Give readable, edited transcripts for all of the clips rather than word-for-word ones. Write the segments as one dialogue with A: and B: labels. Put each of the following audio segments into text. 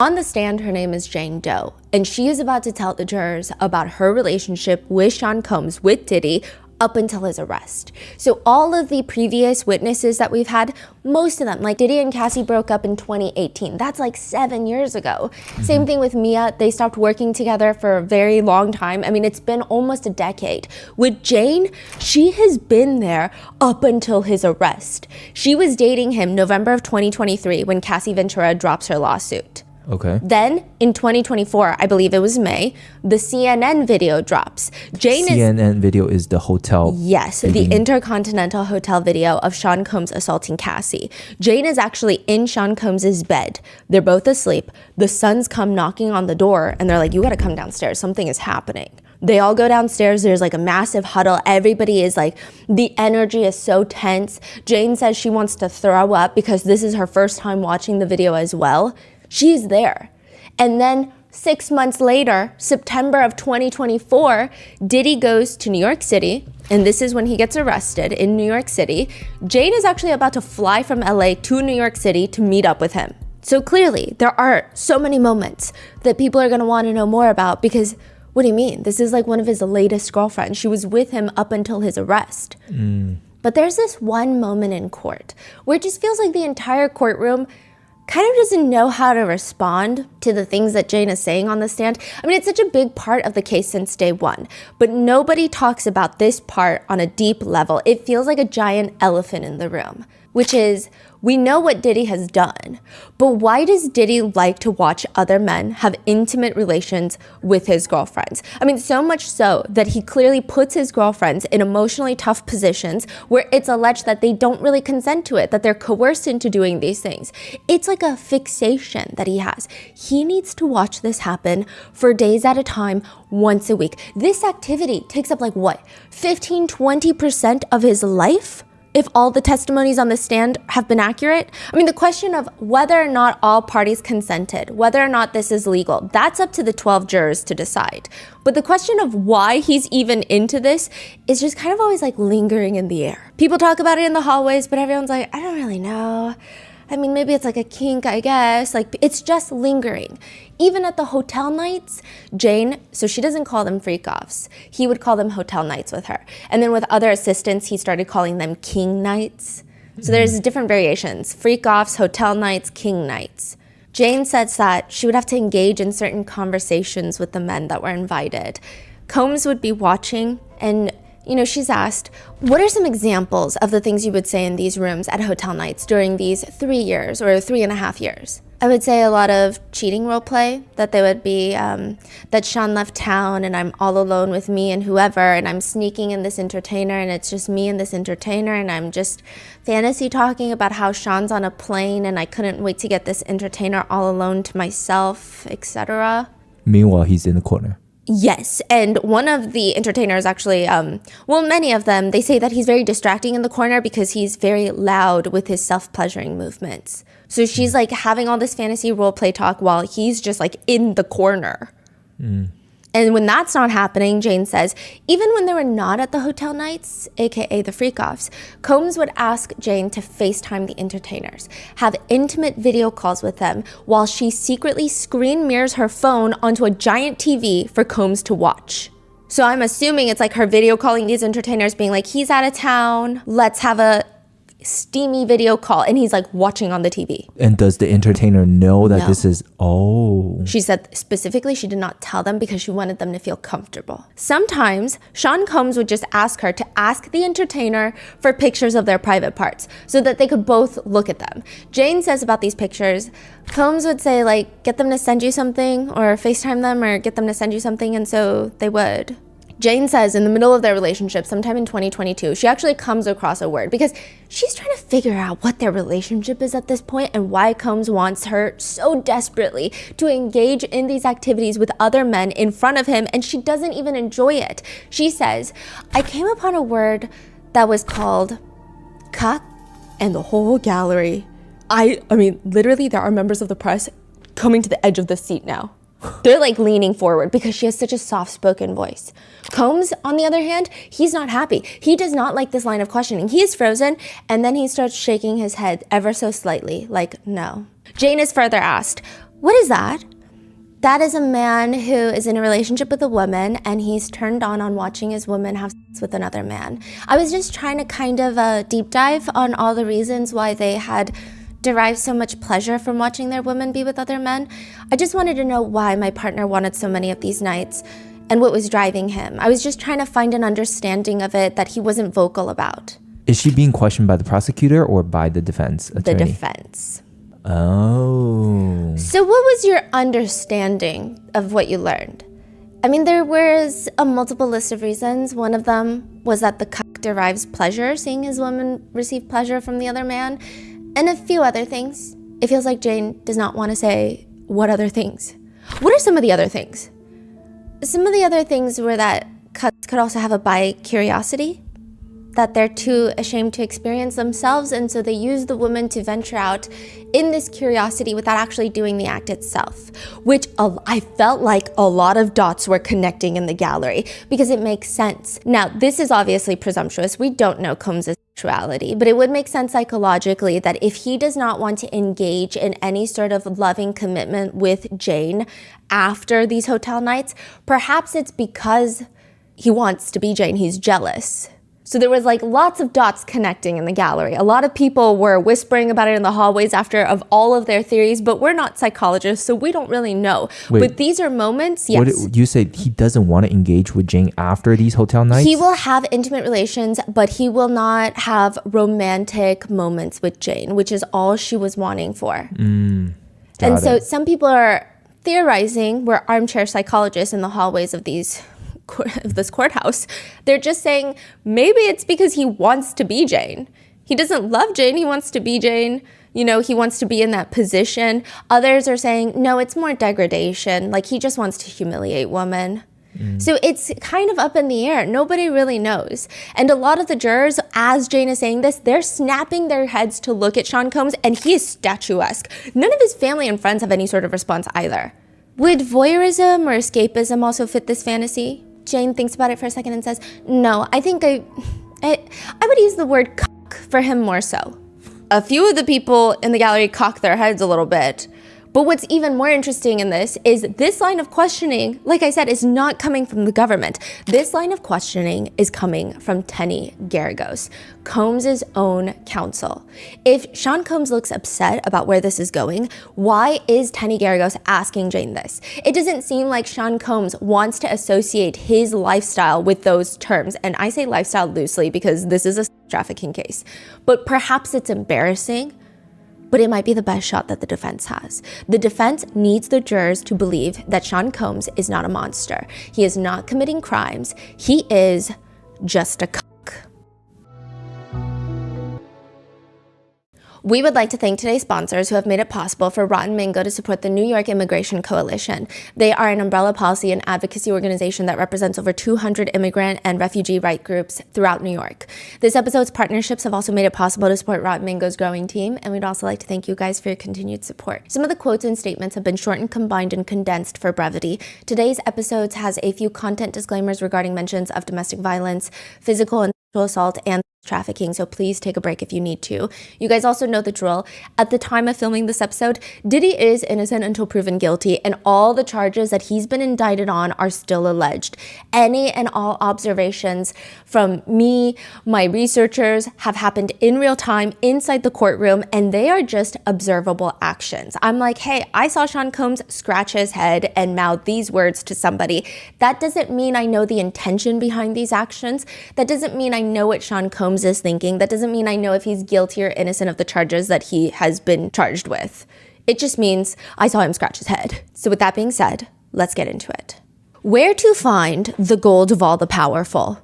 A: On the stand, her name is Jane Doe, and she is about to tell the jurors about her relationship with Sean Combs, with Diddy, up until his arrest. So all of the previous witnesses that we've had, most of them, like Diddy and Cassie broke up in 2018. That's like 7 years ago. Same thing with Mia. They stopped working together for a very long time. I mean, it's been almost a decade. With Jane, she has been there up until his arrest. She was dating him November of 2023 when Cassie Ventura drops her lawsuit.
B: Okay.
A: Then in 2024, I believe it was May, the CNN video drops.
B: CNN video is the hotel.
A: Yes, the Intercontinental Hotel video of Sean Combs assaulting Cassie. Jane is actually in Sean Combs' bed. They're both asleep. The sons come knocking on the door and they're like, you gotta come downstairs. Something is happening. They all go downstairs. There's like a massive huddle. Everybody is like, the energy is so tense. Jane says she wants to throw up because this is her first time watching the video as well. She's there. And then 6 months later, September of 2024, Diddy goes to New York City, and this is when he gets arrested in New York City. Jane is actually about to fly from LA to New York City to meet up with him. So clearly, there are so many moments that people are gonna wanna know more about because, what do you mean? This is like one of his latest girlfriends. She was with him up until his arrest. But there's this one moment in court where it just feels like the entire courtroom kind of doesn't know how to respond to the things that Jane is saying on the stand. I mean, it's such a big part of the case since day one, but nobody talks about this part on a deep level. It feels like a giant elephant in the room, which is, we know what Diddy has done, but why does Diddy like to watch other men have intimate relations with his girlfriends? I mean, so much so that he clearly puts his girlfriends in emotionally tough positions where it's alleged that they don't really consent to it, that they're coerced into doing these things. It's like a fixation that he has. He needs to watch this happen for days at a time, once a week. This activity takes up like what, 15-20% of his life? If all the testimonies on the stand have been accurate? I mean, the question of whether or not all parties consented, whether or not this is legal, that's up to the 12 jurors to decide. But the question of why he's even into this is just kind of always like lingering in the air. People talk about it in the hallways, but everyone's like, I don't really know. I mean, maybe it's like a kink, I guess. Like, it's just lingering. Even at the hotel nights, Jane, so she doesn't call them freak-offs. He would call them hotel nights with her. And then with other assistants, he started calling them king nights. So there's different variations. Freak-offs, hotel nights, king nights. Jane says that she would have to engage in certain conversations with the men that were invited. Combs would be watching and she's asked, what are some examples of the things you would say in these rooms at hotel nights during these 3 years or 3.5 years? I would say a lot of cheating role play, that they would be, that Sean left town and I'm all alone with me and whoever, and I'm sneaking in this entertainer and it's just me and this entertainer, and I'm just fantasy talking about how Sean's on a plane and I couldn't wait to get this entertainer all alone to myself, etc.
B: Meanwhile, he's in the corner.
A: Yes, and one of the entertainers actually, many of them, they say that he's very distracting in the corner because he's very loud with his self-pleasuring movements. So she's like having all this fantasy role play talk while he's just like in the corner. And when that's not happening, Jane says, even when they were not at the hotel nights, aka the freak-offs, Combs would ask Jane to FaceTime the entertainers, have intimate video calls with them, while she secretly screen mirrors her phone onto a giant TV for Combs to watch. So I'm assuming it's like her video calling these entertainers being like, he's out of town, let's have a steamy video call, and he's like watching on the TV.
B: And does the entertainer know that this is,
A: She said specifically she did not tell them because she wanted them to feel comfortable. Sometimes Sean Combs would just ask her to ask the entertainer for pictures of their private parts so that they could both look at them. Jane says about these pictures, Combs would say like, get them to send you something, or FaceTime them, or get them to send you something, and so they would. Jane says in the middle of their relationship, sometime in 2022, she actually comes across a word because she's trying to figure out what their relationship is at this point and why Combs wants her so desperately to engage in these activities with other men in front of him, and she doesn't even enjoy it. She says, I came upon a word that was called cuck, and the whole gallery, I mean, literally there are members of the press coming to the edge of the seat now. They're like leaning forward because she has such a soft-spoken voice. Combs, on the other hand, he's not happy. He does not like this line of questioning. He is frozen, and then he starts shaking his head ever so slightly, like, no. Jane is further asked, What is that? That is a man who is in a relationship with a woman and he's turned on watching his woman have sex with another man. I was just trying to kind of deep dive on all the reasons why they had derived so much pleasure from watching their women be with other men. I just wanted to know why my partner wanted so many of these nights and what was driving him. I was just trying to find an understanding of it that he wasn't vocal about.
B: Is she being questioned by the prosecutor or by the defense attorney?
A: The defense.
B: Oh.
A: So what was your understanding of what you learned? I mean, there was a multiple list of reasons. One of them was that the cuck derives pleasure seeing his woman receive pleasure from the other man, and a few other things. It feels like Jane does not want to say what other things. What are some of the other things? Some of the other things were that cucks could also have a bi-curiosity, that they're too ashamed to experience themselves, and so they use the woman to venture out in this curiosity without actually doing the act itself, which I felt like a lot of dots were connecting in the gallery because it makes sense. Now, this is obviously presumptuous. We don't know Combs' sexuality, but it would make sense psychologically that if he does not want to engage in any sort of loving commitment with Jane after these hotel nights, perhaps it's because he wants to be Jane. He's jealous. So there was like lots of dots connecting in the gallery. A lot of people were whispering about it in the hallways after of all of their theories, but we're not psychologists, so we don't really know.
B: Wait,
A: but these are moments, yes.
B: What did you say he doesn't want to engage with Jane after these hotel nights?
A: He will have intimate relations, but he will not have romantic moments with Jane, which is all she was wanting for. And so some people are theorizing, we're armchair psychologists in the hallways of this courthouse. They're just saying maybe it's because he wants to be Jane. He doesn't love Jane. He wants to be Jane. You know, he wants to be in that position. Others are saying, no, it's more degradation. Like he just wants to humiliate women. So it's kind of up in the air. Nobody really knows. And a lot of the jurors, as Jane is saying this, they're snapping their heads to look at Sean Combs, and he is statuesque. None of his family and friends have any sort of response either. Would voyeurism or escapism also fit this fantasy? Jane thinks about it for a second and says, no, I think I would use the word cock for him more so. A few of the people in the gallery cock their heads a little bit. But what's even more interesting in this is this line of questioning, like I said, is not coming from the government. This line of questioning is coming from Tenny Garagos, Combs' own counsel. If Sean Combs looks upset about where this is going, why is Tenny Garagos asking Jane this? It doesn't seem like Sean Combs wants to associate his lifestyle with those terms. And I say lifestyle loosely because this is a trafficking case. But perhaps it's embarrassing. But it might be the best shot that the defense has. The defense needs the jurors to believe that Sean Combs is not a monster. He is not committing crimes. He is just a cuck. We would like to thank today's sponsors who have made it possible for Rotten Mango to support the New York Immigration Coalition. They are an umbrella policy and advocacy organization that represents over 200 immigrant and refugee right groups throughout New York. This episode's partnerships have also made it possible to support Rotten Mango's growing team, and we'd also like to thank you guys for your continued support. Some of the quotes and statements have been shortened, combined, and condensed for brevity. Today's episode has a few content disclaimers regarding mentions of domestic violence, physical and sexual assault, and trafficking, so please take a break if you need to. You guys also know the drill. At the time of filming this episode, Diddy is innocent until proven guilty, and all the charges that he's been indicted on are still alleged. Any and all observations from me, my researchers, have happened in real time inside the courtroom, and they are just observable actions. I'm like, hey, I saw Sean Combs scratch his head and mouth these words to somebody. That doesn't mean I know the intention behind these actions. That doesn't mean I know what Sean Combs is thinking. That doesn't mean I know if he's guilty or innocent of the charges that he has been charged with. It just means I saw him scratch his head. So with that being said, let's get into it. Where to find the gold of all the powerful?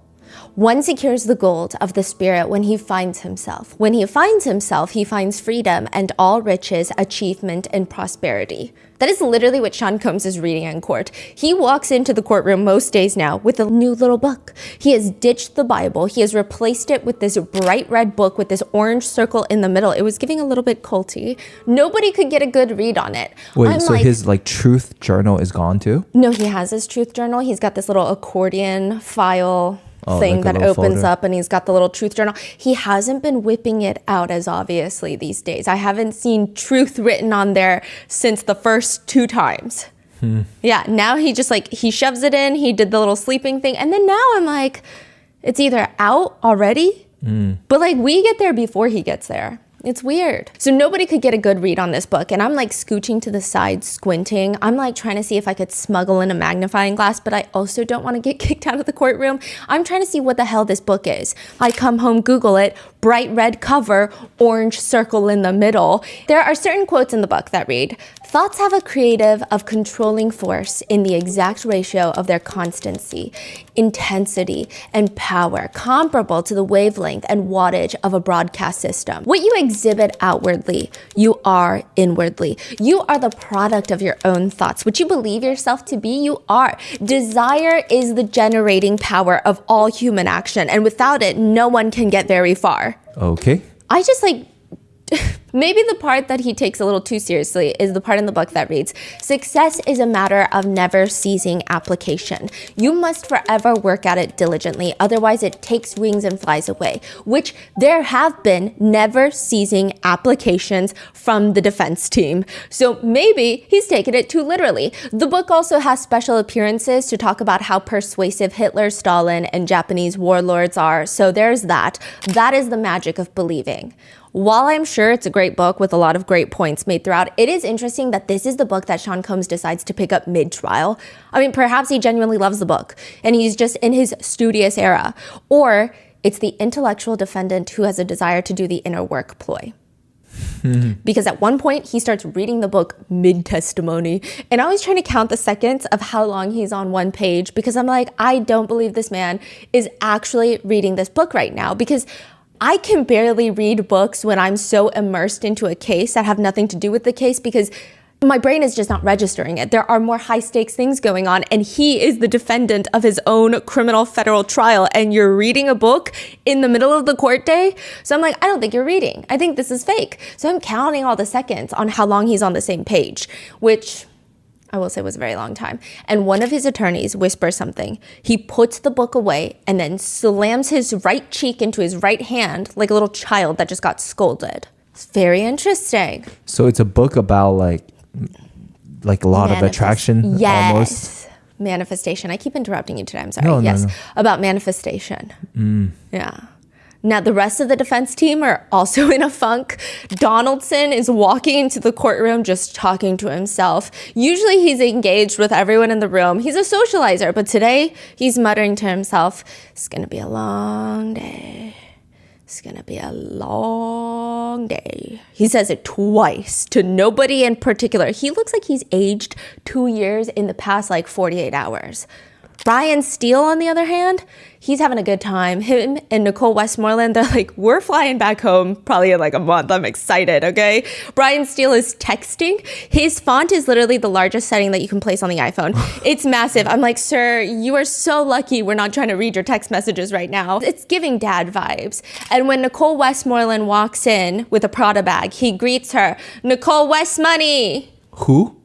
A: One secures the gold of the spirit when he finds himself. When he finds himself, he finds freedom and all riches, achievement, and prosperity. That is literally what Sean Combs is reading in court. He walks into the courtroom most days now with a new little book. He has ditched the Bible. He has replaced it with this bright red book with this orange circle in the middle. It was giving a little bit culty. Nobody could get a good read on it.
B: Wait, so his truth journal is gone too?
A: No, he has his truth journal. He's got this little accordion file thing
B: like a
A: that
B: little
A: opens
B: folder.
A: up, and he's got the little truth journal. He hasn't been whipping it out as obviously these days. I haven't seen truth written on there since the first 2 times. Yeah, now he just like, he shoves it in, he did the little sleeping thing, and then now I'm like, it's either out already, but like we get there before he gets there. It's weird. So nobody could get a good read on this book, and I'm like scooching to the side, squinting. I'm like trying to see if I could smuggle in a magnifying glass, but I also don't want to get kicked out of the courtroom. I'm trying to see what the hell this book is. I come home, Google it, bright red cover, orange circle in the middle. There are certain quotes in the book that read, "Thoughts have a creative of controlling force in the exact ratio of their constancy, intensity, and power, comparable to the wavelength and wattage of a broadcast system. What you exhibit outwardly, you are inwardly. You are the product of your own thoughts. What you believe yourself to be, you are. Desire is the generating power of all human action, and without it, no one can get very far."
B: Okay.
A: I just like, maybe the part that he takes a little too seriously is the part in the book that reads, "Success is a matter of never ceasing application. You must forever work at it diligently, otherwise it takes wings and flies away," which there have been never ceasing applications from the defense team. So maybe he's taken it too literally. The book also has special appearances to talk about how persuasive Hitler, Stalin, and Japanese warlords are. So there's that. That is the magic of believing. While I'm sure it's a great book with a lot of great points made throughout, it is interesting that this is the book that Sean Combs decides to pick up mid-trial. I mean, perhaps he genuinely loves the book and he's just in his studious era. Or it's the intellectual defendant who has a desire to do the inner work ploy. Because at one point he starts reading the book mid-testimony, and I was trying to count the seconds of how long he's on one page, because I'm like, I don't believe this man is actually reading this book right now, because I can barely read books when I'm so immersed into a case that have nothing to do with the case, because my brain is just not registering it. There are more high stakes things going on, and he is the defendant of his own criminal federal trial, and you're reading a book in the middle of the court day. So I'm like, I don't think you're reading. I think this is fake. So I'm counting all the seconds on how long he's on the same page, which I will say was a very long time. And one of his attorneys whispers something. He puts the book away and then slams his right cheek into his right hand like a little child that just got scolded. It's very interesting.
B: So it's a book about like a lot of attraction,
A: yes.
B: almost.
A: Manifestation. I keep interrupting you today. I'm sorry.
B: No,
A: yes.
B: no.
A: About manifestation. Yeah. Now, the rest of the defense team are also in a funk. Donaldson is walking into the courtroom just talking to himself. Usually he's engaged with everyone in the room. He's a socializer, but today he's muttering to himself, "It's going to be a long day. It's going to be a long day." He says it twice to nobody in particular. He looks like he's aged 2 years in the past, 48 hours. Brian Steele, on the other hand, he's having a good time. Him and Nicole Westmoreland, they're like, "We're flying back home probably in a month. I'm excited," okay? Brian Steele is texting. His font is literally the largest setting that you can place on the iPhone. It's massive. I'm like, "Sir, you are so lucky we're not trying to read your text messages right now." It's giving dad vibes. And when Nicole Westmoreland walks in with a Prada bag, he greets her, "Nicole West money."
B: Who?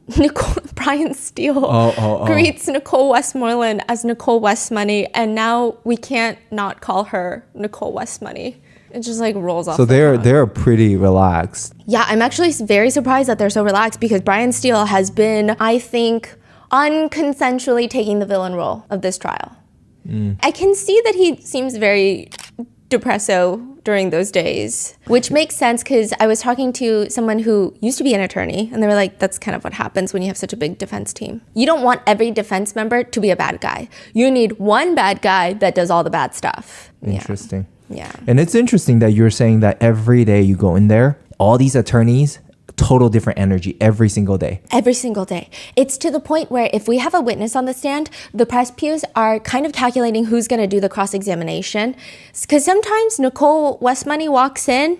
A: Brian Steele greets Nicole Westmoreland as Nicole West money, and now we can't not call her Nicole West money. It just rolls off.
B: So they're pretty relaxed.
A: Yeah, I'm actually very surprised that they're so relaxed, because Brian Steele has been, I think, unconsensually taking the villain role of this trial. I can see that he seems very depresso during those days, which makes sense, because I was talking to someone who used to be an attorney, and they were like, that's kind of what happens when you have such a big defense team. You don't want every defense member to be a bad guy. You need one bad guy that does all the bad stuff.
B: Interesting.
A: Yeah.
B: And it's interesting that you're saying that every day you go in there, all these attorneys, total different energy every single day.
A: Every single day. It's to the point where if we have a witness on the stand, the prosecutors are kind of calculating who's going to do the cross-examination. Because sometimes Nicole Westmoney walks in,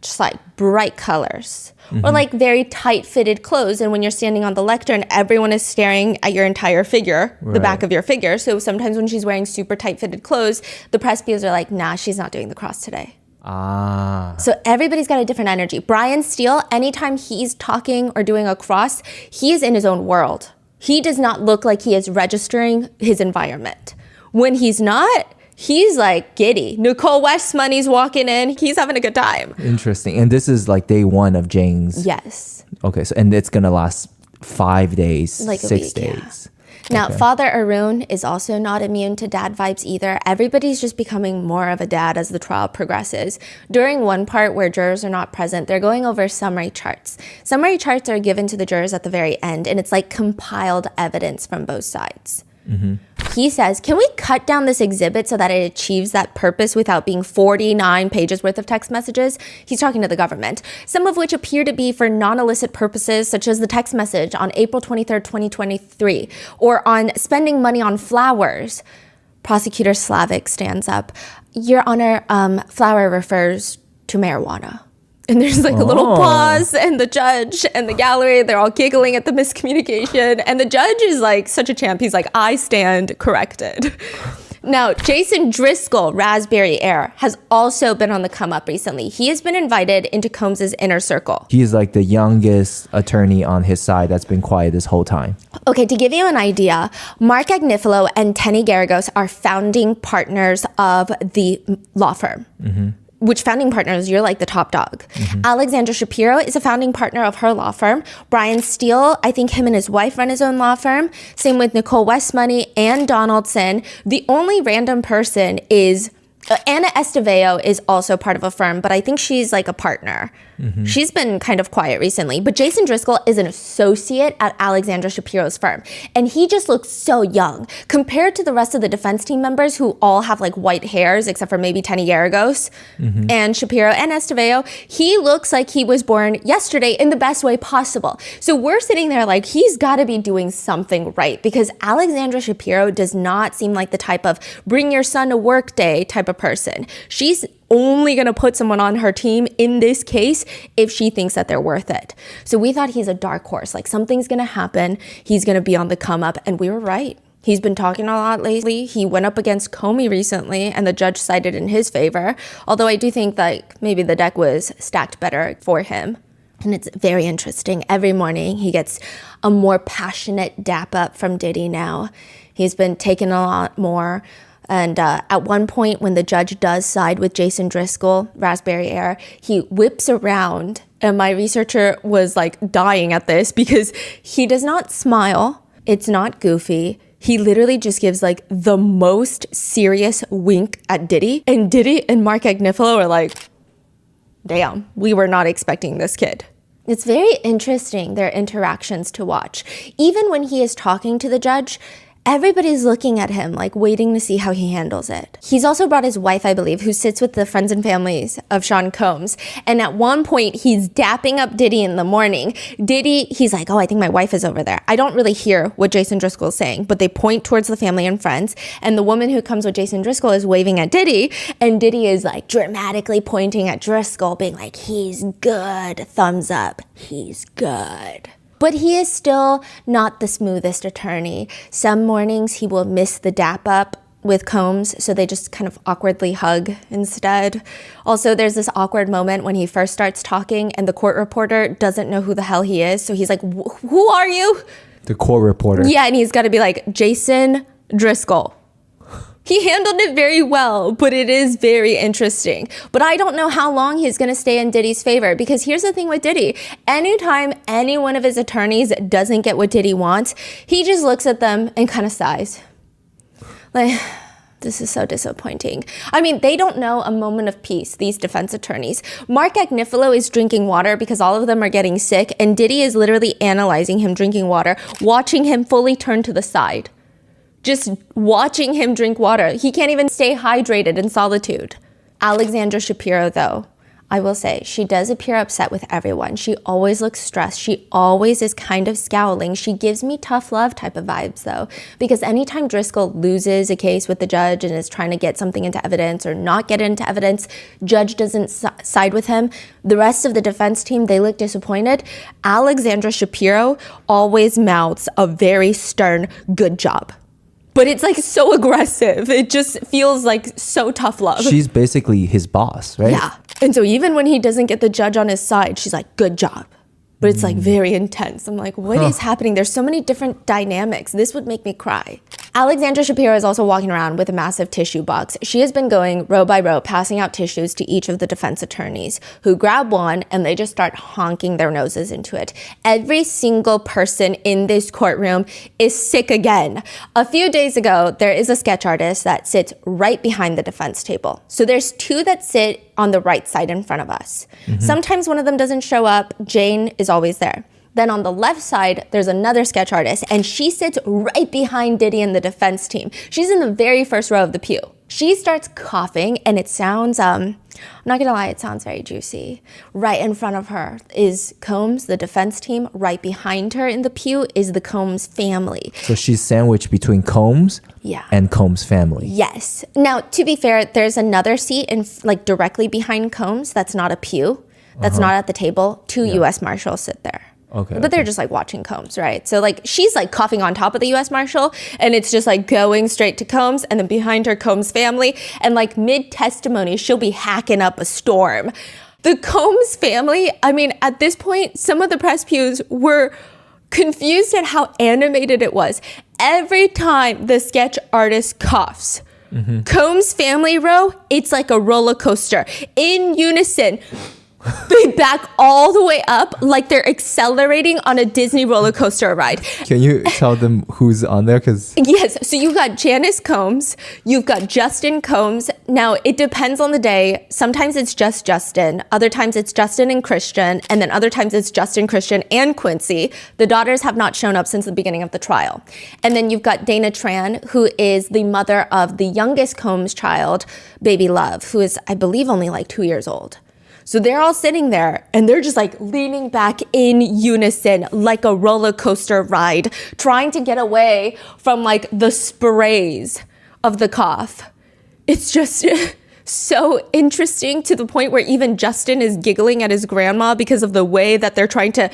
A: just bright colors, or very tight-fitted clothes. And when you're standing on the lectern, everyone is staring at your entire figure, the back of your figure. So sometimes when she's wearing super tight-fitted clothes, the prosecutors are like, nah, she's not doing the cross today. So everybody's got a different energy. Brian Steele, anytime he's talking or doing a cross, he is in his own world. He does not look like he is registering his environment. When he's not, he's like giddy. Nicole Westmoney's walking in. He's having a good time.
B: Interesting. And this is like day one of Jane's.
A: Yes.
B: Okay. So, and it's going to last 5 days,
A: Like a
B: 6
A: week,
B: days.
A: Now,
B: Okay.
A: Father Arun is also not immune to dad vibes either. Everybody's just becoming more of a dad as the trial progresses. During one part where jurors are not present, they're going over summary charts. Summary charts are given to the jurors at the very end, and it's like compiled evidence from both sides. He says, can we cut down this exhibit so that it achieves that purpose without being 49 pages worth of text messages? He's talking to the government, some of which appear to be for non-illicit purposes, such as the text message on April 23rd, 2023, or on spending money on flowers. Prosecutor Slavic stands up. Your Honor, flower refers to marijuana. And there's like a little pause, and the judge and the gallery, they're all giggling at the miscommunication. And the judge is like such a champ. He's like, I stand corrected. Now, Jason Driscoll, Raspberry Air, has also been on the come up recently. He has been invited into Combs's inner circle.
B: He's like the youngest attorney on his side that's been quiet this whole time.
A: Okay, to give you an idea, Mark Agnifilo and Tenny Garagos are founding partners of the law firm. Which founding partners, you're like the top dog. Alexandra Shapiro is a founding partner of her law firm. Brian Steele, I think him and his wife run his own law firm. Same with Nicole Westmoney and Donaldson. The only random person is Anna Esteveo is also part of a firm, but I think she's like a partner. She's been kind of quiet recently. But Jason Driscoll is an associate at Alexandra Shapiro's firm. And he just looks so young compared to the rest of the defense team members who all have like white hairs, except for maybe Tenny Garagos and Shapiro and Esteveo. He looks like he was born yesterday in the best way possible. So we're sitting there like, he's got to be doing something right, because Alexandra Shapiro does not seem like the type of bring your son to work day type of person. She's only going to put someone on her team in this case if she thinks that they're worth it. So we thought he's a dark horse, like something's going to happen. He's going to be on the come up, and we were right. He's been talking a lot lately. He went up against Comey recently, and the judge sided in his favor. Although I do think that maybe the deck was stacked better for him. And it's very interesting. Every morning he gets a more passionate dap up from Diddy now. He's been taking a lot more. And at one point when the judge does side with Jason Driscoll, Raspberry Air, he whips around. And my researcher was like dying at this because he does not smile. It's not goofy. He literally just gives like the most serious wink at Diddy. And Diddy and Mark Agnifilo are like, damn, we were not expecting this kid. It's very interesting, their interactions to watch. Even when he is talking to the judge, everybody's looking at him, like waiting to see how he handles it. He's also brought his wife, I believe, who sits with the friends and families of Sean Combs. And at one point, he's dapping up Diddy in the morning. Diddy, he's like, oh, I think my wife is over there. I don't really hear what Jason Driscoll is saying, but they point towards the family and friends. And the woman who comes with Jason Driscoll is waving at Diddy. And Diddy is like dramatically pointing at Driscoll, being like, he's good, thumbs up, he's good. But he is still not the smoothest attorney. Some mornings he will miss the dap up with Combs, so they just kind of awkwardly hug instead. Also, there's this awkward moment when he first starts talking and the court reporter doesn't know who the hell he is. So he's like, who are you?
B: The court reporter.
A: Yeah, and he's got to be like, Jason Driscoll. He handled it very well, but it is very interesting. But I don't know how long he's going to stay in Diddy's favor, because here's the thing with Diddy. Anytime any one of his attorneys doesn't get what Diddy wants, he just looks at them and kind of sighs. Like, this is so disappointing. I mean, they don't know a moment of peace, these defense attorneys. Mark Agnifilo is drinking water because all of them are getting sick, and Diddy is literally analyzing him drinking water, watching him fully turn to the side. Just watching him drink water. He can't even stay hydrated in solitude. Alexandra Shapiro, though, I will say, she does appear upset with everyone. She always looks stressed. She always is kind of scowling. She gives me tough love type of vibes, though, because anytime Driscoll loses a case with the judge and is trying to get something into evidence or not get into evidence, judge doesn't side with him. The rest of the defense team, they look disappointed. Alexandra Shapiro always mouths a very stern, good job. But it's like so aggressive. It just feels like so tough love.
B: She's basically his boss, right?
A: Yeah. And so even when he doesn't get the judge on his side, she's like, good job. But it's like very intense. I'm like, what is happening? There's so many different dynamics. This would make me cry. Alexandra Shapiro is also walking around with a massive tissue box. She has been going row by row, passing out tissues to each of the defense attorneys, who grab one and they just start honking their noses into it. Every single person in this courtroom is sick again. A few days ago, there is a sketch artist that sits right behind the defense table. So there's two that sit on the right side in front of us. Sometimes one of them doesn't show up. Jane is always there. Then on the left side, there's another sketch artist, and she sits right behind Diddy and the defense team. She's in the very first row of the pew. She starts coughing, and it sounds, I'm not gonna lie, it sounds very juicy. Right in front of her is Combs, the defense team. Right behind her in the pew is the Combs family.
B: So she's sandwiched between Combs and Combs family.
A: Yes. Now, to be fair, there's another seat directly behind Combs that's not a pew, that's not at the table. Two U.S. Marshals sit there.
B: Okay.
A: But they're just like watching Combs, right? So like she's like coughing on top of the U.S. Marshal, and it's just like going straight to Combs, and then behind her Combs family, and like mid-testimony she'll be hacking up a storm. The Combs family, I mean, at this point, some of the press pews were confused at how animated it was. Every time the sketch artist coughs, Combs family row, it's like a roller coaster. In unison, they back all the way up like they're accelerating on a Disney roller coaster ride.
B: Can you tell them who's on there?
A: Yes, so you've got Janice Combs, you've got Justin Combs. Now, it depends on the day. Sometimes it's just Justin. Other times it's Justin and Christian. And then other times it's Justin, Christian, and Quincy. The daughters have not shown up since the beginning of the trial. And then you've got Dana Tran, who is the mother of the youngest Combs child, Baby Love, who is, I believe, only like 2 years old. So they're all sitting there and they're just like leaning back in unison like a roller coaster ride, trying to get away from like the sprays of the cough. It's just so interesting, to the point where even Justin is giggling at his grandma because of the way that they're trying to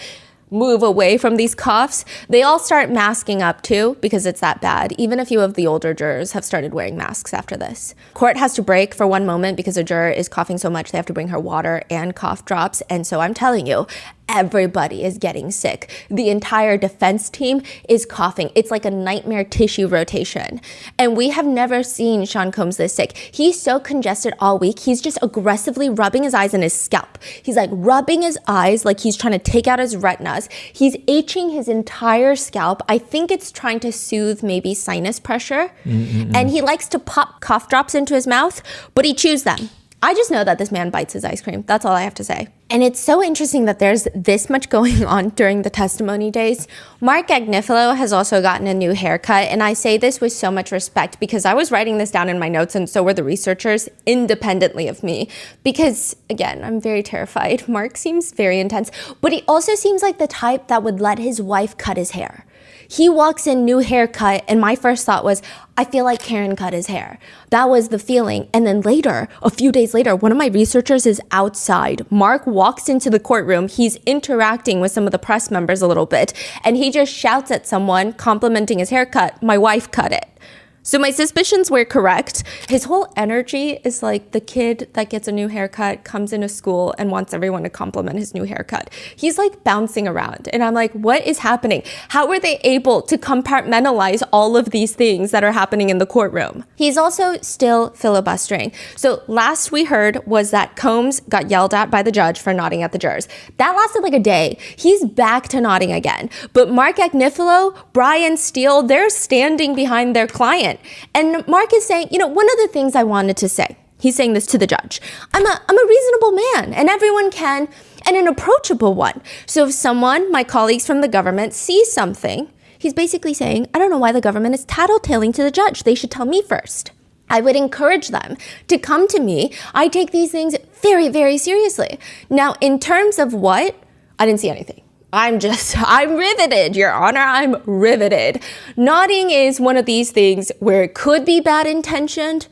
A: move away from these coughs. They all start masking up too, because it's that bad. Even a few of the older jurors have started wearing masks after this. Court has to break for 1 moment because a juror is coughing so much they have to bring her water and cough drops. And so I'm telling you, everybody is getting sick. The entire defense team is coughing. It's like a nightmare tissue rotation. And we have never seen Sean Combs this sick. He's so congested all week. He's just aggressively rubbing his eyes and his scalp. He's like rubbing his eyes like he's trying to take out his retinas. He's itching his entire scalp. I think it's trying to soothe maybe sinus pressure. And he likes to pop cough drops into his mouth, but he chews them. I just know that this man bites his ice cream. That's all I have to say. And it's so interesting that there's this much going on during the testimony days. Mark Agnifilo has also gotten a new haircut, and I say this with so much respect because I was writing this down in my notes, and so were the researchers independently of me. Because, again, I'm very terrified. Mark seems very intense, but he also seems like the type that would let his wife cut his hair. He walks in, new haircut, and my first thought was, I feel like Karen cut his hair. That was the feeling. And then later, a few days later, one of my researchers is outside. Mark walks into the courtroom. He's interacting with some of the press members a little bit, and he just shouts at someone complimenting his haircut, "My wife cut it." So my suspicions were correct. His whole energy is like the kid that gets a new haircut, comes into school and wants everyone to compliment his new haircut. He's like bouncing around. And I'm like, what is happening? How were they able to compartmentalize all of these things that are happening in the courtroom? He's also still filibustering. So last we heard was that Combs got yelled at by the judge for nodding at the jurors. That lasted like a day. He's back to nodding again. But Mark Agnifilo, Brian Steele, they're standing behind their client. And Mark is saying, one of the things I wanted to say, he's saying this to the judge, I'm a reasonable man, and everyone can, and an approachable one. So if someone, my colleagues from the government, sees something, he's basically saying, I don't know why the government is tattletaling to the judge. They should tell me first. I would encourage them to come to me. I take these things very, very seriously. Now, in terms of what, I didn't see anything. I'm riveted, Your Honor, I'm riveted. Nodding is one of these things where it could be bad intentioned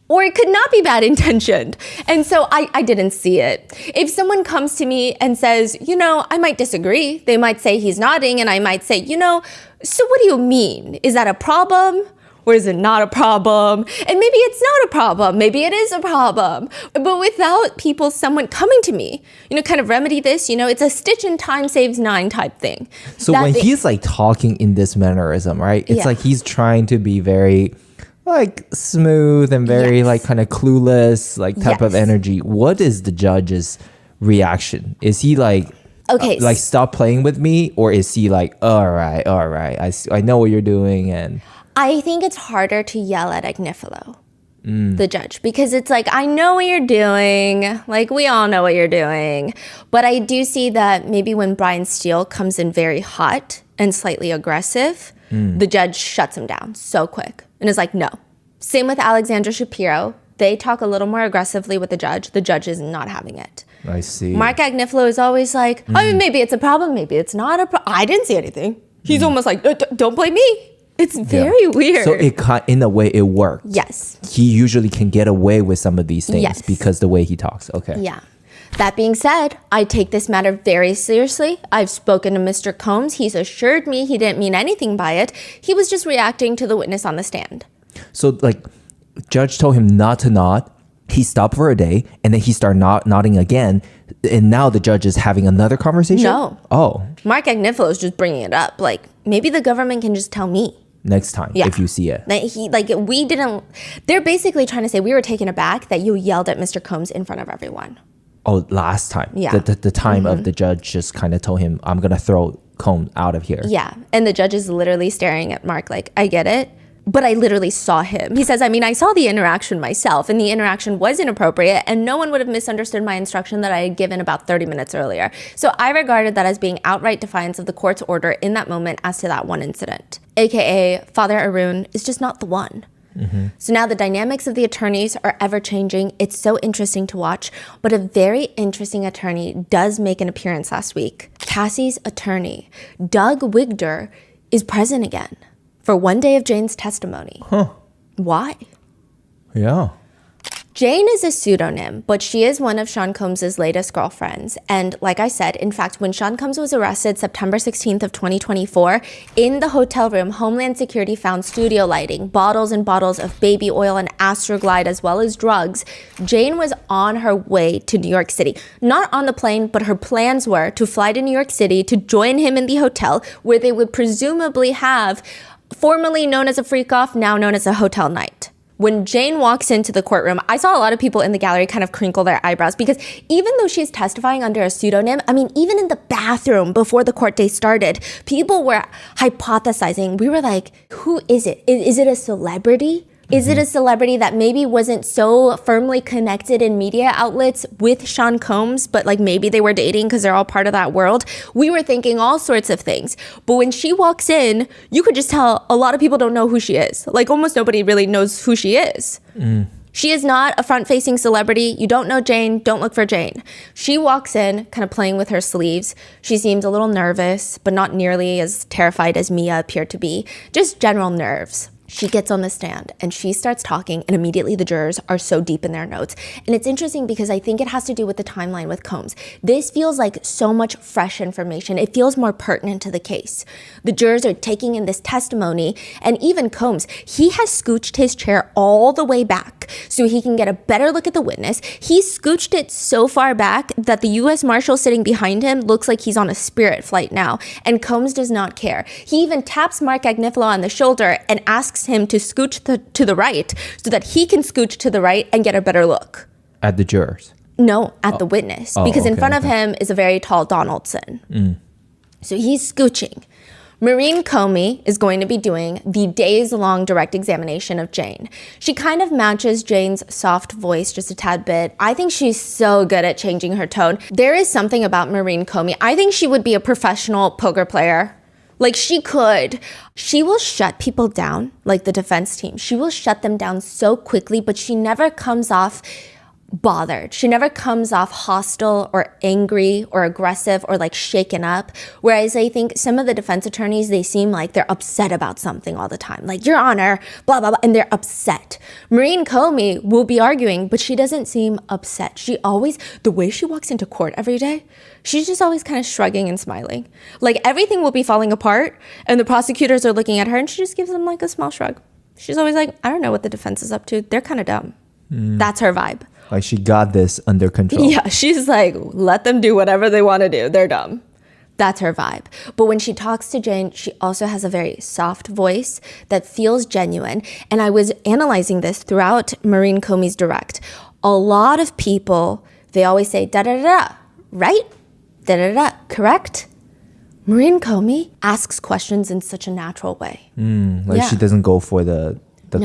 A: or it could not be bad intentioned. And so I didn't see it. If someone comes to me and says, I might disagree. They might say he's nodding and I might say, so what do you mean? Is that a problem? or is it not a problem? And maybe it's not a problem. Maybe it is a problem. But without someone coming to me, kind of remedy this, it's a stitch in time saves 9 type thing.
B: So when he's like talking in this mannerism, right? It's like he's trying to be very like smooth and very like kind of clueless, like type of energy. What is the judge's reaction? Is he like,
A: okay,
B: like stop playing with me, or is he like, all right, I know what you're doing? And
A: I think it's harder to yell at Agnifilo, the judge, because it's like, I know what you're doing, like we all know what you're doing, but I do see that maybe when Brian Steele comes in very hot and slightly aggressive, the judge shuts him down so quick and is like, no. Same with Alexandra Shapiro. They talk a little more aggressively with the judge is not having it.
B: I see.
A: Mark Agnifilo is always like, I mean, maybe it's a problem, maybe it's not a problem. I didn't see anything. He's almost like, don't blame me. It's very weird.
B: So in a way, it worked.
A: Yes.
B: He usually can get away with some of these things because the way he talks. Okay.
A: Yeah. That being said, I take this matter very seriously. I've spoken to Mr. Combs. He's assured me he didn't mean anything by it. He was just reacting to the witness on the stand.
B: So like, judge told him not to nod. He stopped for a day, and then he started nodding again. And now the judge is having another conversation?
A: No.
B: Oh.
A: Mark Agnifilo is just bringing it up. Like, maybe the government can just tell me.
B: Next time, if you see it.
A: They're basically trying to say we were taken aback that you yelled at Mr. Combs in front of everyone.
B: Oh, last time.
A: Yeah.
B: The time of the judge just kind of told him, I'm going to throw Combs out of here.
A: Yeah. And the judge is literally staring at Mark like, I get it, but I literally saw him. He says, I mean, I saw the interaction myself, and the interaction was inappropriate, and no one would have misunderstood my instruction that I had given about 30 minutes earlier. So I regarded that as being outright defiance of the court's order in that moment as to that one incident. AKA, Father Arun is just not the one. So now the dynamics of the attorneys are ever changing. It's so interesting to watch, but a very interesting attorney does make an appearance last week. Cassie's attorney, Doug Wigder, is present again for one day of Jane's testimony. Why?
B: Yeah.
A: Jane is a pseudonym, but she is one of Sean Combs' latest girlfriends. And like I said, in fact, when Sean Combs was arrested September 16th of 2024, in the hotel room, Homeland Security found studio lighting, bottles and bottles of baby oil and Astroglide, as well as drugs. Jane was on her way to New York City. Not on the plane, but her plans were to fly to New York City to join him in the hotel, where they would presumably have formerly known as a freak-off, now known as a hotel night. When Jane walks into the courtroom, I saw a lot of people in the gallery kind of crinkle their eyebrows, because even though she's testifying under a pseudonym, I mean, even in the bathroom before the court day started, people were hypothesizing. We were like, who is it? Is it a celebrity? Is it a celebrity that maybe wasn't so firmly connected in media outlets with Sean Combs, but like maybe they were dating because they're all part of that world? We were thinking all sorts of things. But when she walks in, you could just tell a lot of people don't know who she is. Like almost nobody really knows who she is. She is not a front-facing celebrity. You don't know Jane, don't look for Jane. She walks in kind of playing with her sleeves. She seems a little nervous, but not nearly as terrified as Mia appeared to be. Just general nerves. She gets on the stand and she starts talking, and immediately the jurors are so deep in their notes. And it's interesting because I think it has to do with the timeline with Combs. This feels like so much fresh information. It feels more pertinent to the case. The jurors are taking in this testimony, and even Combs, he has scooched his chair all the way back so he can get a better look at the witness. He scooched it so far back that the U.S. Marshal sitting behind him looks like he's on a Spirit flight now, and Combs does not care. He even taps Mark Agnifilo on the shoulder and asks him to scooch to the right so that he can scooch to the right and get a better look.
B: At the jurors?
A: No, at the witness. Because in front of him is a very tall Donaldson. So he's scooching. Maureen Comey is going to be doing the days-long direct examination of Jane. She kind of matches Jane's soft voice just a tad bit. I think she's so good at changing her tone. There is something about Maureen Comey. I think she would be a professional poker player. Like she could. She will shut people down, like the defense team. She will shut them down so quickly, but she never comes off bothered. She never comes off hostile or angry or aggressive or like shaken up. Whereas I think some of the defense attorneys, they seem like they're upset about something all the time. Like, Your Honor, blah, blah, blah, and they're upset. Maureen Comey will be arguing, but she doesn't seem upset. She always, the way she walks into court every day, she's just always kind of shrugging and smiling. Like everything will be falling apart and the prosecutors are looking at her and she just gives them like a small shrug. She's always like, I don't know what the defense is up to. They're kind of dumb. That's her vibe.
B: Like she got this under control.
A: Yeah, she's like, let them do whatever they want to do. They're dumb. That's her vibe. But when she talks to Jane, she also has a very soft voice that feels genuine. And I was analyzing this throughout Maureen Comey's direct. A lot of people, they always say, da-da-da-da, right? Da-da-da-da, correct? Maureen Comey asks questions in such a natural way.
B: She doesn't go for the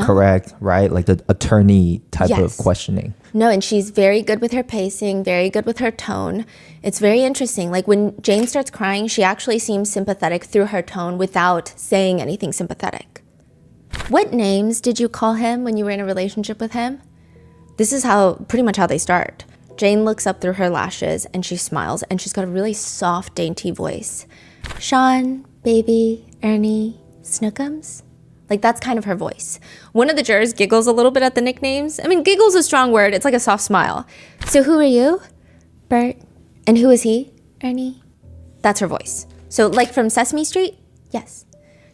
B: correct, right? Like the attorney type of questioning.
A: No, and she's very good with her pacing, very good with her tone. It's very interesting. Like when Jane starts crying, she actually seems sympathetic through her tone without saying anything sympathetic. What names did you call him when you were in a relationship with him? This is pretty much how they start. Jane looks up through her lashes and she smiles, and she's got a really soft, dainty voice. Sean, baby, Ernie, Snookums. Like that's kind of her voice. One of the jurors giggles a little bit at the nicknames. I mean, giggle's a strong word. It's like a soft smile. So who are you? Bert. And who is he? Ernie. That's her voice. So like from Sesame Street? Yes.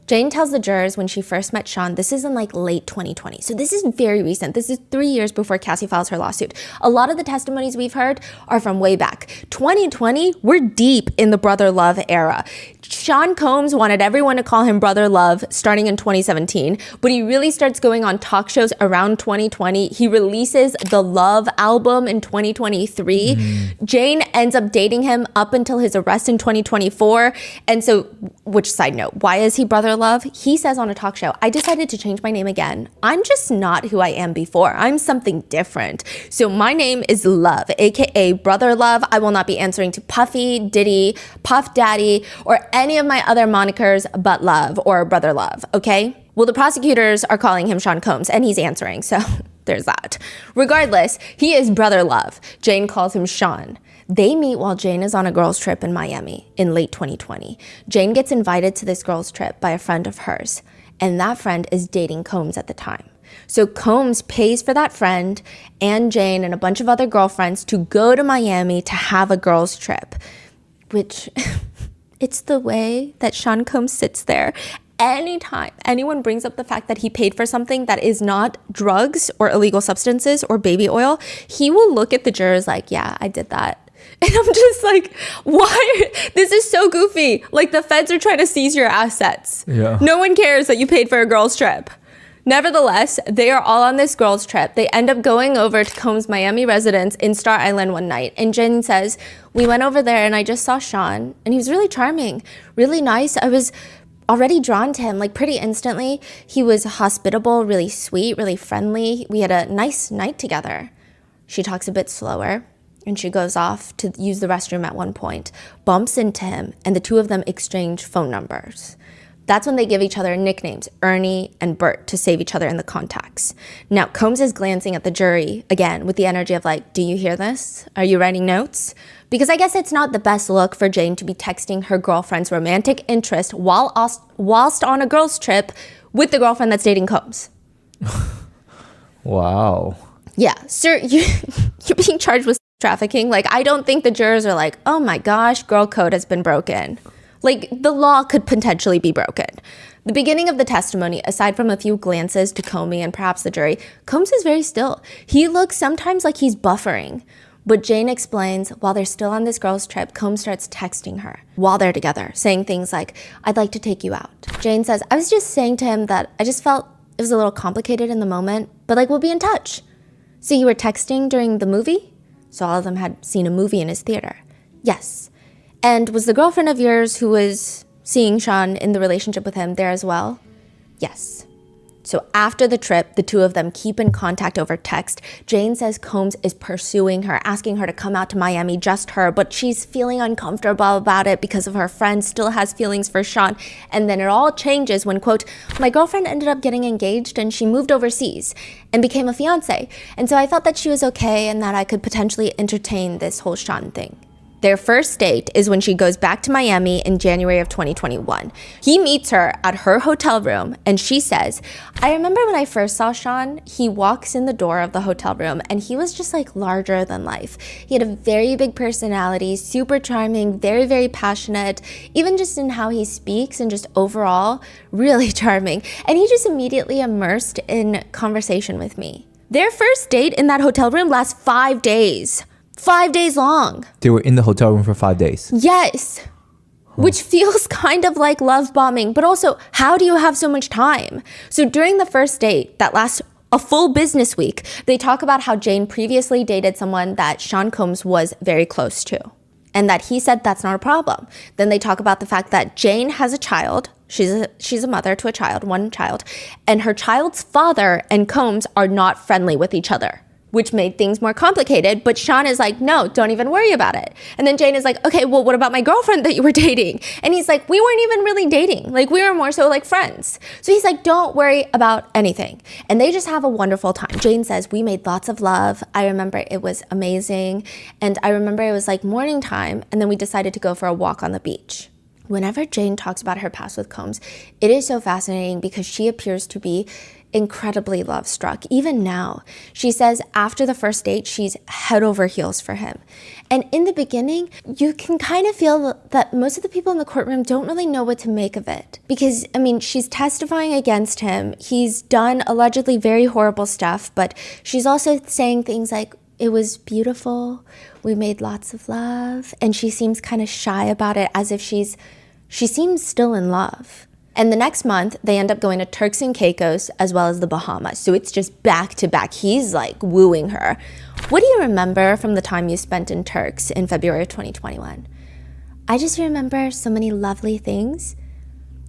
A: Jane tells the jurors when she first met Sean, this is in like late 2020. So this is very recent. This is 3 years before Cassie files her lawsuit. A lot of the testimonies we've heard are from way back. 2020, we're deep in the brother love era. Sean Combs wanted everyone to call him Brother Love starting in 2017, but he really starts going on talk shows around 2020. He releases the Love album in 2023. Jane ends up dating him up until his arrest in 2024. And so, which side note, why is he Brother Love? He says on a talk show, I decided to change my name again. I'm just not who I am before. I'm something different. So my name is Love, aka Brother Love. I will not be answering to Puffy, Diddy, Puff Daddy, or any of my other monikers but Love or Brother Love, okay? Well, the prosecutors are calling him Sean Combs, and he's answering, so there's that. Regardless, he is Brother Love. Jane calls him Sean. They meet while Jane is on a girls' trip in Miami in late 2020. Jane gets invited to this girls' trip by a friend of hers, and that friend is dating Combs at the time. So Combs pays for that friend and Jane and a bunch of other girlfriends to go to Miami to have a girls' trip, which... It's the way that Sean Combs sits there. Anytime anyone brings up the fact that he paid for something that is not drugs or illegal substances or baby oil, he will look at the jurors like, yeah, I did that. And I'm just like, why? This is so goofy. Like the feds are trying to seize your assets.
B: Yeah.
A: No one cares that you paid for a girls' trip. Nevertheless, they are all on this girls' trip. They end up going over to Combs' Miami residence in Star Island one night. And Jen says, we went over there and I just saw Sean and he was really charming, really nice. I was already drawn to him like pretty instantly. He was hospitable, really sweet, really friendly. We had a nice night together. She talks a bit slower and she goes off to use the restroom at one point, bumps into him, and the two of them exchange phone numbers. That's when they give each other nicknames, Ernie and Bert, to save each other in the contacts. Now, Combs is glancing at the jury, again, with the energy of like, do you hear this? Are you writing notes? Because I guess it's not the best look for Jane to be texting her girlfriend's romantic interest whilst on a girls' trip with the girlfriend that's dating Combs.
B: Wow.
A: Yeah, sir, you're being charged with trafficking. Like, I don't think the jurors are like, oh my gosh, girl code has been broken. Like, the law could potentially be broken. The beginning of the testimony, aside from a few glances to Comey and perhaps the jury, Combs is very still. He looks sometimes like he's buffering. But Jane explains, while they're still on this girls' trip, Combs starts texting her while they're together, saying things like, I'd like to take you out. Jane says, I was just saying to him that I just felt it was a little complicated in the moment, but like, we'll be in touch. So you were texting during the movie? So all of them had seen a movie in his theater. Yes. And was the girlfriend of yours who was seeing Sean in the relationship with him there as well? Yes. So after the trip, the two of them keep in contact over text. Jane says Combs is pursuing her, asking her to come out to Miami, just her, but she's feeling uncomfortable about it because of her friend still has feelings for Sean. And then it all changes when, quote, my girlfriend ended up getting engaged and she moved overseas and became a fiance. And so I felt that she was okay and that I could potentially entertain this whole Sean thing. Their first date is when she goes back to Miami in January of 2021. He meets her at her hotel room and she says, I remember when I first saw Sean, he walks in the door of the hotel room and he was just like larger than life. He had a very big personality, super charming, very, very passionate, even just in how he speaks and just overall really charming. And he just immediately immersed in conversation with me. Their first date in that hotel room lasts 5 days. 5 days long.
B: They were in the hotel room for 5 days.
A: Yes. Which feels kind of like love bombing, but also, how do you have so much time? So during the first date that lasts a full business week, they talk about how Jane previously dated someone that Sean Combs was very close to, and that he said that's not a problem. Then they talk about the fact that Jane has a child. She's a mother to a child, one child, and her child's father and Combs are not friendly with each other, which made things more complicated. But Sean is like, no, don't even worry about it. And then Jane is like, okay, well, what about my girlfriend that you were dating? And he's like, we weren't even really dating. Like, we were more so like friends. So he's like, don't worry about anything. And they just have a wonderful time. Jane says, we made lots of love. I remember it was amazing. And I remember it was like morning time. And then we decided to go for a walk on the beach. Whenever Jane talks about her past with Combs, it is so fascinating because she appears to be incredibly love struck. Even now, she says after the first date, she's head over heels for him. And in the beginning, you can kind of feel that most of the people in the courtroom don't really know what to make of it. Because, I mean, she's testifying against him. He's done allegedly very horrible stuff, but she's also saying things like, it was beautiful, we made lots of love, and she seems kind of shy about it, as if she seems still in love. And the next month, they end up going to Turks and Caicos as well as the Bahamas. So it's just back to back. He's like wooing her. What do you remember from the time you spent in Turks in February of 2021? I just remember so many lovely things.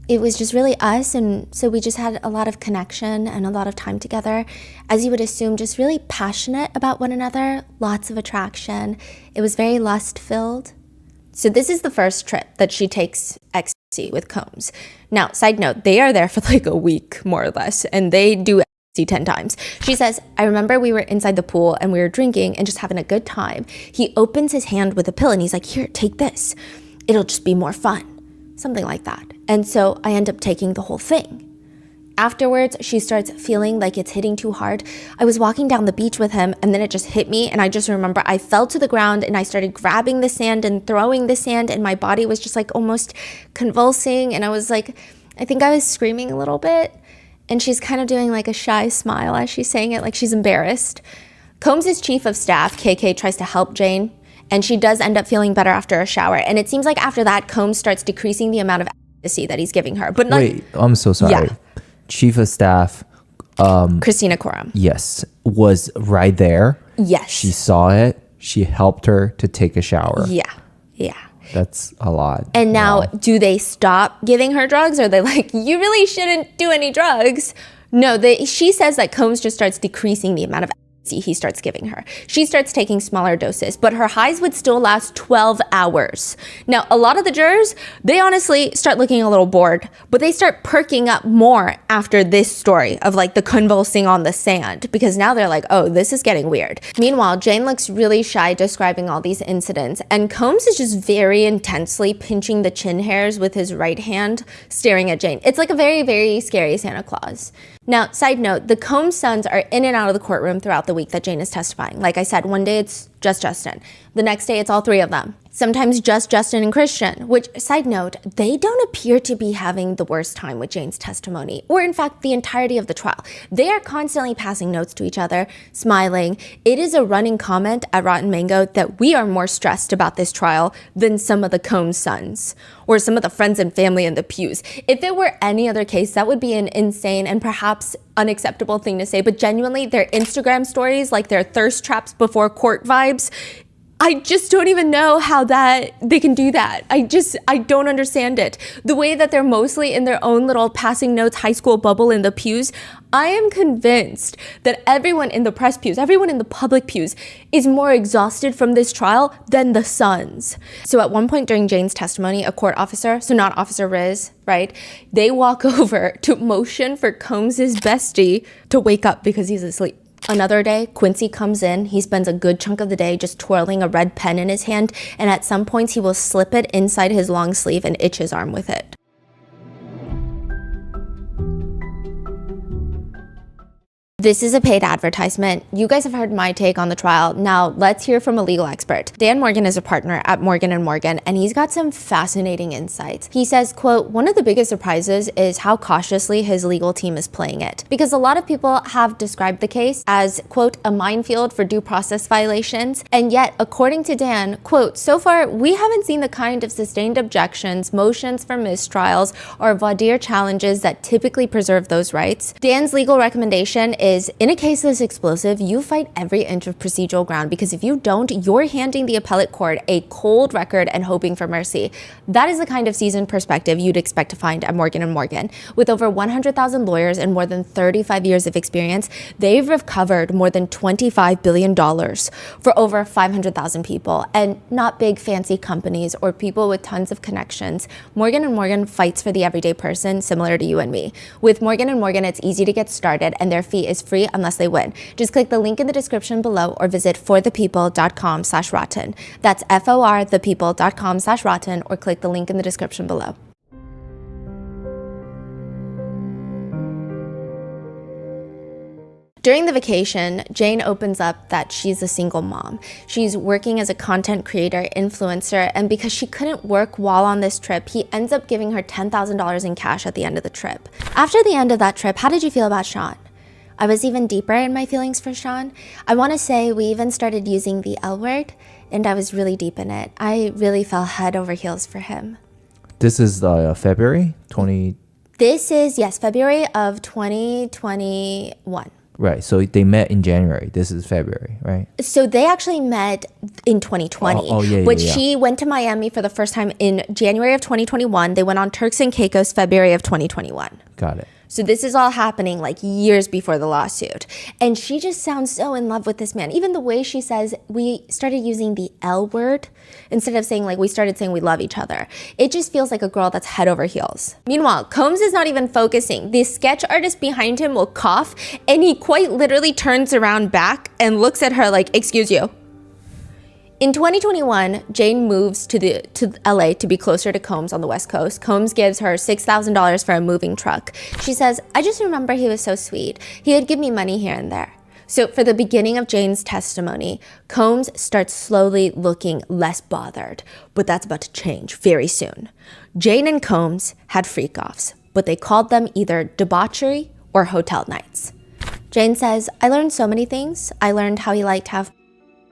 A: It was just really us, and so we just had a lot of connection and a lot of time together. As you would assume, just really passionate about one another, lots of attraction. It was very lust-filled. So this is the first trip that she takes ecstasy with Combs. Now, side note, they are there for like a week, more or less, and they do ecstasy 10 times. She says, I remember we were inside the pool and we were drinking and just having a good time. He opens his hand with a pill and he's like, here, take this. It'll just be more fun. Something like that. And so I end up taking the whole thing. Afterwards, she starts feeling like it's hitting too hard. I was walking down the beach with him and then it just hit me. And I just remember I fell to the ground and I started grabbing the sand and throwing the sand and my body was just like almost convulsing. And I was like, I think I was screaming a little bit. And she's kind of doing like a shy smile as she's saying it, like she's embarrassed. Combs' chief of staff, KK, tries to help Jane. And she does end up feeling better after a shower. And it seems like after that, Combs starts decreasing the amount of ecstasy that he's giving her. But not,
B: wait, I'm so sorry.
A: Yeah.
B: Chief of staff,
A: Christina Coram.
B: yes, was right there.
A: Yes.
B: She saw it. She helped her to take a shower.
A: Yeah. Yeah.
B: That's a lot.
A: And now,
B: Wow.
A: do they stop giving her drugs? Or are they like, you really shouldn't do any drugs? No, she says that Combs just starts decreasing the amount of he starts giving her. She starts taking smaller doses, but her highs would still last 12 hours. Now, a lot of the jurors, they honestly start looking a little bored, but they start perking up more after this story of like the convulsing on the sand, because now they're like, oh, this is getting weird. Meanwhile, Jane looks really shy describing all these incidents, and Combs is just very intensely pinching the chin hairs with his right hand, staring at Jane. It's like a very, very scary Santa Claus. Now, side note, the Combs sons are in and out of the courtroom throughout the week that Jane is testifying. Like I said, one day it's just Justin. The next day it's all three of them. Sometimes just Justin and Christian, which, side note, they don't appear to be having the worst time with Jane's testimony, or in fact, the entirety of the trial. They are constantly passing notes to each other, smiling. It is a running comment at Rotten Mango that we are more stressed about this trial than some of the Combs sons, or some of the friends and family in the pews. If it were any other case, that would be an insane and perhaps unacceptable thing to say, but genuinely, their Instagram stories, like their thirst traps before court vibes, I just don't even know how that they can do that. I don't understand it. The way that they're mostly in their own little passing notes high school bubble in the pews, I am convinced that everyone in the press pews, everyone in the public pews is more exhausted from this trial than the sons. So at one point during Jane's testimony, a court officer, so not Officer Riz, right? They walk over to motion for Combs' bestie to wake up because he's asleep. Another day, Quincy comes in. He spends a good chunk of the day just twirling a red pen in his hand, and at some points he will slip it inside his long sleeve and itch his arm with it. This is a paid advertisement. You guys have heard my take on the trial. Now let's hear from a legal expert. Dan Morgan is a partner at Morgan & Morgan, and he's got some fascinating insights. He says, quote, one of the biggest surprises is how cautiously his legal team is playing it. Because a lot of people have described the case as, quote, a minefield for due process violations. And yet, according to Dan, quote, so far, we haven't seen the kind of sustained objections, motions for mistrials, or voir dire challenges that typically preserve those rights. Dan's legal recommendation is, in a case this explosive, you fight every inch of procedural ground, because if you don't, you're handing the appellate court a cold record and hoping for mercy. That is the kind of seasoned perspective you'd expect to find at Morgan & Morgan. With over 100,000 lawyers and more than 35 years of experience, they've recovered more than $25 billion for over 500,000 people, and not big fancy companies or people with tons of connections. Morgan & Morgan fights for the everyday person, similar to you and me. With Morgan & Morgan, it's easy to get started, and their fee is free unless they win. Just click the link in the description below or visit forthepeople.com/rotten. That's forthepeople.com/rotten, or click the link in the description below. During the vacation, Jane opens up that she's a single mom. She's working as a content creator, influencer, and because she couldn't work while on this trip, he ends up giving her $10,000 in cash at the end of the trip. After the end of that trip, how did you feel about Sean? I was even deeper in my feelings for Sean. I want to say we even started using the L word, and I was really deep in it. I really fell head over heels for him.
B: This is February 20...
A: This is, yes, February of 2021.
B: Right, so they met in January. This is February, right?
A: So they actually met in 2020. But she went to Miami for the first time in January of 2021. They went on Turks and Caicos February of 2021.
B: Got it.
A: So this is all happening like years before the lawsuit. And she just sounds so in love with this man. Even the way she says, we started using the L word instead of saying, like, we started saying we love each other. It just feels like a girl that's head over heels. Meanwhile, Combs is not even focusing. The sketch artist behind him will cough, and he quite literally turns around back and looks at her like, excuse you. In 2021, Jane moves to LA to be closer to Combs on the West Coast. Combs gives her $6,000 for a moving truck. She says, I just remember he was so sweet. He would give me money here and there. So for the beginning of Jane's testimony, Combs starts slowly looking less bothered, but that's about to change very soon. Jane and Combs had freak-offs, but they called them either debauchery or hotel nights. Jane says, I learned so many things. I learned how he liked to have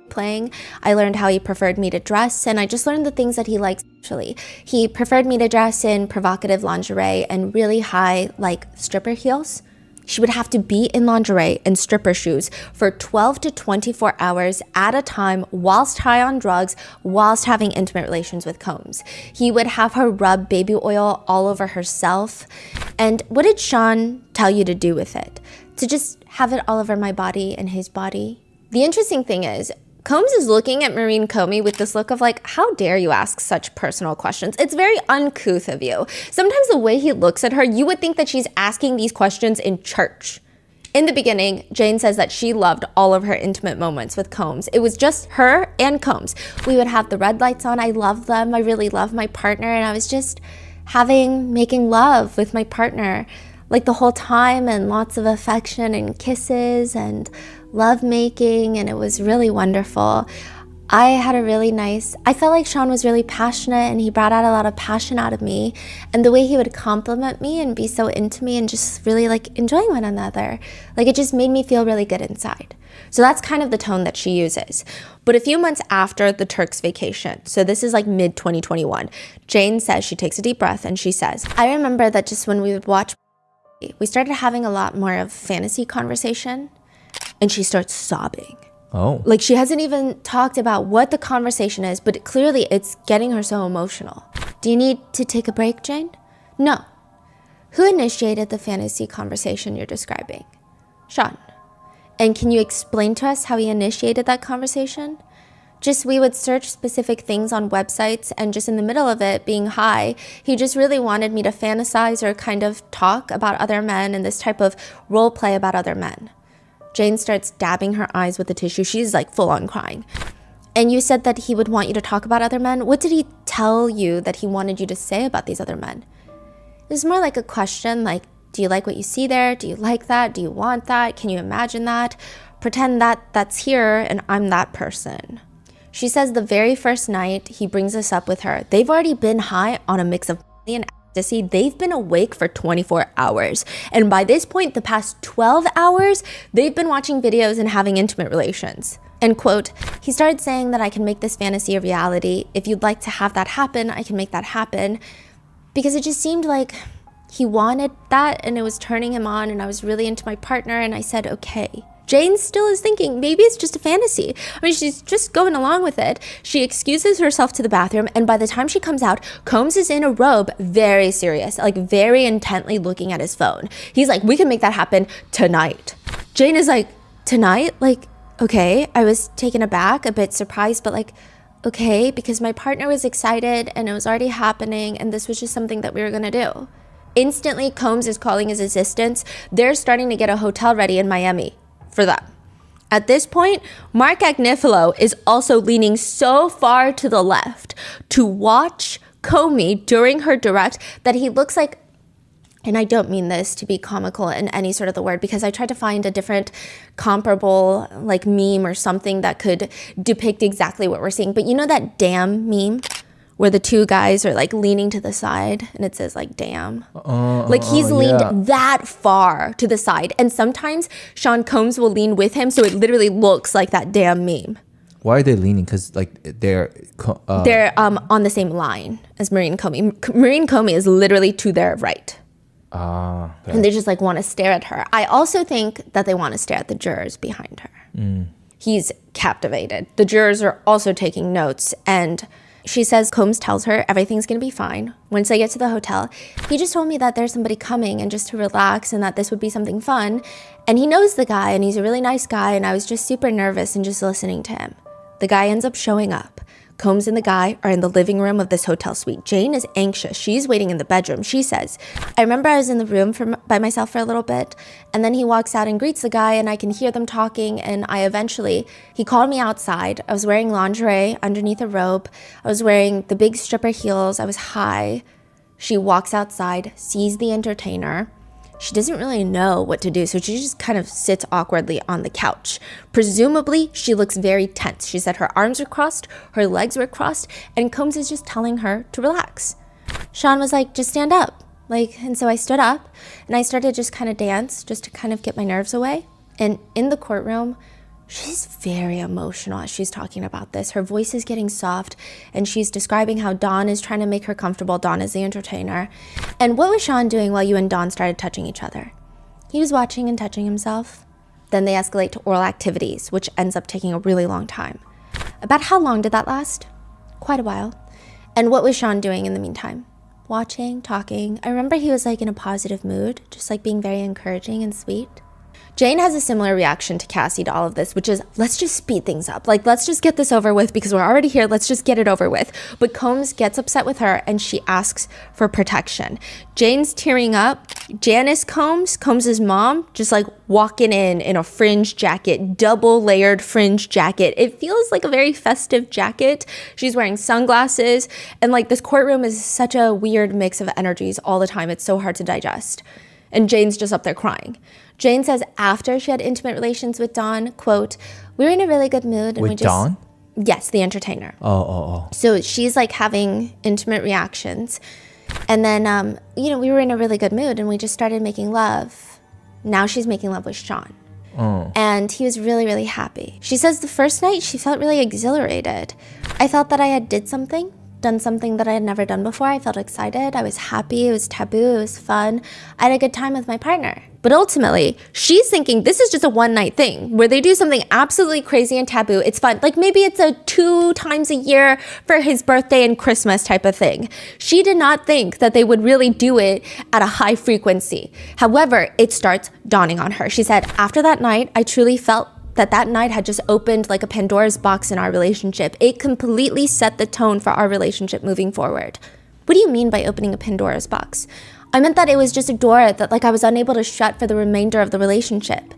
A: playing. I learned how he preferred me to dress, and I just learned the things that he likes actually. He preferred me to dress in provocative lingerie and really high, like, stripper heels. She would have to be in lingerie and stripper shoes for 12 to 24 hours at a time whilst high on drugs, whilst having intimate relations with Combs. He would have her rub baby oil all over herself. And what did Sean tell you to do with it? To just have it all over my body and his body? The interesting thing is, Combs is looking at Maureen Comey with this look of like, how dare you ask such personal questions? It's very uncouth of you. Sometimes the way he looks at her, you would think that she's asking these questions in church. In the beginning, Jane says that she loved all of her intimate moments with Combs. It was just her and Combs. We would have the red lights on. I loved them. I really loved my partner. And I was just making love with my partner like the whole time, and lots of affection and kisses and love making, and it was really wonderful. I felt like Sean was really passionate, and he brought out a lot of passion out of me, and the way he would compliment me and be so into me and just really like enjoying one another, like it just made me feel really good inside. So that's kind of the tone that she uses. But a few months after the Turks vacation, so this is like mid 2021, Jane says, she takes a deep breath and she says, I remember that just when we would watch, we started having a lot more of fantasy conversation, and she starts sobbing.
B: Oh.
A: Like she hasn't even talked about what the conversation is, but clearly it's getting her so emotional. Do you need to take a break, Jane? No. Who initiated the fantasy conversation you're describing? Sean. And can you explain to us how he initiated that conversation? Just we would search specific things on websites, and just in the middle of it being high, he just really wanted me to fantasize or kind of talk about other men and this type of role play about other men. Jane starts dabbing her eyes with the tissue. She's like full on crying. And you said that he would want you to talk about other men. What did he tell you that he wanted you to say about these other men? It was more like a question like, do you like what you see there? Do you like that? Do you want that? Can you imagine that? Pretend that that's here and I'm that person. She says the very first night he brings this up with her, they've already been high on a mix of and ecstasy. They've been awake for 24 hours. And by this point, the past 12 hours, they've been watching videos and having intimate relations. And quote, he started saying that I can make this fantasy a reality. If you'd like to have that happen, I can make that happen. Because it just seemed like he wanted that and it was turning him on and I was really into my partner and I said, okay. Jane still is thinking maybe it's just a fantasy. I mean, she's just going along with it. She excuses herself to the bathroom and by the time she comes out, Combs is in a robe, very serious, like very intently looking at his phone. He's like, we can make that happen tonight. Jane is like, tonight? Like, okay. I was taken aback, a bit surprised, but like, okay, because my partner was excited and it was already happening and this was just something that we were gonna do. Instantly, Combs is calling his assistants. They're starting to get a hotel ready in Miami for them. At this point, Mark Agnifilo is also leaning so far to the left to watch Comey during her direct that he looks like, and I don't mean this to be comical in any sort of the word because I tried to find a different comparable like meme or something that could depict exactly what we're seeing. But you know that damn meme where the two guys are like leaning to the side and it says like damn. Like he's leaned that far to the side. And sometimes Sean Combs will lean with him so it literally looks like that damn meme.
B: Why are they leaning? Because like they're
A: on the same line as Maureen Comey. Maureen Comey is literally to their right.
B: Okay.
A: And they just like want to stare at her. I also think that they want to stare at the jurors behind her. He's captivated. The jurors are also taking notes and she says Combs tells her everything's going to be fine. Once they get to the hotel, he just told me that there's somebody coming and just to relax and that this would be something fun. And he knows the guy and he's a really nice guy and I was just super nervous and just listening to him. The guy ends up showing up. Combs and the guy are in the living room of this hotel suite. Jane is anxious. She's waiting in the bedroom. She says, I remember I was in the room by myself for a little bit, and then he walks out and greets the guy, and I can hear them talking, and he called me outside. I was wearing lingerie underneath a robe. I was wearing the big stripper heels. I was high. She walks outside, sees the entertainer. She doesn't really know what to do, so she just kind of sits awkwardly on the couch. Presumably, she looks very tense. She said her arms were crossed, her legs were crossed, and Combs is just telling her to relax. Sean was like, just stand up. And so I stood up, and I started just kind of dance, just to kind of get my nerves away. And in the courtroom, she's very emotional as she's talking about this. Her voice is getting soft, and she's describing how Don is trying to make her comfortable. Don is the entertainer. And what was Sean doing while you and Don started touching each other? He was watching and touching himself. Then they escalate to oral activities, which ends up taking a really long time. About how long did that last? Quite a while. And what was Sean doing in the meantime? Watching, talking. I remember he was in a positive mood, just being very encouraging and sweet. Jane has a similar reaction to Cassie to all of this, which is, let's just speed things up. Let's just get this over with because we're already here. Let's just get it over with. But Combs gets upset with her and she asks for protection. Jane's tearing up. Janice Combs' mom, just walking in a fringe jacket, double layered fringe jacket. It feels like a very festive jacket. She's wearing sunglasses. And this courtroom is such a weird mix of energies all the time. It's so hard to digest. And Jane's just up there crying. Jane says after she had intimate relations with Don, quote, we were in a really good mood. And
B: Don?
A: Yes, the entertainer.
B: Oh.
A: So she's having intimate reactions. And then, we were in a really good mood and we just started making love. Now she's making love with Sean.
B: Oh.
A: And he was really, really happy. She says the first night she felt really exhilarated. I felt that I had done something that I had never done before. I felt excited. I was happy. It was taboo. It was fun. I had a good time with my partner. But ultimately, she's thinking this is just a one-night thing where they do something absolutely crazy and taboo. It's fun. Maybe it's a 2 times a year for his birthday and Christmas type of thing. She did not think that they would really do it at a high frequency. However, it starts dawning on her. She said, after that night, I truly felt that night had just opened a Pandora's box in our relationship. It completely set the tone for our relationship moving forward. What do you mean by opening a Pandora's box? I meant that it was just a door that I was unable to shut for the remainder of the relationship.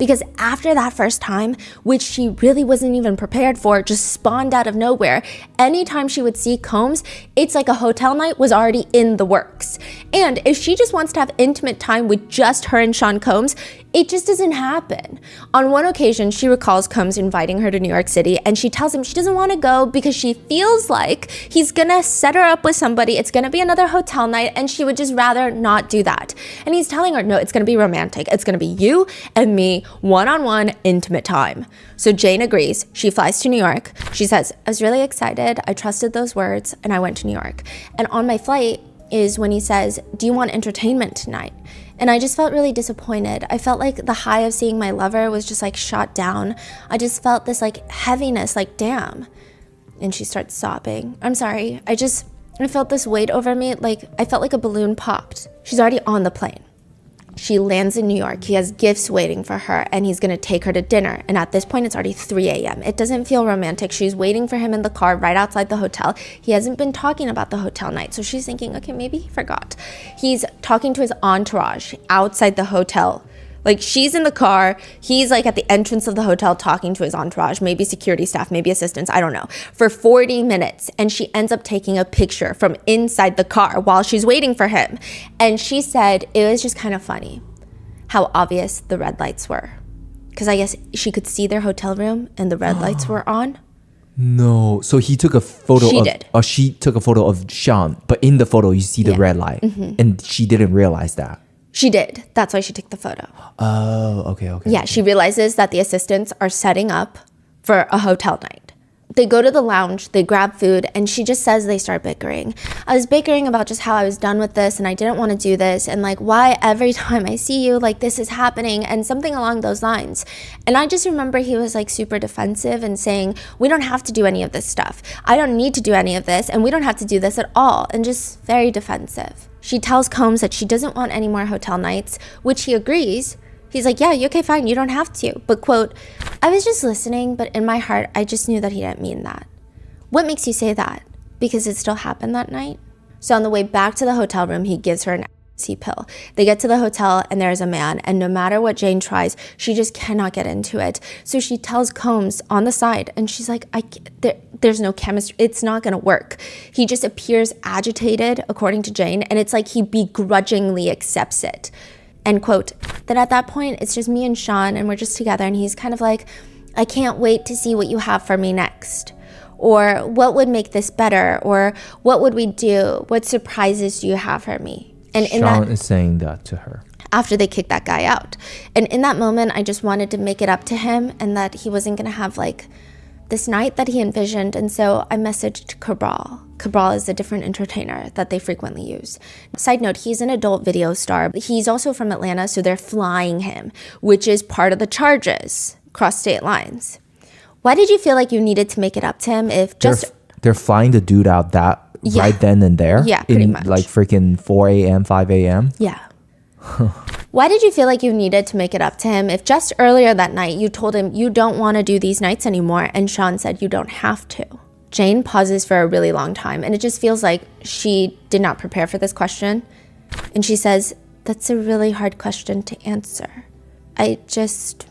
A: Because after that first time, which she really wasn't even prepared for, just spawned out of nowhere, anytime she would see Combs, it's like a hotel night was already in the works. And if she just wants to have intimate time with just her and Sean Combs, it just doesn't happen. On one occasion, she recalls Combs inviting her to New York City, and she tells him she doesn't want to go because she feels like he's gonna set her up with somebody, it's gonna be another hotel night, and she would just rather not do that. And he's telling her, no, it's gonna be romantic. It's gonna be you and me, one-on-one, intimate time. So Jane agrees. She flies to New York. She says, I was really excited. I trusted those words, and I went to New York. And on my flight is when he says, do you want entertainment tonight? And I just felt really disappointed. I felt like the high of seeing my lover was just like shot down. I just felt this like heaviness, like damn. And she starts sobbing. I'm sorry. I felt this weight over me. Like I felt like a balloon popped. She's already on the plane. She lands in New York. He has gifts waiting for her, and he's going to take her to dinner. And at this point, it's already 3 a.m. It doesn't feel romantic. She's waiting for him in the car right outside the hotel. He hasn't been talking about the hotel night. So she's thinking, okay, maybe he forgot. He's talking to his entourage outside the hotel. Like she's in the car, he's like at the entrance of the hotel talking to his entourage, maybe security staff, maybe assistants, I don't know, for 40 minutes. And she ends up taking a picture from inside the car while she's waiting for him. And she said it was just kind of funny how obvious the red lights were. Because I guess she could see their hotel room and the red lights were on.
B: No. So he took a photo she took a photo of Sean, but in the photo you see the red light. And she didn't realize that.
A: She did. That's why she took the photo.
B: Oh, okay.
A: Yeah, she realizes that the assistants are setting up for a hotel night. They go to the lounge, they grab food, and she just says they start bickering. I was bickering about just how I was done with this and I didn't want to do this and like why every time I see you, like this is happening and something along those lines. And I just remember he was like super defensive and saying, we don't have to do any of this stuff. I don't need to do any of this and we don't have to do this at all, and just very defensive. She tells Combs that she doesn't want any more hotel nights, which he agrees. He's like, yeah, okay, fine, you don't have to. But quote, I was just listening, but in my heart, I just knew that he didn't mean that. What makes you say that? Because it still happened that night? So on the way back to the hotel room, he gives her an ecstasy pill. They get to the hotel and there's a man, and no matter what Jane tries, she just cannot get into it. So she tells Combs on the side, and she's like, there's no chemistry. It's not going to work. He just appears agitated, according to Jane, and it's like he begrudgingly accepts it. And quote, that at that point, it's just me and Sean, and we're just together, and he's kind of like, I can't wait to see what you have for me next. Or what would make this better? Or what would we do? What surprises do you have for me? And
B: Sean is saying that to her.
A: After they kick that guy out. And in that moment, I just wanted to make it up to him and that he wasn't going to have like this night that he envisioned. And so I messaged Cabral. Cabral is a different entertainer that they frequently use. Side note, he's an adult video star. He's also from Atlanta, so they're flying him, which is part of the charges, cross state lines. Why did you feel like you needed to make it up to him if just...
B: They're flying the dude out right then and there?
A: Yeah, pretty much.
B: Like freaking 4 a.m., 5 a.m.?
A: Yeah. Why did you feel like you needed to make it up to him if just earlier that night you told him you don't want to do these nights anymore and Sean said you don't have to? Jane pauses for a really long time, and it just feels like she did not prepare for this question. And she says, that's a really hard question to answer. I just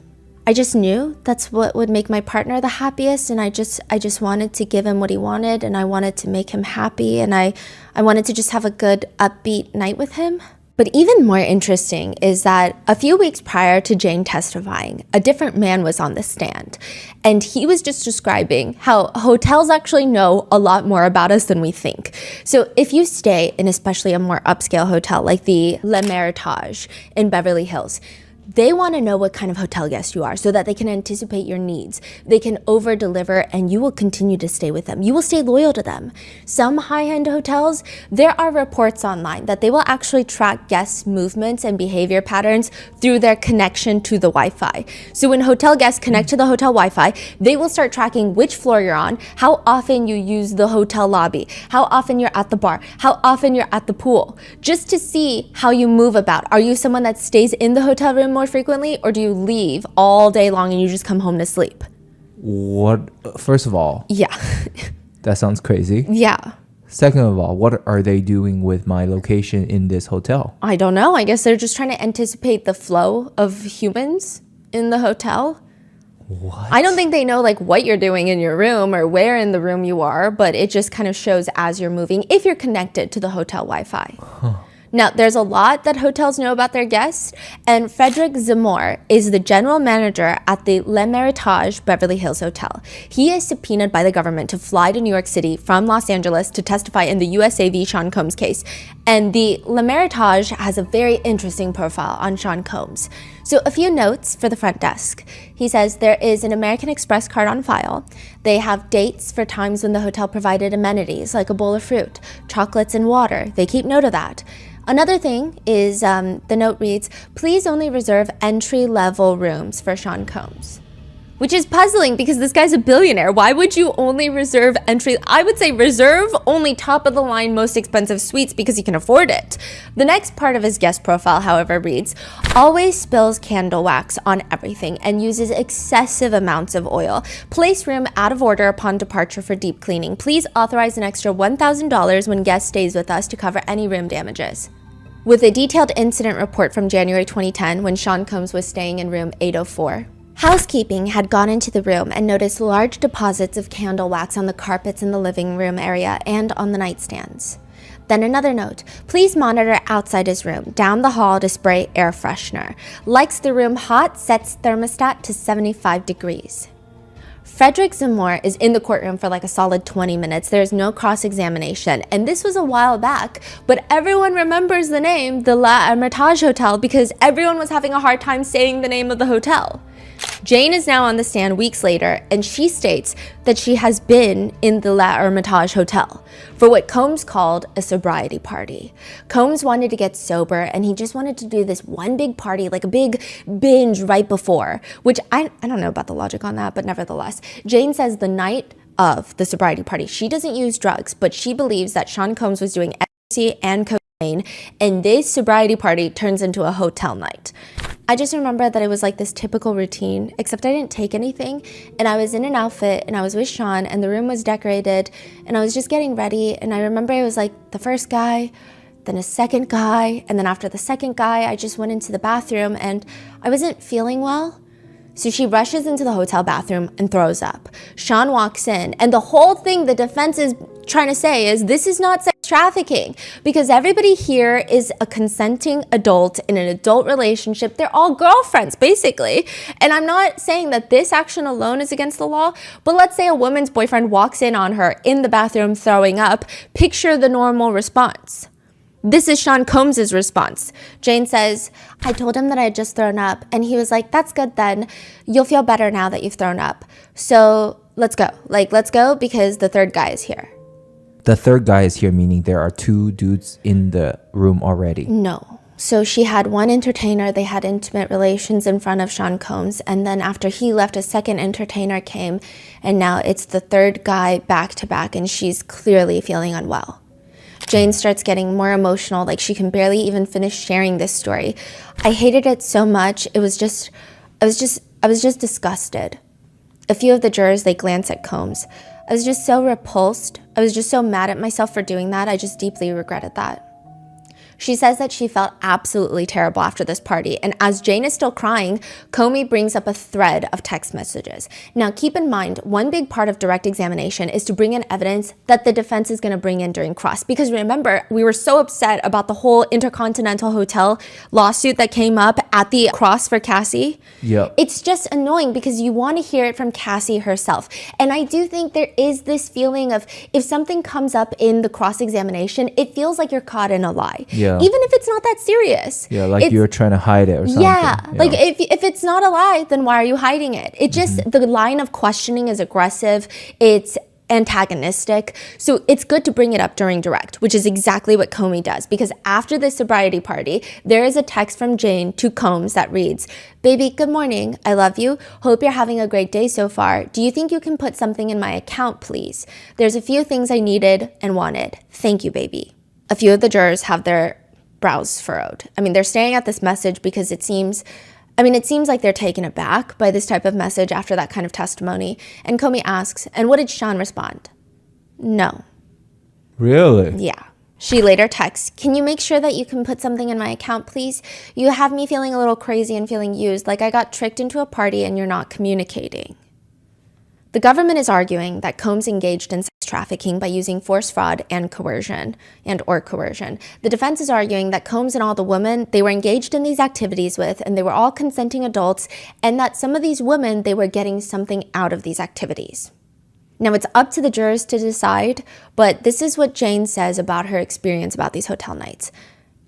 A: knew that's what would make my partner the happiest, and I just wanted to give him what he wanted, and I wanted to make him happy, and I wanted to just have a good upbeat night with him. But even more interesting is that a few weeks prior to Jane testifying, a different man was on the stand. And he was just describing how hotels actually know a lot more about us than we think. So if you stay in especially a more upscale hotel like the Le Meritage in Beverly Hills, they want to know what kind of hotel guest you are so that they can anticipate your needs. They can over-deliver and you will continue to stay with them. You will stay loyal to them. Some high-end hotels, there are reports online that they will actually track guests' movements and behavior patterns through their connection to the Wi-Fi. So when hotel guests connect to the hotel Wi-Fi, they will start tracking which floor you're on, how often you use the hotel lobby, how often you're at the bar, how often you're at the pool, just to see how you move about. Are you someone that stays in the hotel room more frequently, or do you leave all day long and you just come home to sleep?
B: What? First of all,
A: yeah.
B: That sounds crazy.
A: Yeah.
B: Second of all, what are they doing with my location in this hotel?
A: I don't know. I guess they're just trying to anticipate the flow of humans in the hotel.
B: What?
A: I don't think they know like what you're doing in your room or where in the room you are, but it just kind of shows as you're moving if you're connected to the hotel Wi-Fi. Now, there's a lot that hotels know about their guests, and Frederick Zemmour is the general manager at the Le Meritage Beverly Hills Hotel. He is subpoenaed by the government to fly to New York City from Los Angeles to testify in the USA v. Sean Combs case. And the Le Meritage has a very interesting profile on Sean Combs. So a few notes for the front desk. He says there is an American Express card on file. They have dates for times when the hotel provided amenities like a bowl of fruit, chocolates, and water. They keep note of that. Another thing is the note reads, please only reserve entry-level rooms for Sean Combs. Which is puzzling because this guy's a billionaire. Why would you only reserve entry? I would say reserve only top-of-the-line, most expensive suites because he can afford it. The next part of his guest profile, however, reads, always spills candle wax on everything and uses excessive amounts of oil. Place room out of order upon departure for deep cleaning. Please authorize an extra $1,000 when guest stays with us to cover any room damages. With a detailed incident report from January 2010 when Sean Combs was staying in room 804. Housekeeping had gone into the room and noticed large deposits of candle wax on the carpets in the living room area and on the nightstands. Then another note, please monitor outside his room, down the hall to spray air freshener. Likes the room hot, sets thermostat to 75 degrees. Frederick Zemmour is in the courtroom for like a solid 20 minutes. There's no cross-examination. And this was a while back, but everyone remembers the name, the La Hermitage Hotel, because everyone was having a hard time saying the name of the hotel. Jane is now on the stand weeks later, and she states that she has been in the La Hermitage Hotel for what Combs called a sobriety party. Combs wanted to get sober, and he just wanted to do this one big party, like a big binge right before, which I don't know about the logic on that, but nevertheless. Jane says the night of the sobriety party, she doesn't use drugs, but she believes that Sean Combs was doing ecstasy and cocaine, and this sobriety party turns into a hotel night. I just remember that it was like this typical routine, except I didn't take anything, and I was in an outfit, and I was with Sean, and the room was decorated, and I was just getting ready, and I remember it was like the first guy, then a second guy, and then after the second guy, I just went into the bathroom, and I wasn't feeling well. So she rushes into the hotel bathroom and throws up. Sean walks in, and the whole thing the defense is trying to say is this is not sex trafficking because everybody here is a consenting adult in an adult relationship. They're all girlfriends, basically. And I'm not saying that this action alone is against the law, but let's say a woman's boyfriend walks in on her in the bathroom throwing up. Picture the normal response. This is Sean Combs' response. Jane says, I told him that I had just thrown up, and he was like, that's good then. You'll feel better now that you've thrown up. So let's go. Let's go because the third guy is here.
B: The third guy is here, meaning there are two dudes in the room already.
A: No. So she had one entertainer. They had intimate relations in front of Sean Combs. And then after he left, a second entertainer came. And now it's the third guy back to back, and she's clearly feeling unwell. Jane starts getting more emotional, like she can barely even finish sharing this story. I hated it so much. I was just disgusted. A few of the jurors, they glance at Combs. I was just so repulsed. I was just so mad at myself for doing that. I just deeply regretted that. She says that she felt absolutely terrible after this party, and as Jane is still crying, Comey brings up a thread of text messages. Now, keep in mind, one big part of direct examination is to bring in evidence that the defense is going to bring in during cross, because remember, we were so upset about the whole Intercontinental Hotel lawsuit that came up at the cross for Cassie.
B: Yep.
A: It's just annoying because you want to hear it from Cassie herself, and I do think there is this feeling of if something comes up in the cross-examination, it feels like you're caught in a lie.
B: Yeah.
A: Even if it's not that serious.
B: Yeah, like you're trying to hide it or something.
A: Yeah, like if it's not a lie, then why are you hiding it? It just, the line of questioning is aggressive. It's antagonistic. So it's good to bring it up during direct, which is exactly what Comey does. Because after this sobriety party, there is a text from Jane to Combs that reads, baby, good morning. I love you. Hope you're having a great day so far. Do you think you can put something in my account, please? There's a few things I needed and wanted. Thank you, baby. A few of the jurors have their brows furrowed. I mean, they're staring at this message because it seems like they're taken aback by this type of message after that kind of testimony. And Comey asks, and what did Sean respond? No.
B: Really?
A: Yeah. She later texts, "Can you make sure that you can put something in my account, please? You have me feeling a little crazy and feeling used, like I got tricked into a party and you're not communicating." The government is arguing that Combs engaged in sex trafficking by using force, fraud, and coercion. The defense is arguing that Combs and all the women they were engaged in these activities with, and they were all consenting adults, and that some of these women, they were getting something out of these activities. Now, it's up to the jurors to decide, but this is what Jane says about her experience about these hotel nights.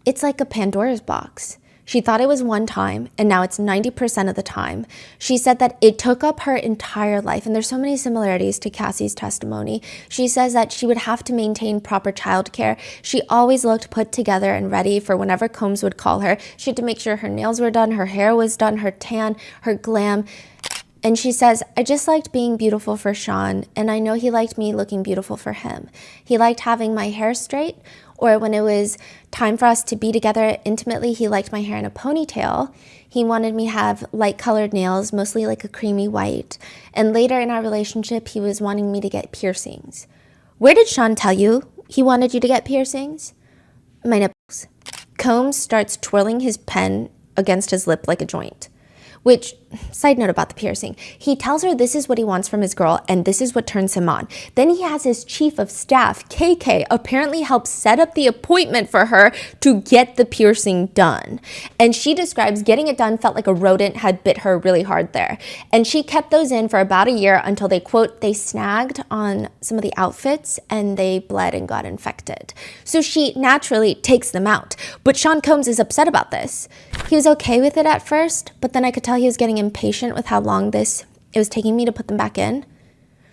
A: It's like a Pandora's box. She thought it was one time, and now it's 90% of the time. She said that it took up her entire life, and there's so many similarities to Cassie's testimony. She says that she would have to maintain proper childcare. She always looked put together and ready for whenever Combs would call her. She had to make sure her nails were done, her hair was done, her tan, her glam. And she says, "I just liked being beautiful for Sean, and I know he liked me looking beautiful for him. He liked having my hair straight, or when it was time for us to be together intimately, he liked my hair in a ponytail. He wanted me to have light-colored nails, mostly like a creamy white. And later in our relationship, he was wanting me to get piercings." Where did Sean tell you he wanted you to get piercings? My nipples. Combs starts twirling his pen against his lip like a joint. Which, side note about the piercing, he tells her this is what he wants from his girl and this is what turns him on. Then he has his chief of staff, KK, apparently help set up the appointment for her to get the piercing done. And she describes getting it done felt like a rodent had bit her really hard there. And she kept those in for about a year until they, quote, "they snagged on some of the outfits and they bled and got infected." So she naturally takes them out. But Sean Combs is upset about this. He was okay with it at first, but then I could tell he was getting impatient with how long it was taking me to put them back in.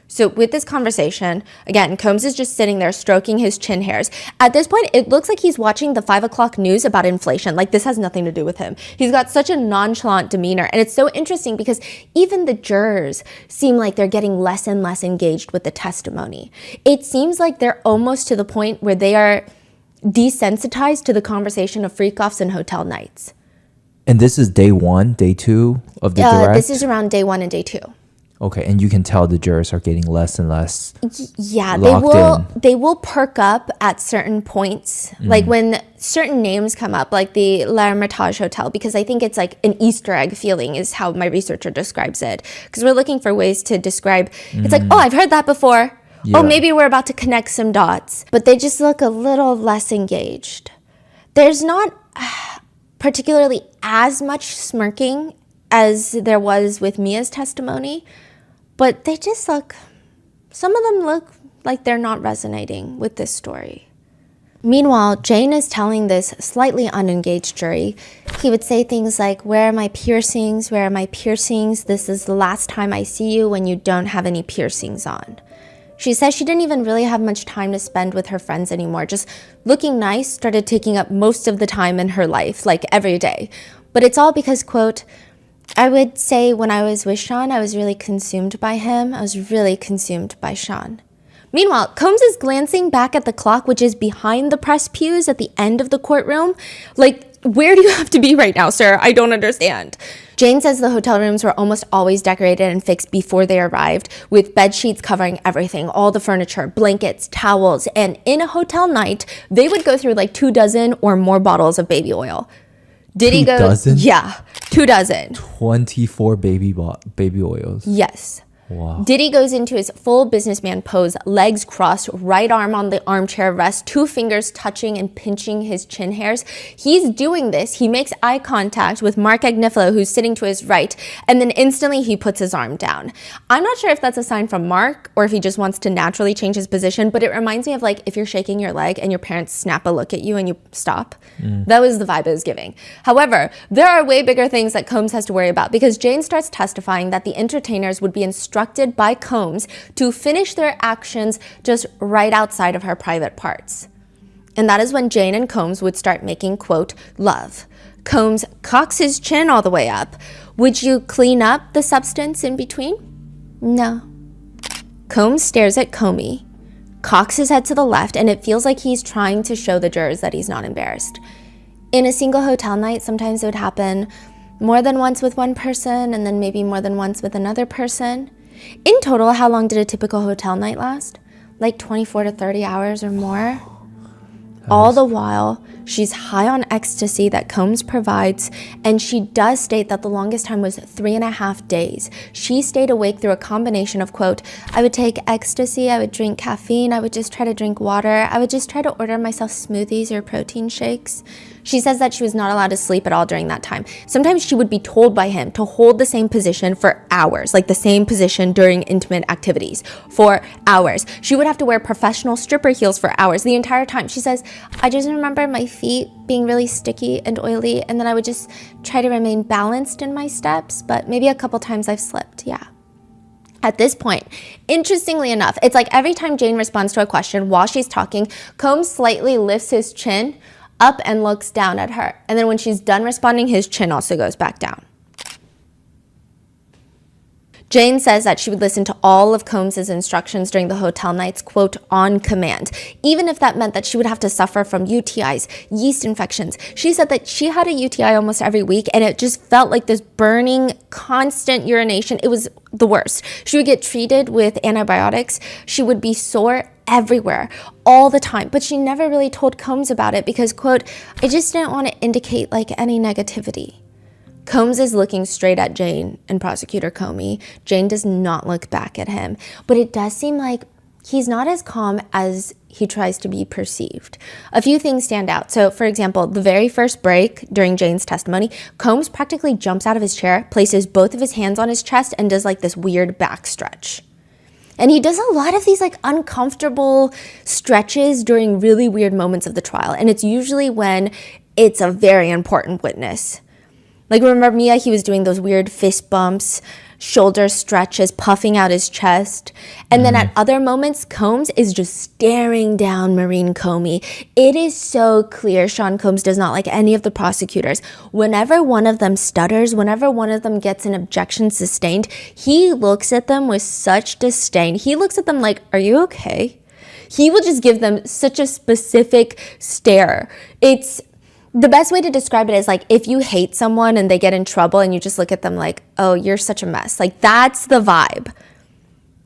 A: So with this conversation, again, Combs is just sitting there stroking his chin hairs. At this point, it looks like he's watching the 5 o'clock news about inflation. Like this has nothing to do with him. He's got such a nonchalant demeanor. And it's so interesting because even the jurors seem like they're getting less and less engaged with the testimony. It seems like they're almost to the point where they are desensitized to the conversation of freak-offs and hotel nights.
B: And this is day 1, day 2 of the direct?
A: This is around day 1 and day 2.
B: Okay, and you can tell the jurors are getting less and less
A: Yeah,
B: locked
A: they will perk up at certain points. Like when certain names come up, like the L'Hermitage Hotel, because I think it's like an Easter egg feeling is how my researcher describes it. Because we're looking for ways to describe, it's like, oh, I've heard that before. Yeah. Oh, maybe we're about to connect some dots. But they just look a little less engaged. There's not particularly as much smirking as there was with Mia's testimony, but they just some of them look like they're not resonating with this story. Meanwhile, Jane is telling this slightly unengaged jury. He would say things like, "Where are my piercings? Where are my piercings? This is the last time I see you when you don't have any piercings on." She says she didn't even really have much time to spend with her friends anymore. Just looking nice started taking up most of the time in her life, like every day. But it's all because, quote, "I would say when I was with Sean, I was really consumed by him. I was really consumed by Sean." Meanwhile, Combs is glancing back at the clock, which is behind the press pews at the end of the courtroom. Like, where do you have to be right now, sir? I don't understand. Jane says the hotel rooms were almost always decorated and fixed before they arrived, with bed sheets covering everything, all the furniture, blankets, towels, and in a hotel night, they would go through like 2 dozen or more bottles of baby oil. Diddy goes,
B: 2 dozen?
A: Yeah, 2 dozen.
B: 24 baby oils.
A: Yes.
B: Wow.
A: Diddy goes into his full businessman pose, legs crossed, right arm on the armchair rest, 2 fingers touching and pinching his chin hairs. He's doing this. He makes eye contact with Mark Agnifilo, who's sitting to his right, and then instantly he puts his arm down. I'm not sure if that's a sign from Mark or if he just wants to naturally change his position, but it reminds me of like if you're shaking your leg and your parents snap a look at you and you stop. That was the vibe it was giving. However, there are way bigger things that Combs has to worry about because Jane starts testifying that the entertainers would be instructed by Combs to finish their actions just right outside of her private parts. And that is when Jane and Combs would start making, quote, love. Combs cocks his chin all the way up. "Would you clean up the substance in between?" "No." Combs stares at Comey, cocks his head to the left, and it feels like he's trying to show the jurors that he's not embarrassed. In a single hotel night, sometimes it would happen more than once with one person and then maybe more than once with another person. In total, how long did a typical hotel night last? Like 24 to 30 hours or more? All the while, she's high on ecstasy that Combs provides, and she does state that the longest time was 3.5 days. She stayed awake through a combination of, quote, I would take ecstasy, I would drink caffeine, I would just try to drink water, I would just try to order myself smoothies or protein shakes. She says that she was not allowed to sleep at all during that time. Sometimes she would be told by him to hold the same position for hours, like the same position during intimate activities for hours. She would have to wear professional stripper heels for hours the entire time. She says, I just remember my feet being really sticky and oily, and then I would just try to remain balanced in my steps, but maybe a couple times I've slipped, yeah. At this point, interestingly enough, it's like every time Jane responds to a question while she's talking, Combs slightly lifts his chin up and looks down at her. And then when she's done responding, his chin also goes back down. Jane says that she would listen to all of Combs's instructions during the hotel nights, quote, on command, even if that meant that she would have to suffer from UTIs, yeast infections. She said that she had a UTI almost every week, and it just felt like this burning, constant urination. It was the worst. She would get treated with antibiotics. She would be sore everywhere, all the time, but she never really told Combs about it because, quote, I just didn't want to indicate like any negativity. Combs is looking straight at Jane and Prosecutor Comey. Jane does not look back at him, but it does seem like he's not as calm as he tries to be perceived. A few things stand out. So, for example, the very first break during Jane's testimony, Combs practically jumps out of his chair, places both of his hands on his chest, and does like this weird back stretch. And he does a lot of these like uncomfortable stretches during really weird moments of the trial. And it's usually when it's a very important witness. Like, remember Mia, he was doing those weird fist bumps, shoulder stretches, puffing out his chest. And then at other moments, Combs is just staring down Maureen Comey. It is so clear Sean Combs does not like any of the prosecutors. Whenever one of them stutters, whenever one of them gets an objection sustained, he looks at them with such disdain. He looks at them like, are you okay? He will just give them such a specific stare. The best way to describe it is like if you hate someone and they get in trouble and you just look at them like, oh, you're such a mess. Like, that's the vibe.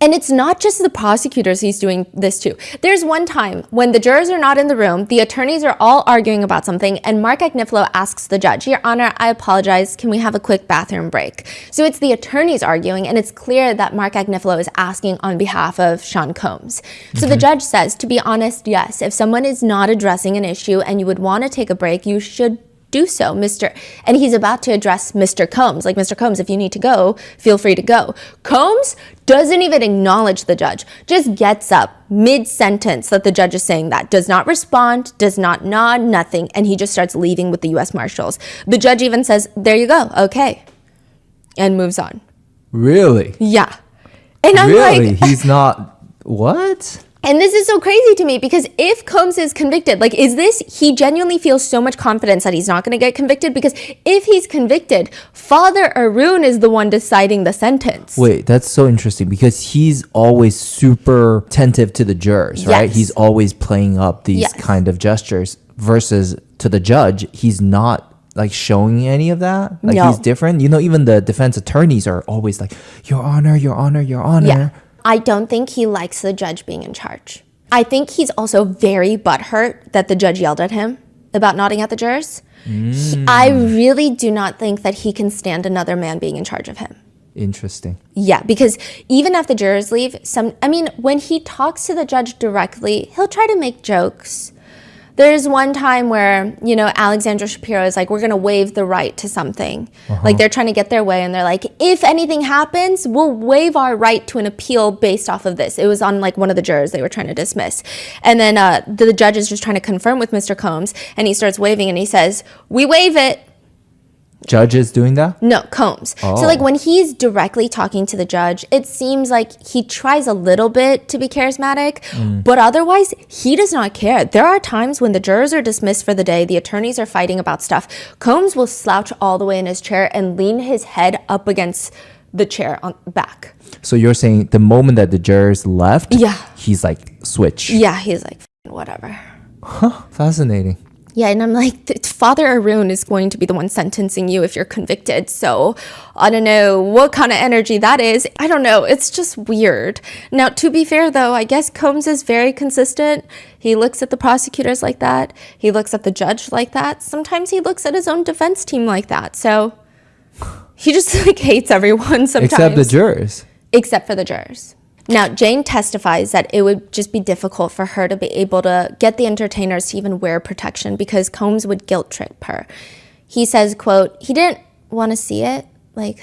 A: And it's not just the prosecutors he's doing this to. There's one time when the jurors are not in the room, the attorneys are all arguing about something, and Mark Agnifilo asks the judge, Your Honor, I apologize, can we have a quick bathroom break? So it's the attorneys arguing, and it's clear that Mark Agnifilo is asking on behalf of Sean Combs. So the judge says, to be honest, yes, if someone is not addressing an issue and you would want to take a break, you should do so, Mr. And he's about to address Mr. Combs. Like, Mr. Combs, if you need to go, feel free to go. Combs doesn't even acknowledge the judge, just gets up mid-sentence that the judge is saying that, does not respond, does not nod, nothing, and he just starts leaving with the U.S. Marshals. The judge even says, there you go, okay, and moves on.
B: Really?
A: Yeah. And I'm
B: really?
A: like...
B: He's not... What?
A: And this is so crazy to me because if Combs is convicted, like, he genuinely feels so much confidence that he's not going to get convicted, because if he's convicted, Father Arun is the one deciding the sentence.
B: Wait, that's so interesting because he's always super attentive to the jurors, right?
A: Yes.
B: He's always playing up these
A: Yes.
B: kind of gestures versus to the judge, he's not like showing any of that. Like,
A: No.
B: he's different. You know, even the defense attorneys are always like, Your Honor, Your Honor, Your Honor.
A: Yeah. I don't think he likes the judge being in charge. I think he's also very butthurt that the judge yelled at him about nodding at the jurors. I really do not think that he can stand another man being in charge of him.
B: Interesting.
A: Yeah, because even if the jurors leave, when he talks to the judge directly, he'll try to make jokes. There's one time where, Alexandra Shapiro is like, we're going to waive the right to something. Like, they're trying to get their way, and they're like, if anything happens, we'll waive our right to an appeal based off of this. It was on, like, one of the jurors they were trying to dismiss. And then the judge is just trying to confirm with Mr. Combs, and he starts waving, and he says, we waive it.
B: Judge is doing that?
A: No, Combs.
B: Oh.
A: So, like, when he's directly talking to the judge, it seems like he tries a little bit to be charismatic, but otherwise, he does not care. There are times when the jurors are dismissed for the day, the attorneys are fighting about stuff. Combs will slouch all the way in his chair and lean his head up against the chair on back.
B: So you're saying the moment that the jurors left,
A: Yeah.
B: he's like, switch.
A: Yeah, he's like, whatever.
B: Fascinating.
A: Yeah, and I'm like, Father Arun is going to be the one sentencing you if you're convicted. So I don't know what kind of energy that is. I don't know. It's just weird. Now, to be fair, though, I guess Combs is very consistent. He looks at the prosecutors like that. He looks at the judge like that. Sometimes he looks at his own defense team like that. So he just like hates everyone sometimes.
B: Except the jurors.
A: Except for the jurors. Now, Jane testifies that it would just be difficult for her to be able to get the entertainers to even wear protection because Combs would guilt trip her. He says, quote, he didn't want to see it, like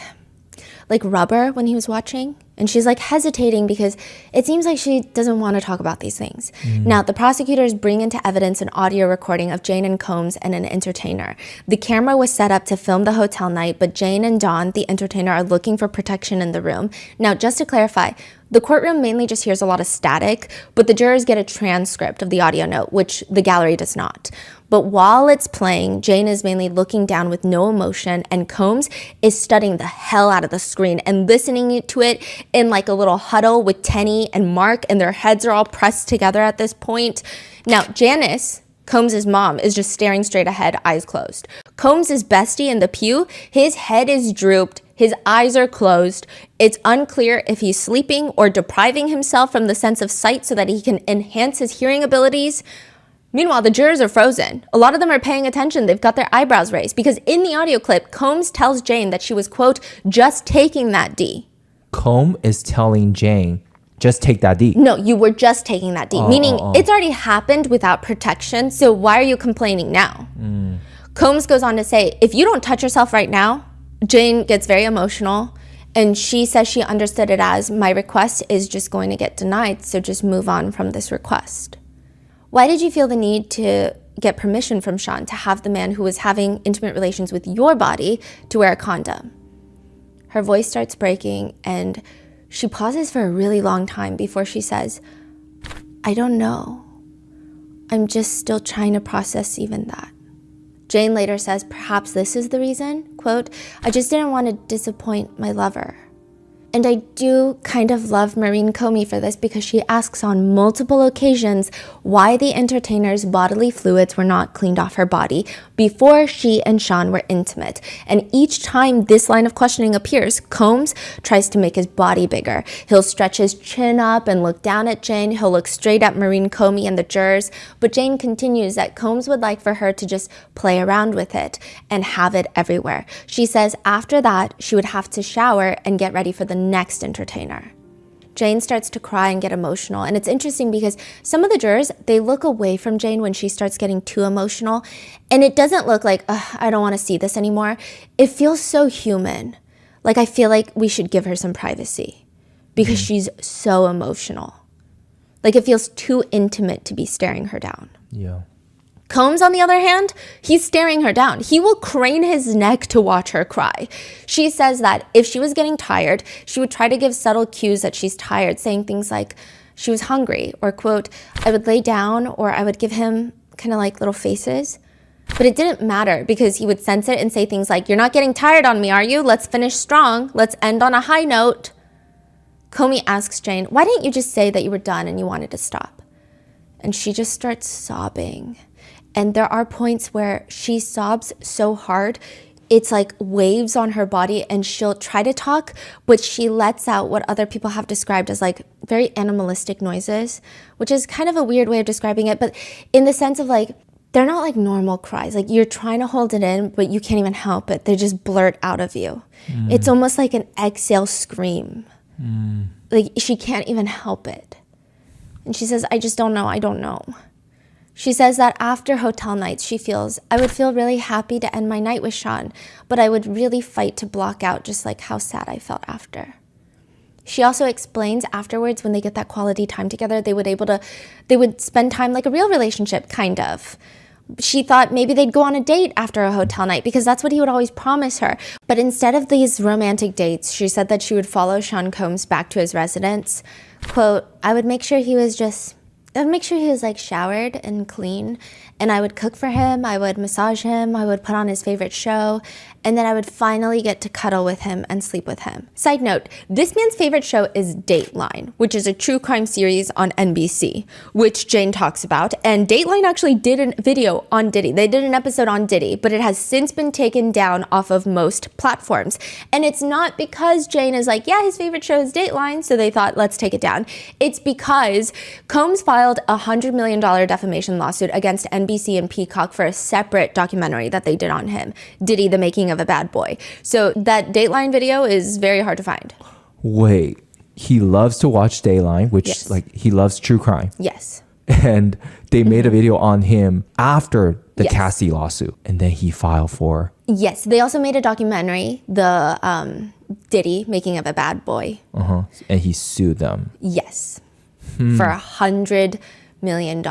A: rubber when he was watching. And she's like hesitating because it seems like she doesn't want to talk about these things. Now, the prosecutors bring into evidence an audio recording of Jane and Combs and an entertainer. The camera was set up to film the hotel night, but Jane and Dawn, the entertainer, are looking for protection in the room. Now, just to clarify, the courtroom mainly just hears a lot of static, but the jurors get a transcript of the audio note, which the gallery does not. But while it's playing, Jane is mainly looking down with no emotion, and Combs is studying the hell out of the screen and listening to it in like a little huddle with Tenny and Mark, and their heads are all pressed together at this point. Now, Janice, Combs' mom, is just staring straight ahead, eyes closed. Combs' bestie in the pew, his head is drooped, his eyes are closed. It's unclear if he's sleeping or depriving himself from the sense of sight so that he can enhance his hearing abilities. Meanwhile, the jurors are frozen. A lot of them are paying attention. They've got their eyebrows raised because in the audio clip, Combs tells Jane that she was, quote, just taking that D.
B: Combs is telling Jane, just take that D.
A: No, you were just taking that D, meaning it's already happened without protection, so why are you complaining now? Combs goes on to say, if you don't touch yourself right now, Jane gets very emotional, and she says she understood it as, my request is just going to get denied, so just move on from this request. Why did you feel the need to get permission from Sean to have the man who was having intimate relations with your body to wear a condom? Her voice starts breaking, and she pauses for a really long time before she says, I don't know. I'm just still trying to process even that. Jane later says, perhaps this is the reason, quote, I just didn't want to disappoint my lover. And I do kind of love Maureen Comey for this because she asks on multiple occasions why the entertainer's bodily fluids were not cleaned off her body before she and Sean were intimate. And each time this line of questioning appears, Combs tries to make his body bigger. He'll stretch his chin up and look down at Jane. He'll look straight at Maureen Comey and the jurors. But Jane continues that Combs would like for her to just play around with it and have it everywhere. She says after that, she would have to shower and get ready for the next entertainer. Jane starts to cry and get emotional. And it's interesting because some of the jurors, they look away from Jane when she starts getting too emotional. And it doesn't look like, I don't want to see this anymore. It feels so human. Like, I feel like we should give her some privacy because she's so emotional. Like, it feels too intimate to be staring her down.
B: Yeah.
A: Combs, on the other hand, he's staring her down. He will crane his neck to watch her cry. She says that if she was getting tired, she would try to give subtle cues that she's tired, saying things like she was hungry or, quote, I would lay down, or I would give him kind of like little faces. But it didn't matter because he would sense it and say things like, you're not getting tired on me, are you? Let's finish strong. Let's end on a high note. Comey asks Jane, why didn't you just say that you were done and you wanted to stop? And she just starts sobbing. And there are points where she sobs so hard, it's like waves on her body, and she'll try to talk, but she lets out what other people have described as like very animalistic noises, which is kind of a weird way of describing it, but in the sense of like, they're not like normal cries. Like you're trying to hold it in, but you can't even help it. They just blurt out of you. It's almost like an exhale scream. Like she can't even help it. And she says, I just don't know. I don't know. She says that after hotel nights, she feels, I would feel really happy to end my night with Sean, but I would really fight to block out just like how sad I felt after. She also explains afterwards when they get that quality time together, they would spend time like a real relationship, kind of. She thought maybe they'd go on a date after a hotel night because that's what he would always promise her. But instead of these romantic dates, she said that she would follow Sean Combs back to his residence. Quote, I would make sure he was like showered and clean, and I would cook for him, I would massage him, I would put on his favorite show, and then I would finally get to cuddle with him and sleep with him. Side note, this man's favorite show is Dateline, which is a true crime series on NBC, which Jane talks about. And Dateline actually did a video on Diddy. They did an episode on Diddy, but it has since been taken down off of most platforms. And it's not because Jane is like, yeah, his favorite show is Dateline, so they thought, let's take it down. It's because Combs filed a $100 million defamation lawsuit against NBC and Peacock for a separate documentary that they did on him, Diddy, the Making of a Bad Boy. So that Dateline video is very hard to find.
B: Wait, he loves to watch Dateline, which
A: Yes.
B: like he loves true crime.
A: Yes.
B: And they made a video on him after the
A: Yes.
B: Cassie lawsuit. And then he filed for...
A: Yes. They also made a documentary, the Diddy, Making of a Bad Boy.
B: And he sued them.
A: Yes. For $100 million.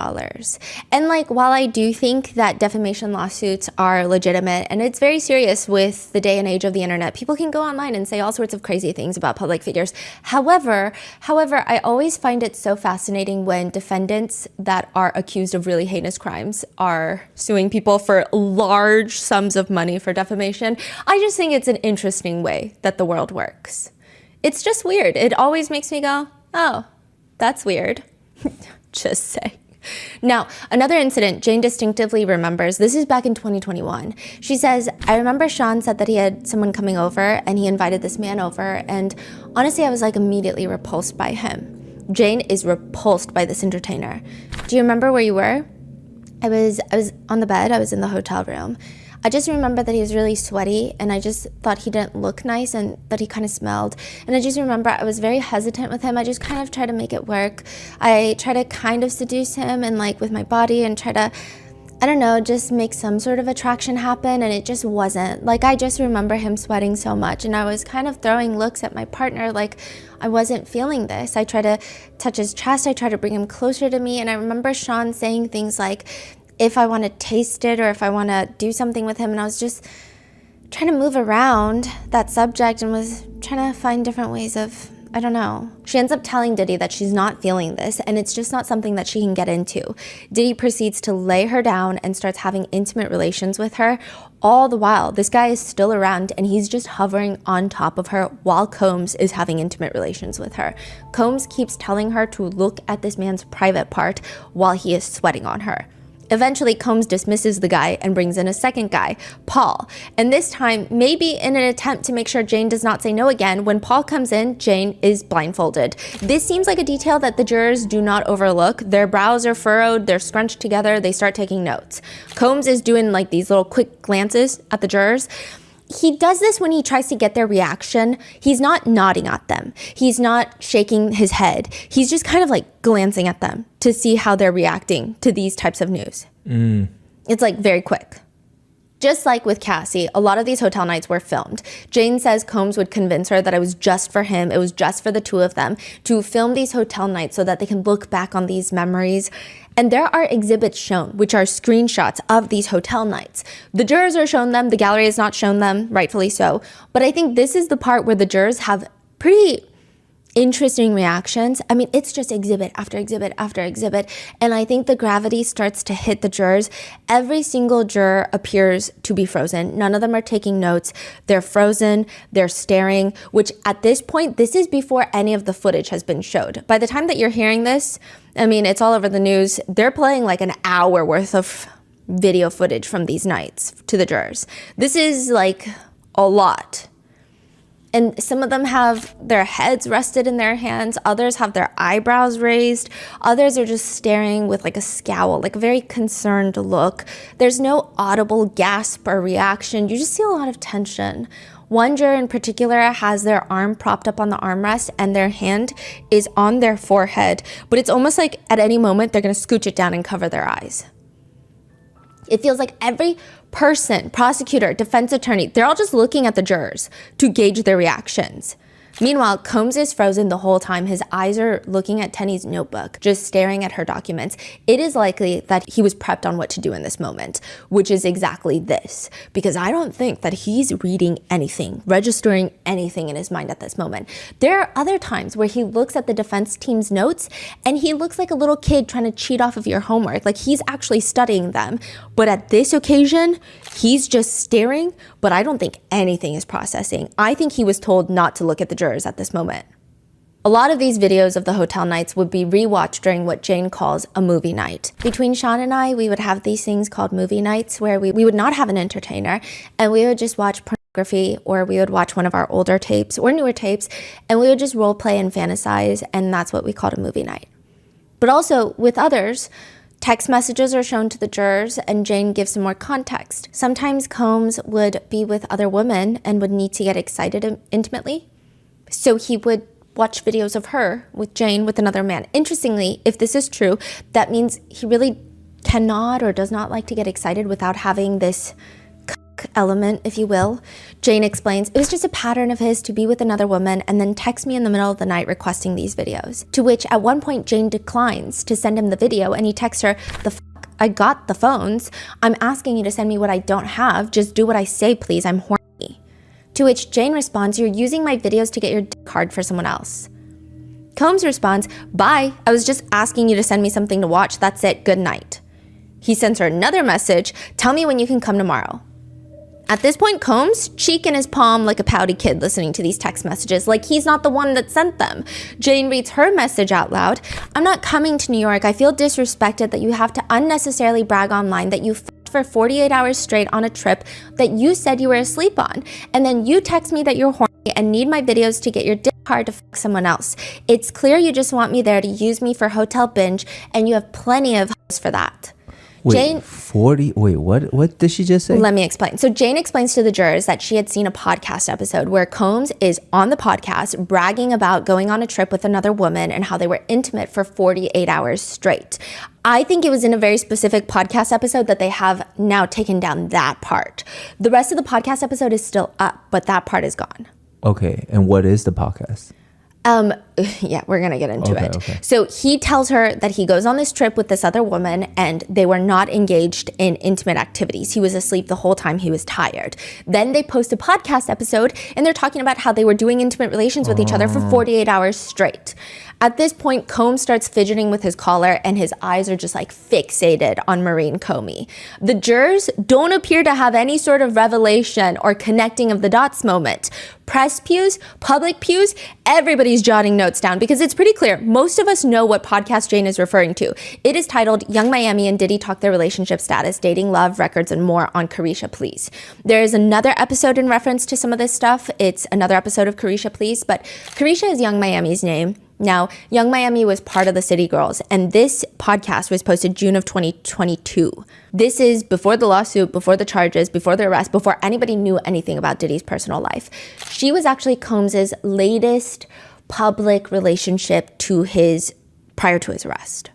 A: And like, while I do think that defamation lawsuits are legitimate, and it's very serious with the day and age of the internet, people can go online and say all sorts of crazy things about public figures. However, I always find it so fascinating when defendants that are accused of really heinous crimes are suing people for large sums of money for defamation. I just think it's an interesting way that the world works. It's just weird. It always makes me go, oh, that's weird. Just say. Now, another incident Jane distinctively remembers, this is back in 2021. She says, I remember Sean said that he had someone coming over and he invited this man over, and honestly, I was like immediately repulsed by him. Jane is repulsed by this entertainer. Do you remember where you were? I was on the bed, I was in the hotel room. I just remember that he was really sweaty, and I just thought he didn't look nice and that he kind of smelled. And I just remember I was very hesitant with him. I just kind of tried to make it work. I tried to kind of seduce him and like with my body and try to, I don't know, just make some sort of attraction happen, and it just wasn't. Like, I just remember him sweating so much, and I was kind of throwing looks at my partner like I wasn't feeling this. I tried to touch his chest. I tried to bring him closer to me, and I remember Sean saying things like, if I want to taste it or if I want to do something with him. And I was just trying to move around that subject and was trying to find different ways of, I don't know. She ends up telling Diddy that she's not feeling this and it's just not something that she can get into. Diddy proceeds to lay her down and starts having intimate relations with her. All the while, this guy is still around and he's just hovering on top of her while Combs is having intimate relations with her. Combs keeps telling her to look at this man's private part while he is sweating on her. Eventually, Combs dismisses the guy and brings in a second guy, Paul. And this time, maybe in an attempt to make sure Jane does not say no again, when Paul comes in, Jane is blindfolded. This seems like a detail that the jurors do not overlook. Their brows are furrowed, they're scrunched together, they start taking notes. Combs is doing like these little quick glances at the jurors. He does this when he tries to get their reaction. He's not nodding at them. He's not shaking his head. He's just kind of like glancing at them to see how they're reacting to these types of news. It's like very quick. Just like with Cassie, a lot of these hotel nights were filmed. Jane says Combs would convince her that it was just for him, it was just for the two of them, to film these hotel nights so that they can look back on these memories. And there are exhibits shown, which are screenshots of these hotel nights. The jurors are shown them, the gallery has not shown them, rightfully so. But I think this is the part where the jurors have pretty interesting reactions. I mean, it's just exhibit after exhibit after exhibit. And I think the gravity starts to hit the jurors. Every single juror appears to be frozen. None of them are taking notes. They're frozen. They're staring, which at this point, this is before any of the footage has been showed. By the time that you're hearing this, I mean, it's all over the news. They're playing like an hour worth of video footage from these nights to the jurors. This is like a lot. And some of them have their heads rested in their hands. Others have their eyebrows raised. Others are just staring with like a scowl, like a very concerned look. There's no audible gasp or reaction. You just see a lot of tension. One juror in particular has their arm propped up on the armrest and their hand is on their forehead. But it's almost like at any moment they're going to scooch it down and cover their eyes. It feels like every person, prosecutor, defense attorney, they're all just looking at the jurors to gauge their reactions. Meanwhile, Combs is frozen the whole time. His eyes are looking at Tenny's notebook, just staring at her documents. It is likely that he was prepped on what to do in this moment, which is exactly this, because I don't think that he's reading anything, registering anything in his mind at this moment. There are other times where he looks at the defense team's notes and he looks like a little kid trying to cheat off of your homework, like he's actually studying them. But at this occasion, he's just staring, but I don't think anything is processing. I think he was told not to look at the jurors at this moment. A lot of these videos of the hotel nights would be rewatched during what Jane calls a movie night. Between Sean and I, we would have these things called movie nights where we would not have an entertainer and we would just watch pornography, or we would watch one of our older tapes or newer tapes, and we would just role play and fantasize, and that's what we called a movie night. But also with others, text messages are shown to the jurors and Jane gives some more context. Sometimes Combs would be with other women and would need to get excited intimately. So he would watch videos of her with Jane with another man. Interestingly, if this is true, that means he really cannot or does not like to get excited without having this element, if you will. Jane explains, it was just a pattern of his to be with another woman and then text me in the middle of the night requesting these videos. To which at one point Jane declines to send him the video and he texts her, I got the phones. I'm asking you to send me what I don't have. Just do what I say, please. I'm horny. To which Jane responds, you're using my videos to get your dick hard for someone else. Combs responds, bye. I was just asking you to send me something to watch. That's it. Good night. He sends her another message. Tell me when you can come tomorrow. At this point, Combs cheek in his palm like a pouty kid listening to these text messages, like he's not the one that sent them. Jane reads her message out loud. I'm not coming to New York. I feel disrespected that you have to unnecessarily brag online that you for 48 hours straight on a trip that you said you were asleep on. And then you text me that you're horny and need my videos to get your dick hard to fuck someone else. It's clear you just want me there to use me for hotel binge, and you have plenty of hoes for that.
B: Wait, what did she just say?
A: Let me explain. So Jane explains to the jurors that she had seen a podcast episode where Combs is on the podcast bragging about going on a trip with another woman and how they were intimate for 48 hours straight. I think it was in a very specific podcast episode that they have now taken down that part. The rest of the podcast episode is still up, but that part is gone.
B: Okay, and what is the podcast?
A: Yeah, we're gonna get into it.
B: Okay.
A: So he tells her that he goes on this trip with this other woman and they were not engaged in intimate activities. He was asleep the whole time, he was tired. Then they post a podcast episode and they're talking about how they were doing intimate relations with each other for 48 hours straight. At this point, Combs starts fidgeting with his collar and his eyes are just like fixated on Maureen Comey. The jurors don't appear to have any sort of revelation or connecting of the dots moment. Press pews, public pews, everybody's jotting notes down because it's pretty clear. Most of us know what podcast Jane is referring to. It is titled Young Miami and Diddy Talk Their Relationship Status, Dating, Love, Records, and More on Carisha Please. There is another episode in reference to some of this stuff. It's another episode of Carisha Please, but Carisha is Young Miami's name. Now, Young Miami was part of the City Girls, and this podcast was posted June of 2022. This is before the lawsuit, before the charges, before the arrest, before anybody knew anything about Diddy's personal life. She was actually Combs's latest public relationship prior to his arrest.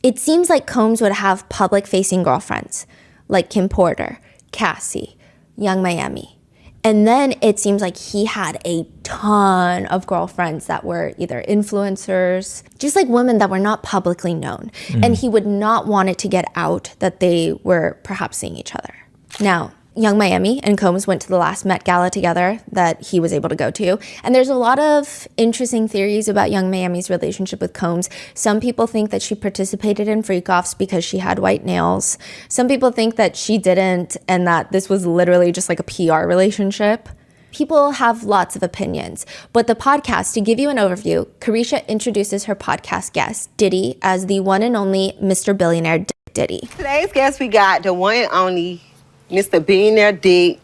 A: It seems like Combs would have public-facing girlfriends like Kim Porter, Cassie, Young Miami. And then it seems like he had a ton of girlfriends that were either influencers, just like women that were not publicly known. And he would not want it to get out that they were perhaps seeing each other. Now, Young Miami and Combs went to the last Met Gala together that he was able to go to. And there's a lot of interesting theories about Young Miami's relationship with Combs. Some people think that she participated in freak-offs because she had white nails. Some people think that she didn't and that this was literally just like a PR relationship. People have lots of opinions, but the podcast, to give you an overview, Carisha introduces her podcast guest, Diddy, as the one and only Mr. Billionaire Diddy.
C: Today's guest, we got the one and only Mr. Billionaire Diddy.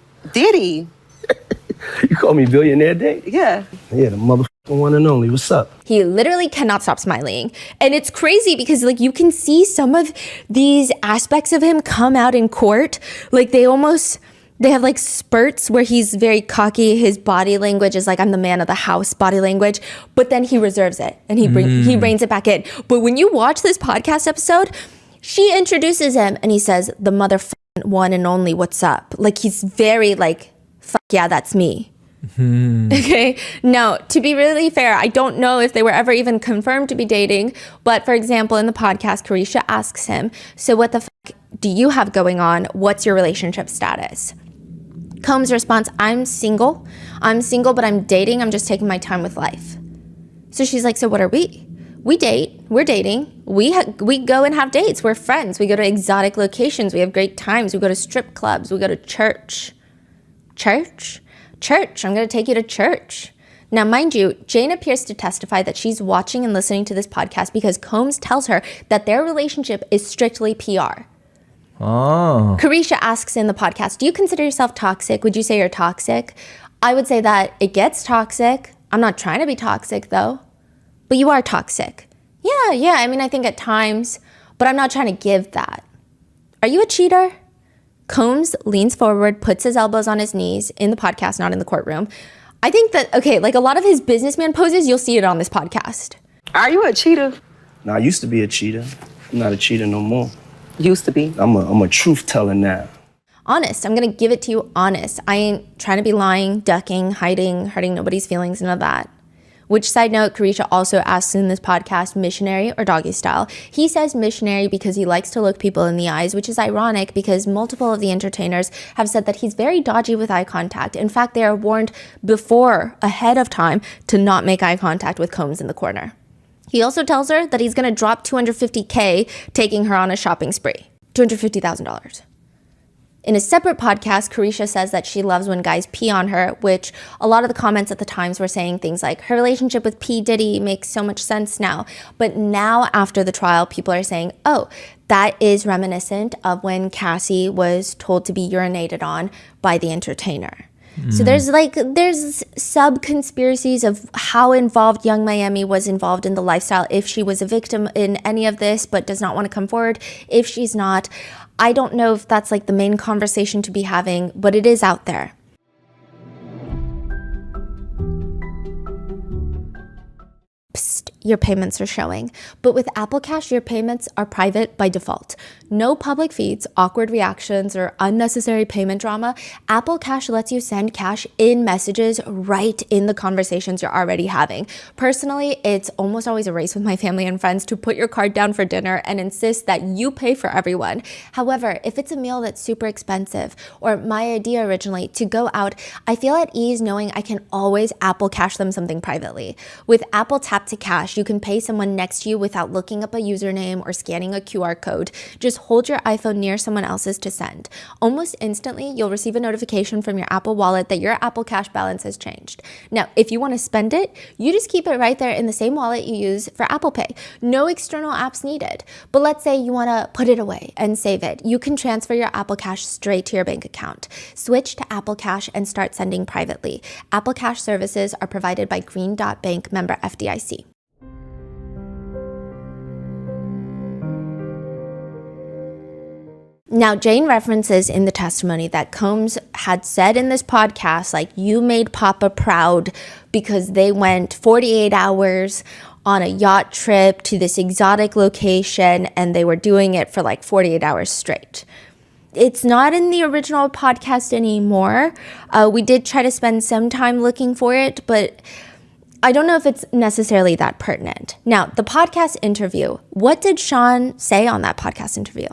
D: You call me Billionaire Dick?
C: Yeah.
D: Yeah, the motherfucking one and only. What's up?
A: He literally cannot stop smiling. And it's crazy because like you can see some of these aspects of him come out in court. Like they have like spurts where he's very cocky. His body language is like, I'm the man of the house body language. But then he reserves it and he reins it back in. But when you watch this podcast episode, she introduces him and he says, the motherfucking one and only, what's up? Like he's very like, fuck yeah, that's me. Okay. Now, to be really fair, I don't know if they were ever even confirmed to be dating. But for example, in the podcast, Carisha asks him, so what the fuck do you have going on? What's your relationship status? Combs' response, I'm single. I'm single, but I'm dating. I'm just taking my time with life. So she's like, so what are we? We date. We're dating. We go and have dates. We're friends. We go to exotic locations. We have great times. We go to strip clubs. We go to church. Church? Church. I'm going to take you to church. Now, mind you, Jane appears to testify that she's watching and listening to this podcast because Combs tells her that their relationship is strictly PR.
B: Oh.
A: Carisha asks in the podcast, do you consider yourself toxic? Would you say you're toxic? I would say that it gets toxic. I'm not trying to be toxic, though. But you are toxic. Yeah. I mean, I think at times, but I'm not trying to give that. Are you a cheater? Combs leans forward, puts his elbows on his knees in the podcast, not in the courtroom. I think that, okay, like a lot of his businessman poses, you'll see it on this podcast.
C: Are you a cheater?
D: Nah, I used to be a cheater. I'm not a cheater no more.
C: Used to be.
D: I'm a truth teller now.
A: Honest. I'm going to give it to you honest. I ain't trying to be lying, ducking, hiding, hurting nobody's feelings, none of that. Which, side note, Carisha also asks in this podcast, missionary or doggy style. He says missionary because he likes to look people in the eyes, which is ironic because multiple of the entertainers have said that he's very dodgy with eye contact. In fact, they are warned ahead of time, to not make eye contact with Combs in the corner. He also tells her that he's going to drop $250K taking her on a shopping spree. $250,000. In a separate podcast, Carisha says that she loves when guys pee on her, which a lot of the comments at the Times were saying things like, her relationship with P. Diddy makes so much sense now. But now, after the trial, people are saying, oh, that is reminiscent of when Cassie was told to be urinated on by the entertainer. So there's sub-conspiracies of how involved Young Miami was involved in the lifestyle, if she was a victim in any of this but does not want to come forward. If she's not, I don't know if that's like the main conversation to be having, but it is out there. Psst, your payments are showing. But with Apple Cash, your payments are private by default. No public feeds, awkward reactions, or unnecessary payment drama. Apple Cash lets you send cash in messages right in the conversations you're already having. Personally, it's almost always a race with my family and friends to put your card down for dinner and insist that you pay for everyone. However, if it's a meal that's super expensive, or my idea originally to go out, I feel at ease knowing I can always Apple Cash them something privately. With Apple Tap to Cash, you can pay someone next to you without looking up a username or scanning a QR code. Just hold your iPhone near someone else's to send. Almost instantly, you'll receive a notification from your Apple Wallet that your Apple Cash balance has changed. Now, if you want to spend it, you just keep it right there in the same wallet you use for Apple Pay. No external apps needed. But let's say you want to put it away and save it. You can transfer your Apple Cash straight to your bank account. Switch to Apple Cash and start sending privately. Apple Cash services are provided by Green Dot Bank, member FDIC. Now, Jane references in the testimony that Combs had said in this podcast, like, you made Papa proud because they went 48 hours on a yacht trip to this exotic location and they were doing it for like 48 hours straight. It's not in the original podcast anymore. We did try to spend some time looking for it, but I don't know if it's necessarily that pertinent. Now, the podcast interview, what did Sean say on that podcast interview?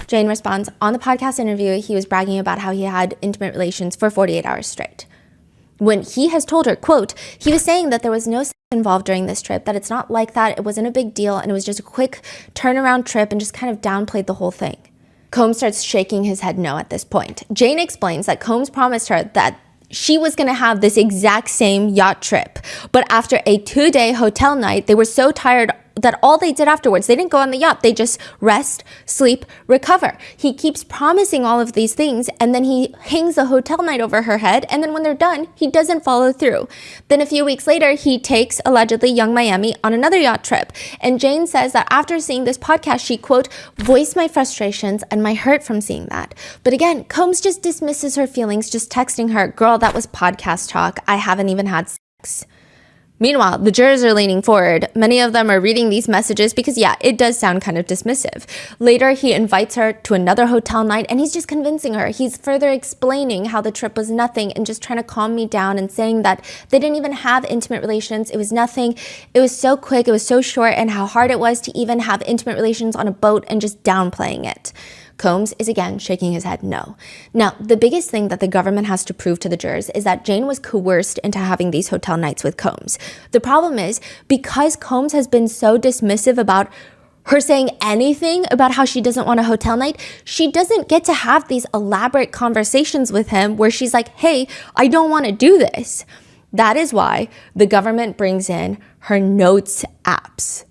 A: Jane responds, on the podcast interview, he was bragging about how he had intimate relations for 48 hours straight. When he has told her, quote, he was saying that there was no sex involved during this trip, that it's not like that, it wasn't a big deal, and it was just a quick turnaround trip and just kind of downplayed the whole thing. Combs starts shaking his head no at this point. Jane explains that Combs promised her that she was going to have this exact same yacht trip. But after a 2-day hotel night, they were so tired that all they did afterwards, they didn't go on the yacht. They just rest, sleep, recover. He keeps promising all of these things, and then he hangs a hotel night over her head, and then when they're done, he doesn't follow through. Then a few weeks later, he takes, allegedly, Young Miami on another yacht trip. And Jane says that after seeing this podcast, she, quote, voiced my frustrations and my hurt from seeing that. But again, Combs just dismisses her feelings, just texting her, girl, that was podcast talk. I haven't even had sex. Meanwhile, the jurors are leaning forward. Many of them are reading these messages because, yeah, it does sound kind of dismissive. Later, he invites her to another hotel night and he's just convincing her. He's further explaining how the trip was nothing and just trying to calm me down and saying that they didn't even have intimate relations. It was nothing. It was so quick. It was so short, and how hard it was to even have intimate relations on a boat, and just downplaying it. Combs is again shaking his head no. Now, the biggest thing that the government has to prove to the jurors is that Jane was coerced into having these hotel nights with Combs. The problem is, because Combs has been so dismissive about her saying anything about how she doesn't want a hotel night, she doesn't get to have these elaborate conversations with him where she's like, hey, I don't want to do this. That is why the government brings in her notes apps.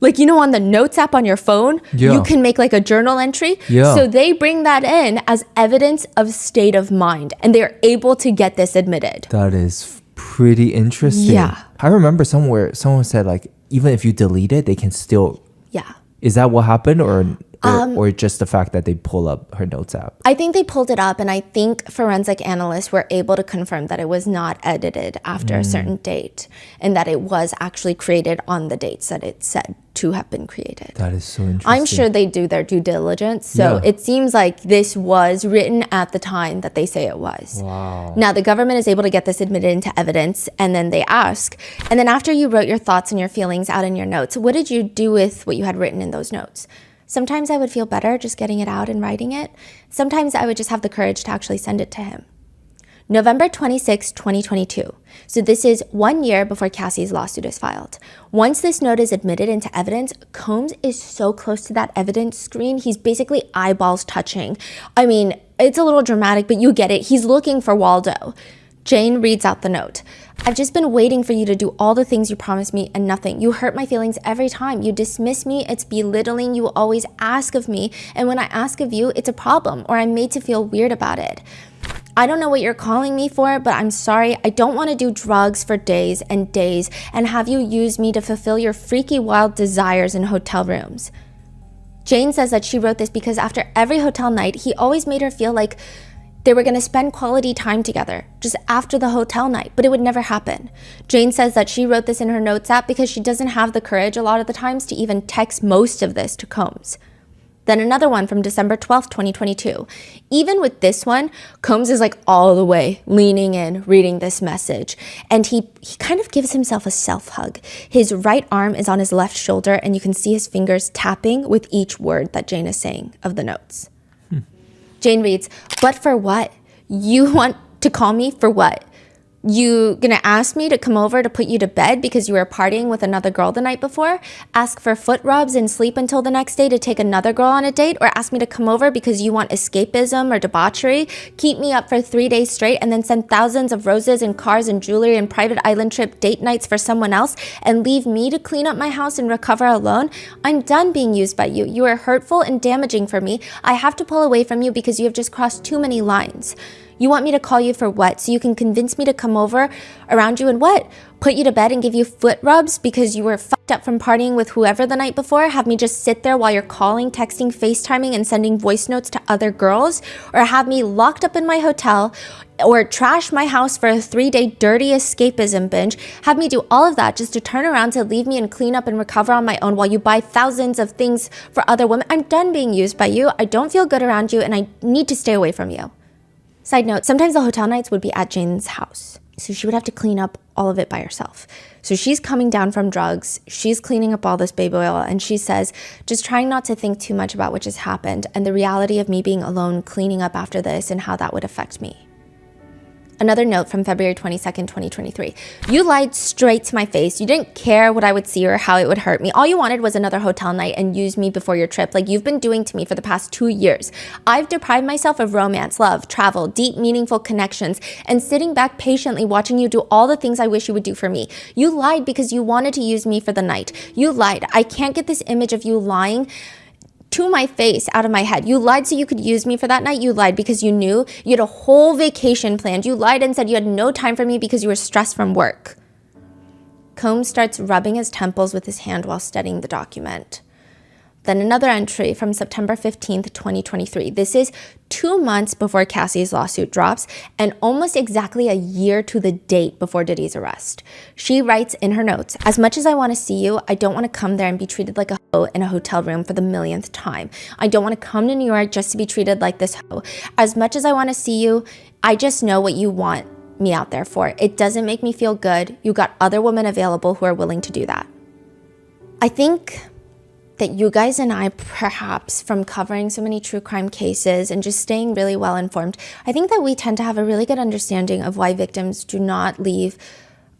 A: Like, you know, on the notes app on your phone, you can make like a journal entry. So they bring that in as evidence of state of mind, and they're able to get this admitted.
B: That is pretty interesting.
A: Yeah.
B: I remember somewhere someone said, like, even if you delete it, they can still.
A: Yeah.
B: Is that what happened, or just the fact that they pull up her notes app?
A: I think they pulled it up, and I think forensic analysts were able to confirm that it was not edited after a certain date, and that it was actually created on the dates that it said to have been created.
B: That is so interesting.
A: I'm sure they do their due diligence, so it seems like this was written at the time that they say it was.
B: Wow.
A: Now, the government is able to get this admitted into evidence, and then they ask, and then after you wrote your thoughts and your feelings out in your notes, what did you do with what you had written in those notes? Sometimes I would feel better just getting it out and writing it. Sometimes I would just have the courage to actually send it to him. November 26, 2022. So this is 1 year before Cassie's lawsuit is filed. Once this note is admitted into evidence, Combs is so close to that evidence screen, he's basically eyeballs touching. I mean, it's a little dramatic, but you get it. He's looking for Waldo. Jane reads out the note. I've just been waiting for you to do all the things you promised me and nothing. You hurt my feelings every time. You dismiss me. It's belittling. You always ask of me. And when I ask of you, it's a problem, or I'm made to feel weird about it. I don't know what you're calling me for, but I'm sorry. I don't want to do drugs for days and days and have you use me to fulfill your freaky wild desires in hotel rooms. Jane says that she wrote this because after every hotel night, he always made her feel like they were going to spend quality time together just after the hotel night, but it would never happen. Jane says that she wrote this in her notes app because she doesn't have the courage a lot of the times to even text most of this to Combs. Then another one from December 12th, 2022. Even with this one, Combs is like all the way leaning in, reading this message. And he kind of gives himself a self-hug. His right arm is on his left shoulder, and you can see his fingers tapping with each word that Jane is saying of the notes. Jane reads, but for what? You want to call me for what? You gonna ask me to come over to put you to bed because you were partying with another girl the night before? Ask for foot rubs and sleep until the next day to take another girl on a date? Or ask me to come over because you want escapism or debauchery? Keep me up for 3 days straight and then send thousands of roses and cars and jewelry and private island trip date nights for someone else and leave me to clean up my house and recover alone? I'm done being used by you. You are hurtful and damaging for me. I have to pull away from you because you have just crossed too many lines. You want me to call you for what? So you can convince me to come over around you and what? Put you to bed and give you foot rubs because you were fucked up from partying with whoever the night before? Have me just sit there while you're calling, texting, FaceTiming, and sending voice notes to other girls? Or have me locked up in my hotel or trash my house for a 3-day dirty escapism binge? Have me do all of that just to turn around to leave me and clean up and recover on my own while you buy thousands of things for other women? I'm done being used by you. I don't feel good around you and I need to stay away from you. Side note, sometimes the hotel nights would be at Jane's house. So she would have to clean up all of it by herself. So she's coming down from drugs. She's cleaning up all this baby oil. And she says, just trying not to think too much about what just happened and the reality of me being alone cleaning up after this and how that would affect me. Another note from February 22nd, 2023. You lied straight to my face. You didn't care what I would see or how it would hurt me. All you wanted was another hotel night and use me before your trip, like you've been doing to me for the past 2 years. I've deprived myself of romance, love, travel, deep, meaningful connections, and sitting back patiently watching you do all the things I wish you would do for me. You lied because you wanted to use me for the night. You lied. I can't get this image of you lying to my face out of my head. You lied so you could use me for that night. You lied because you knew you had a whole vacation planned. You lied and said you had no time for me because you were stressed from work. Combs starts rubbing his temples with his hand while studying the document. Then another entry from September 15th, 2023. This is 2 months before Cassie's lawsuit drops and almost exactly a year to the date before Diddy's arrest. She writes in her notes, "As much as I want to see you, I don't want to come there and be treated like a hoe in a hotel room for the millionth time. I don't want to come to New York just to be treated like this hoe. As much as I want to see you, I just know what you want me out there for. It doesn't make me feel good. You got other women available who are willing to do that." I think that you guys and I, perhaps from covering so many true crime cases and just staying really well informed, I think that we tend to have a really good understanding of why victims do not leave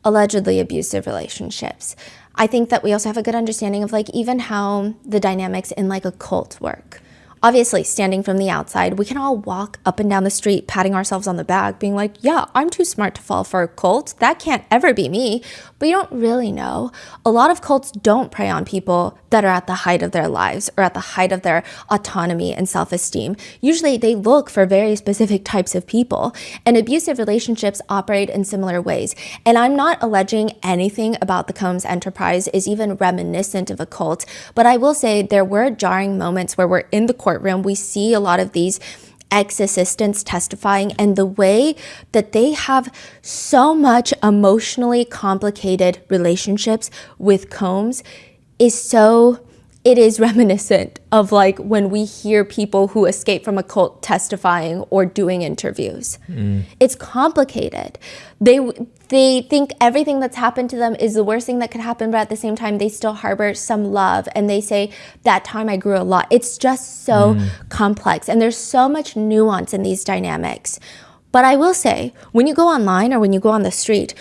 A: allegedly abusive relationships. I think that we also have a good understanding of like even how the dynamics in like a cult work. Obviously, standing from the outside, we can all walk up and down the street, patting ourselves on the back, being like, yeah, I'm too smart to fall for a cult. That can't ever be me. But you don't really know. A lot of cults don't prey on people that are at the height of their lives or at the height of their autonomy and self-esteem. Usually they look for very specific types of people, and abusive relationships operate in similar ways. And I'm not alleging anything about the Combs enterprise is even reminiscent of a cult, but I will say there were jarring moments where we're in the courtroom, we see a lot of these ex-assistants testifying, and the way that they have so much emotionally complicated relationships with Combs it is reminiscent of like when we hear people who escape from a cult testifying or doing interviews. It's complicated. They think everything that's happened to them is the worst thing that could happen, but at the same time, they still harbor some love. And they say, that time I grew a lot. It's just so complex. And there's so much nuance in these dynamics. But I will say, when you go online or when you go on the street,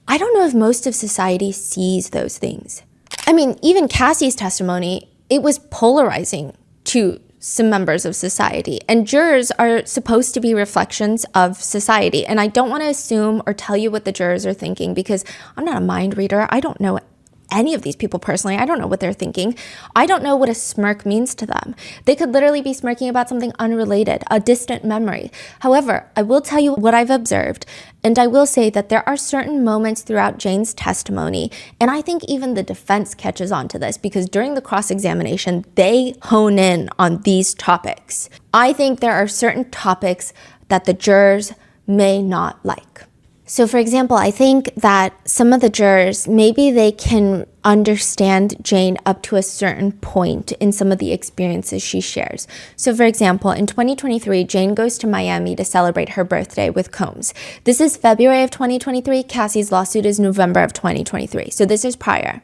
A: I don't know if most of society sees those things. I mean, even Cassie's testimony, it was polarizing to some members of society, and jurors are supposed to be reflections of society. And I don't want to assume or tell you what the jurors are thinking because I'm not a mind reader. I don't know any of these people personally. I don't know what they're thinking. I don't know what a smirk means to them. They could literally be smirking about something unrelated, a distant memory. However, I will tell you what I've observed, and I will say that there are certain moments throughout Jane's testimony, and I think even the defense catches on to this because during the cross-examination, they hone in on these topics. I think there are certain topics that the jurors may not like. So for example, I think that some of the jurors, maybe they can understand Jane up to a certain point in some of the experiences she shares. So for example, in 2023, Jane goes to Miami to celebrate her birthday with Combs. This is February of 2023. Cassie's lawsuit is November of 2023. So this is prior.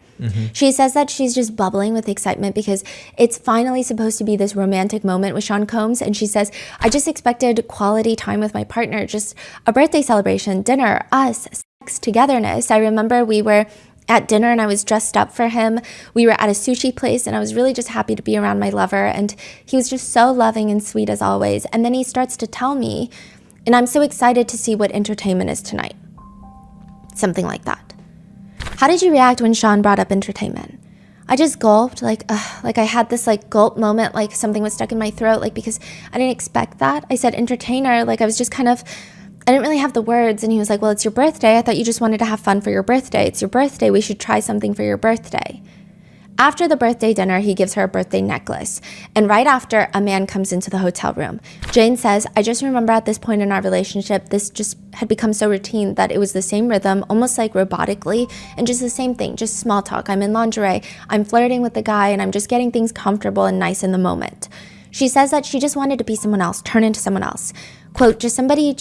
A: She says that she's just bubbling with excitement because it's finally supposed to be this romantic moment with Sean Combs. And she says, I just expected quality time with my partner, just a birthday celebration, dinner, us, sex, togetherness. I remember we were at dinner and I was dressed up for him. We were at a sushi place and I was really just happy to be around my lover. And he was just so loving and sweet as always. And then he starts to tell me, and I'm so excited to see what entertainment is tonight. Something like that. How did you react when Sean brought up entertainment? I just gulped, like I had this like gulp moment, like something was stuck in my throat, like because I didn't expect that. I said entertainer, like I was just kind of, I didn't really have the words. And he was like, well, it's your birthday. I thought you just wanted to have fun for your birthday. It's your birthday. We should try something for your birthday. After the birthday dinner, he gives her a birthday necklace. And right after, a man comes into the hotel room. Jane says, I just remember at this point in our relationship, this just had become so routine that it was the same rhythm, almost like robotically, and just the same thing, just small talk. I'm in lingerie, I'm flirting with the guy, and I'm just getting things comfortable and nice in the moment. She says that she just wanted to be someone else, turn into someone else. Quote, just somebody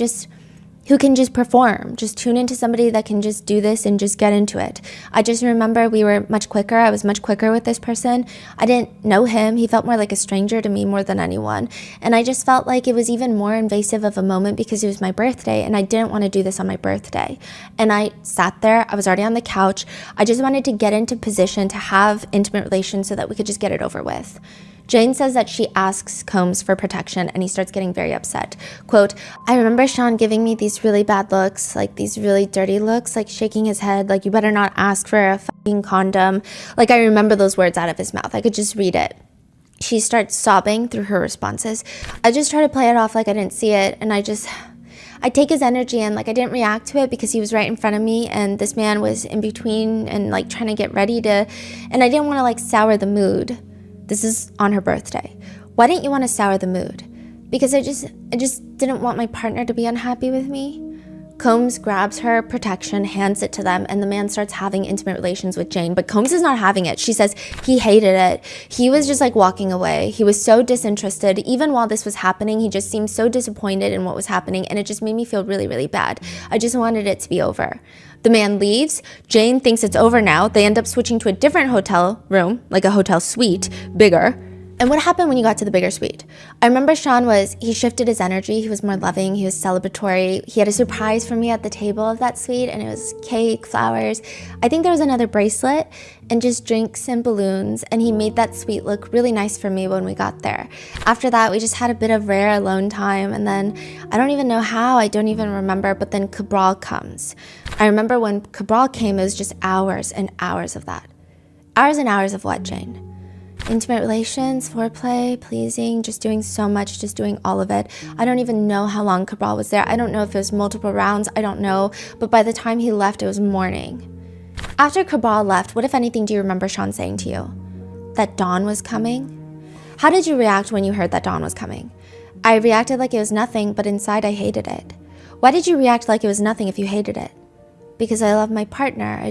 A: who can just perform, just tune into somebody that can just do this and just get into it. I just remember we were much quicker. I was much quicker with this person. I didn't know him. He felt more like a stranger to me more than anyone. And I just felt like it was even more invasive of a moment because it was my birthday and I didn't want to do this on my birthday. And I sat there. I was already on the couch. I just wanted to get into position to have intimate relations so that we could just get it over with. Jane says that she asks Combs for protection and he starts getting very upset. Quote, I remember Sean giving me these really bad looks, like these really dirty looks, like shaking his head, like you better not ask for a fucking condom. Like I remember those words out of his mouth. I could just read it. She starts sobbing through her responses. I just try to play it off like I didn't see it. And I take his energy and like I didn't react to it because he was right in front of me and this man was in between and like trying to get ready to, and I didn't want to like sour the mood. This is on her birthday. Why didn't you want to sour the mood? Because I just didn't want my partner to be unhappy with me. Combs grabs her protection, hands it to them, and the man starts having intimate relations with Jane. But Combs is not having it. She says he hated it. He was just like walking away. He was so disinterested. Even while this was happening, he just seemed so disappointed in what was happening, and it just made me feel really, really bad. I just wanted it to be over. The man leaves. Jane thinks it's over now. They end up switching to a different hotel room, like a hotel suite, bigger. And what happened when you got to the bigger suite? I remember he shifted his energy. He was more loving. He was celebratory. He had a surprise for me at the table of that suite, and it was cake, flowers. I think there was another bracelet and just drinks and balloons, and he made that suite look really nice for me when we got there. After that, we just had a bit of rare alone time, and then I don't even know how, I don't even remember, but then Cabral comes. I remember when Cabral came, it was just hours and hours of that. Hours and hours of what, Jane? Intimate relations, foreplay, pleasing, just doing so much, just doing all of it. I don't even know how long Cabral was there. I don't know if it was multiple rounds. I don't know. But by the time he left, it was morning. After Cabral left, what, if anything, do you remember Sean saying to you? That Dawn was coming? How did you react when you heard that Dawn was coming? I reacted like it was nothing, but inside I hated it. Why did you react like it was nothing if you hated it? Because I love my partner.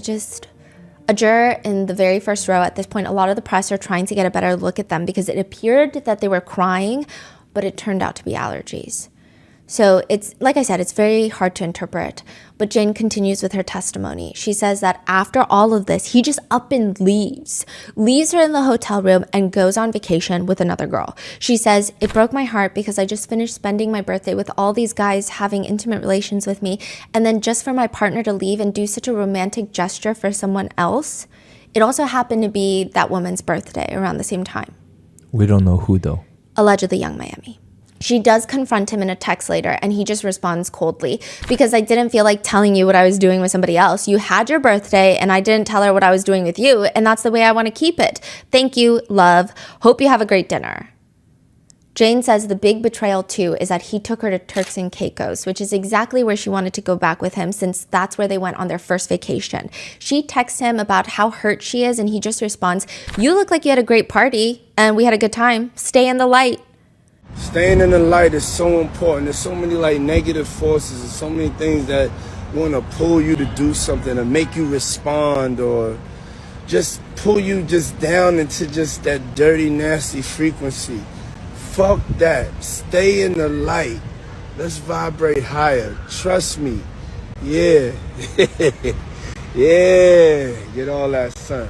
A: A juror in the very first row at this point, a lot of the press are trying to get a better look at them because it appeared that they were crying, but it turned out to be allergies. So it's, like I said, it's very hard to interpret. But Jane continues with her testimony. She says that after all of this, he just up and leaves her in the hotel room and goes on vacation with another girl. She says, it broke my heart because I just finished spending my birthday with all these guys having intimate relations with me. And then just for my partner to leave and do such a romantic gesture for someone else. It also happened to be that woman's birthday around the same time.
B: We don't know who though.
A: Allegedly Young Miami. She does confront him in a text later, and he just responds coldly, because I didn't feel like telling you what I was doing with somebody else. You had your birthday, and I didn't tell her what I was doing with you, and that's the way I want to keep it. Thank you, love. Hope you have a great dinner. Jane says the big betrayal, too, is that he took her to Turks and Caicos, which is exactly where she wanted to go back with him, since that's where they went on their first vacation. She texts him about how hurt she is, and he just responds, you look like you had a great party, and we had a good time. Stay in the light.
E: Staying in the light is so important. There's so many negative forces and so many things that want to pull you to do something or make you respond or just pull you just down into just that dirty, nasty frequency. Fuck that. Stay in the light. Let's vibrate higher. Trust me. Yeah. Yeah. Get all that sun.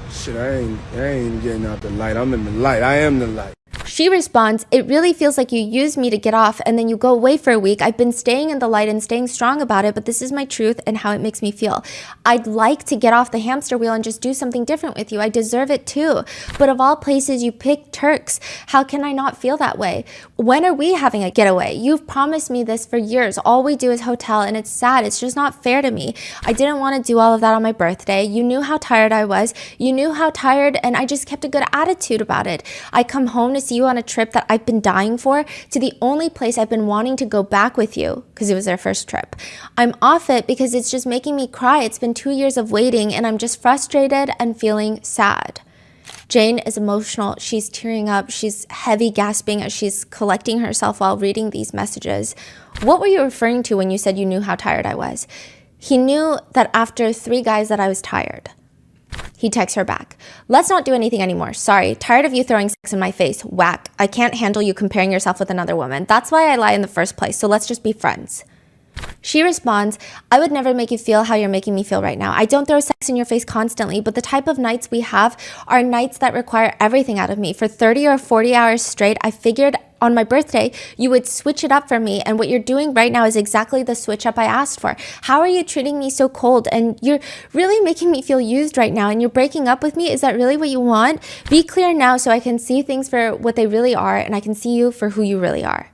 E: Shit, I ain't getting out the light. I'm in the light. I am the light.
A: She responds, it really feels like you used me to get off and then you go away for a week. I've been staying in the light and staying strong about it, but this is my truth and how it makes me feel. I'd like to get off the hamster wheel and just do something different with you. I deserve it too. But of all places, you picked Turks. How can I not feel that way? When are we having a getaway? You've promised me this for years. All we do is hotel, and it's sad. It's just not fair to me. I didn't want to do all of that on my birthday. You knew how tired I was. You knew how tired, and I just kept a good attitude about it. I come home to see you on a trip that I've been dying for, to the only place I've been wanting to go back with you, because it was their first trip. I'm off it because it's just making me cry. It's been 2 years of waiting, and I'm just frustrated and feeling sad. Jane is emotional. She's tearing up. She's heavy gasping as she's collecting herself while reading these messages. What were you referring to when you said you knew how tired I was? He knew that after 3 guys that I was tired. He texts her back. Let's not do anything anymore. Sorry. Tired of you throwing sex in my face. Whack. I can't handle you comparing yourself with another woman. That's why I lie in the first place. So let's just be friends. She responds, I would never make you feel how you're making me feel right now. I don't throw sex in your face constantly, but the type of nights we have are nights that require everything out of me. For 30 or 40 hours straight, I figured on my birthday, you would switch it up for me. And what you're doing right now is exactly the switch up I asked for. How are you treating me so cold? And you're really making me feel used right now. And you're breaking up with me. Is that really what you want? Be clear now so I can see things for what they really are. And I can see you for who you really are.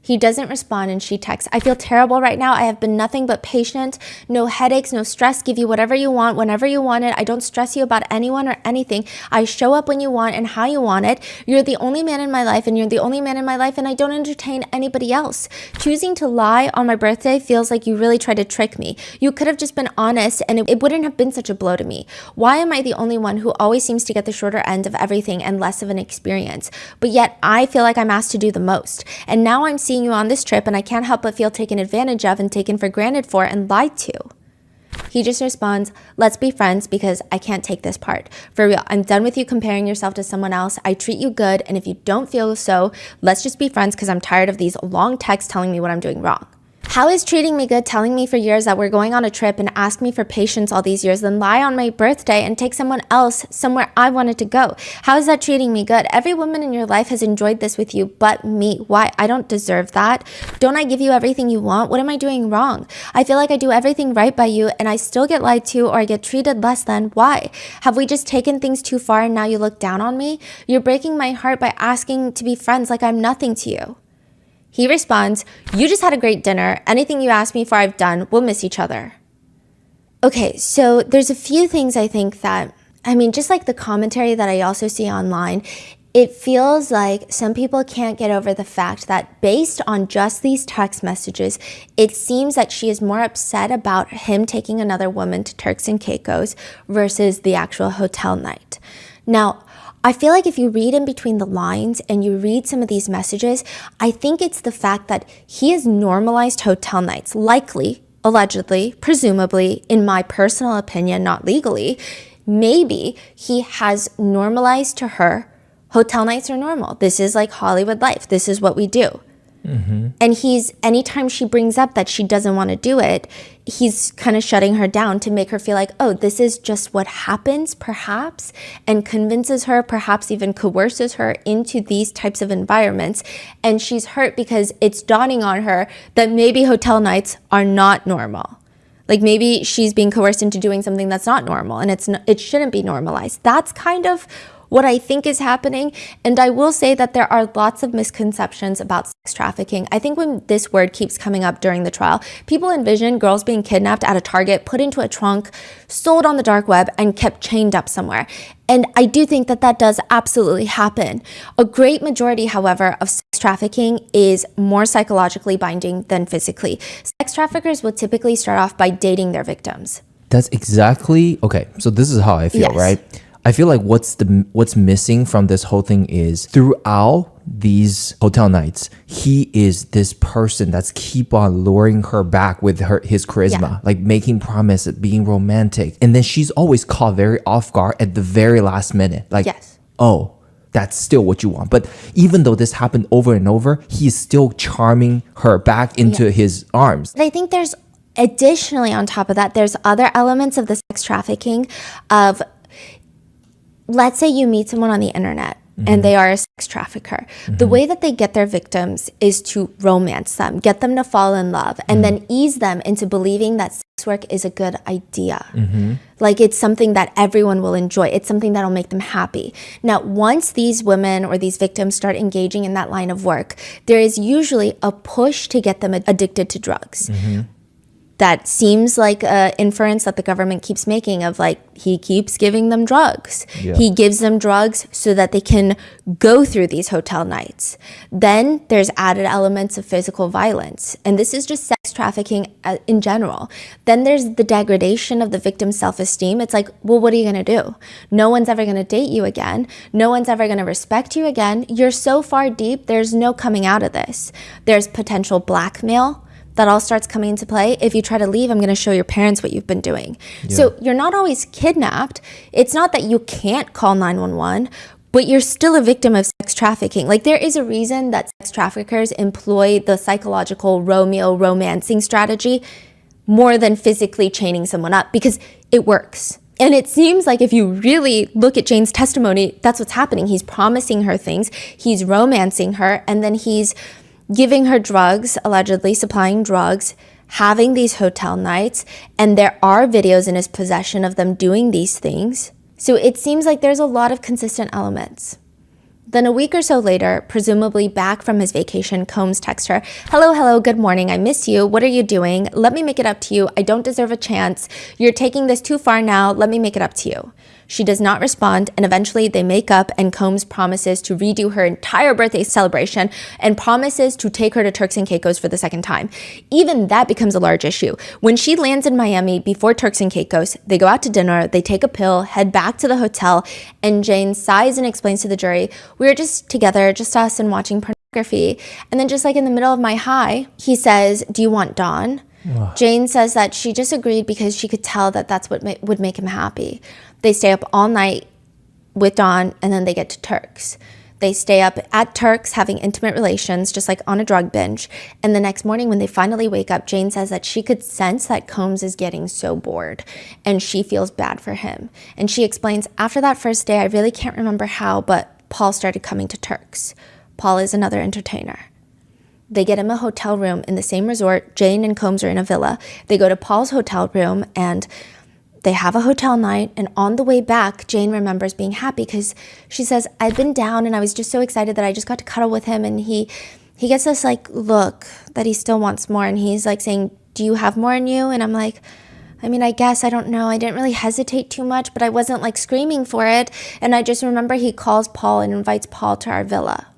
A: He doesn't respond and she texts, I feel terrible right now. I have been nothing but patient, no headaches, no stress, give you whatever you want, whenever you want it. I don't stress you about anyone or anything. I show up when you want and how you want it. You're the only man in my life and you're the only man in my life and I don't entertain anybody else. Choosing to lie on my birthday feels like you really tried to trick me. You could have just been honest and it wouldn't have been such a blow to me. Why am I the only one who always seems to get the shorter end of everything and less of an experience? But yet I feel like I'm asked to do the most. And now I'm seeing you on this trip and I can't help but feel taken advantage of and taken for granted for and lied to. He just responds, let's be friends because I can't take this part. For real, I'm done with you comparing yourself to someone else. I treat you good and if you don't feel so, let's just be friends because I'm tired of these long texts telling me what I'm doing wrong. How is treating me good telling me for years that we're going on a trip and ask me for patience all these years, then lie on my birthday and take someone else somewhere I wanted to go? How is that treating me good? Every woman in your life has enjoyed this with you but me. Why? I don't deserve that. Don't I give you everything you want? What am I doing wrong? I feel like I do everything right by you and I still get lied to or I get treated less than. Why? Have we just taken things too far and now you look down on me? You're breaking my heart by asking to be friends like I'm nothing to you. He responds, you just had a great dinner. Anything you ask me for, I've done. We'll miss each other. Okay, so there's a few things I think that, just like the commentary that I also see online, it feels like some people can't get over the fact that based on just these text messages, it seems that she is more upset about him taking another woman to Turks and Caicos versus the actual hotel night. Now, I feel like if you read in between the lines and you read some of these messages, I think it's the fact that he has normalized hotel nights, likely, allegedly, presumably, in my personal opinion, not legally. Maybe he has normalized to her, hotel nights are normal. This is like Hollywood life. This is what we do. Mm-hmm. And anytime she brings up that she doesn't want to do it, he's kind of shutting her down to make her feel like, oh, this is just what happens, perhaps, and convinces her, perhaps even coerces her into these types of environments. And she's hurt because it's dawning on her that maybe hotel nights are not normal. Like maybe she's being coerced into doing something that's not normal and it shouldn't be normalized. That's kind of what I think is happening. And I will say that there are lots of misconceptions about sex trafficking. I think when this word keeps coming up during the trial, people envision girls being kidnapped at a Target, put into a trunk, sold on the dark web, and kept chained up somewhere. And I do think that that does absolutely happen. A great majority, however, of sex trafficking is more psychologically binding than physically. Sex traffickers will typically start off by dating their victims.
B: That's exactly, okay, so this is how I feel,
A: Yes.
B: right? I feel like what's missing from this whole thing is throughout these hotel nights, he is this person that's keep on luring her back with his charisma, like making promises, being romantic. And then she's always caught very off guard at the very last minute. Like,
A: Yes.
B: oh, that's still what you want. But even though this happened over and over, he's still charming her back into his arms.
A: And I think there's additionally on top of that, there's other elements of the sex trafficking of, let's say you meet someone on the internet and they are a sex trafficker. The way that they get their victims is to romance them, get them to fall in love, and then ease them into believing that sex work is a good idea. Like it's something that everyone will enjoy. It's something that'll make them happy. Now, once these women or these victims start engaging in that line of work, there is usually a push to get them addicted to drugs. That seems like an inference that the government keeps making of like, he keeps giving them drugs.
B: Yeah.
A: He gives them drugs so that they can go through these hotel nights. Then there's added elements of physical violence. And this is just sex trafficking in general. Then there's the degradation of the victim's self-esteem. It's like, well, what are you going to do? No one's ever going to date you again. No one's ever going to respect you again. You're so far deep, there's no coming out of this. There's potential blackmail. That all starts coming into play. If you try to leave, I'm going to show your parents what you've been doing. Yeah. So you're not always kidnapped. It's not that you can't call 911, but you're still a victim of sex trafficking. Like there is a reason that sex traffickers employ the psychological Romeo romancing strategy more than physically chaining someone up because it works. And it seems like if you really look at Jane's testimony, that's what's happening. He's promising her things. He's romancing her. And then he's giving her drugs, allegedly supplying drugs, having these hotel nights, and there are videos in his possession of them doing these things. So it seems like there's a lot of consistent elements. Then a week or so later, presumably back from his vacation, Combs texts her, hello, good morning, I miss you, what are you doing? Let me make it up to you, I don't deserve a chance. You're taking this too far now, let me make it up to you. She does not respond, and eventually they make up, and Combs promises to redo her entire birthday celebration and promises to take her to Turks and Caicos for the second time. Even that becomes a large issue. When she lands in Miami before Turks and Caicos, they go out to dinner, they take a pill, head back to the hotel, and Jane sighs and explains to the jury, we were just together, just us and watching pornography. And then just like in the middle of my high, he says, do you want Dawn? Jane says that she just agreed because she could tell that that's what would make him happy. They stay up all night with Dawn, and then they get to Turks. They stay up at Turks having intimate relations, just like on a drug binge. And the next morning when they finally wake up, Jane says that she could sense that Combs is getting so bored, and she feels bad for him. And she explains, after that first day, I really can't remember how, but Paul started coming to Turks. Paul is another entertainer. They get him a hotel room in the same resort. Jane and Combs are in a villa. They go to Paul's hotel room and they have a hotel night. And on the way back, Jane remembers being happy because she says, I'd been down and I was just so excited that I just got to cuddle with him. And he gets this like look that he still wants more. And he's like saying, do you have more in you? And I'm like, I mean, I guess, I don't know. I didn't really hesitate too much, but I wasn't like screaming for it. And I just remember he calls Paul and invites Paul to our villa.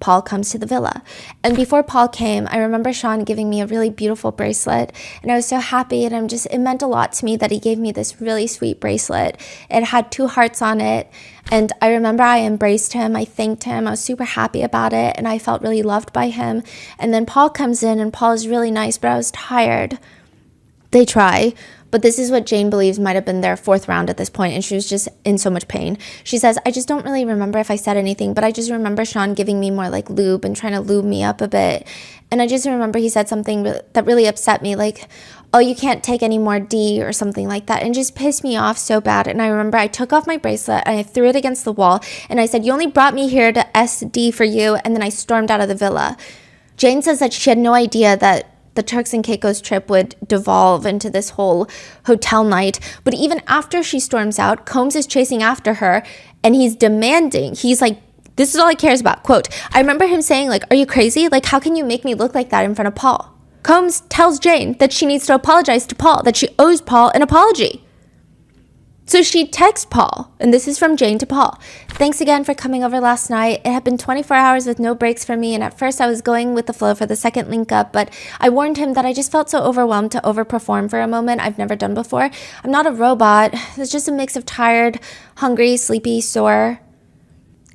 A: Paul comes to the villa. And before Paul came, I remember Sean giving me a really beautiful bracelet. And I was so happy, and it meant a lot to me that he gave me this really sweet bracelet. It had 2 hearts on it. And I remember I embraced him. I thanked him. I was super happy about it. And I felt really loved by him. And then Paul comes in, and Paul is really nice, but I was tired. They try. But this is what Jane believes might have been their 4th round at this point, and she was just in so much pain. She says, I just don't really remember if I said anything, but I just remember Sean giving me more like lube and trying to lube me up a bit. And I just remember he said something that really upset me, like, oh, you can't take any more D or something like that, and just pissed me off so bad. And I remember I took off my bracelet and I threw it against the wall, and I said, you only brought me here to SD for you, and then I stormed out of the villa. Jane says that she had no idea that the Turks and Caicos trip would devolve into this whole hotel night. But even after she storms out, Combs is chasing after her, and he's demanding. He's like, this is all he cares about. Quote, I remember him saying, like, are you crazy? Like, how can you make me look like that in front of Paul? Combs tells Jane that she needs to apologize to Paul, that she owes Paul an apology. So she texts Paul, and this is from Jane to Paul. Thanks again for coming over last night. It had been 24 hours with no breaks for me, and at first I was going with the flow for the second link up, but I warned him that I just felt so overwhelmed to overperform for a moment I've never done before. I'm not a robot. It's just a mix of tired, hungry, sleepy, sore.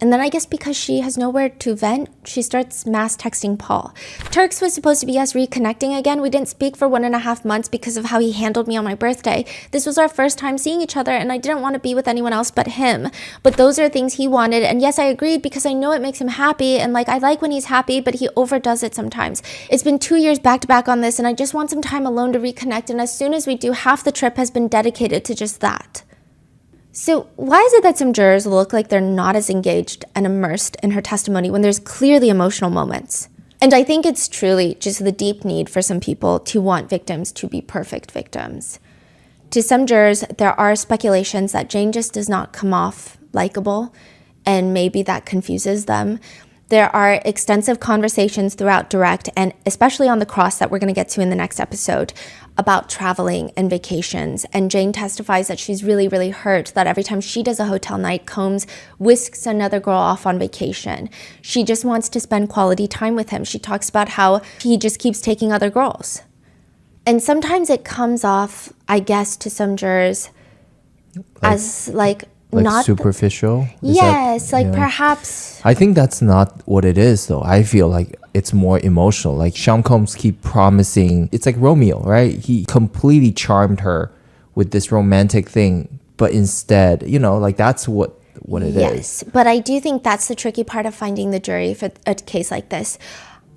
A: And then I guess because she has nowhere to vent, she starts mass texting Paul. Turks was supposed to be us reconnecting again. We didn't speak for 1.5 months because of how he handled me on my birthday. This was our first time seeing each other, and I didn't want to be with anyone else but him. But those are things he wanted, and yes, I agreed because I know it makes him happy, and like I like when he's happy, but he overdoes it sometimes. It's been 2 years back to back on this, and I just want some time alone to reconnect, and as soon as we do, half the trip has been dedicated to just that. So why is it that some jurors look like they're not as engaged and immersed in her testimony when there's clearly emotional moments? And I think it's truly just the deep need for some people to want victims to be perfect victims. To some jurors, there are speculations that Jane just does not come off likable, and maybe that confuses them. There are extensive conversations throughout direct, and especially on the cross that we're going to get to in the next episode, about traveling and vacations. And Jane testifies that she's really, really hurt that every time she does a hotel night, Combs whisks another girl off on vacation. She just wants to spend quality time with him. She talks about how he just keeps taking other girls. And sometimes it comes off, I guess, to some jurors as like not
B: superficial?
A: Yes, perhaps.
B: I think that's not what it is, though. I feel like it's more emotional. Like Sean Combs keep promising. It's like Romeo, right? He completely charmed her with this romantic thing, but instead, like that's what it is.
A: Yes, but I do think that's the tricky part of finding the jury for a case like this.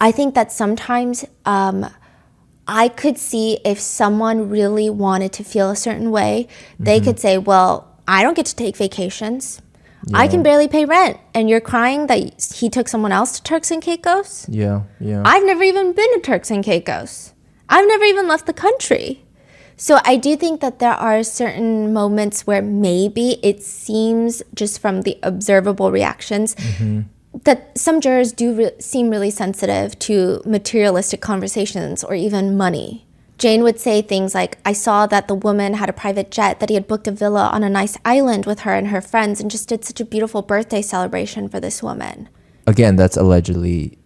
A: I think that sometimes I could see if someone really wanted to feel a certain way, they could say, well, I don't get to take vacations. Yeah. I can barely pay rent. And you're crying that he took someone else to Turks and Caicos?
B: Yeah.
A: I've never even been to Turks and Caicos. I've never even left the country. So I do think that there are certain moments where maybe it seems, just from the observable reactions, that some jurors do seem really sensitive to materialistic conversations or even money. Jane would say things like, I saw that the woman had a private jet, that he had booked a villa on a nice island with her and her friends and just did such a beautiful birthday celebration for this woman.
B: Again, that's allegedly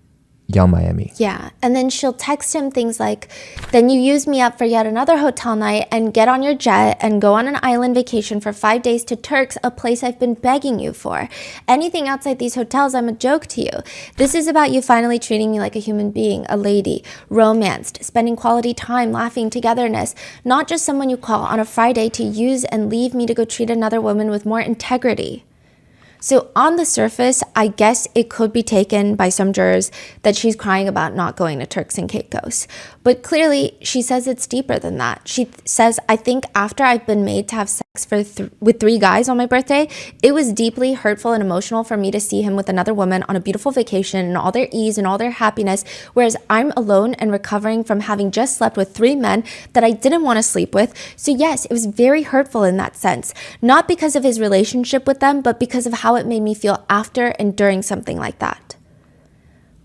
B: Young Miami.
A: Yeah. And then she'll text him things like, then you use me up for yet another hotel night and get on your jet and go on an island vacation for 5 days to Turks, a place I've been begging you for. Anything outside these hotels, I'm a joke to you. This is about you finally treating me like a human being, a lady, romanced, spending quality time, laughing, togetherness, not just someone you call on a Friday to use and leave me to go treat another woman with more integrity. So on the surface, I guess it could be taken by some jurors that she's crying about not going to Turks and Caicos. But clearly, she says it's deeper than that. She says, I think after I've been made to have sex with 3 guys on my birthday, it was deeply hurtful and emotional for me to see him with another woman on a beautiful vacation and all their ease and all their happiness, whereas I'm alone and recovering from having just slept with 3 men that I didn't want to sleep with. So yes, it was very hurtful in that sense. Not because of his relationship with them, but because of how it made me feel after and during something like that.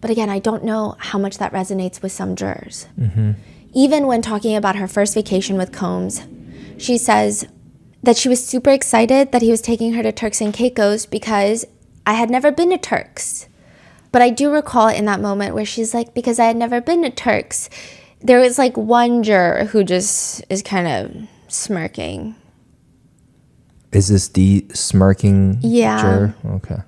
A: But again, I don't know how much that resonates with some jurors. Even when talking about her first vacation with Combs, she says that she was super excited that he was taking her to Turks and Caicos because I had never been to Turks. But I do recall in that moment where she's like, because I had never been to Turks, there was like one juror who just is kind of smirking.
B: Is this the smirking juror? Okay.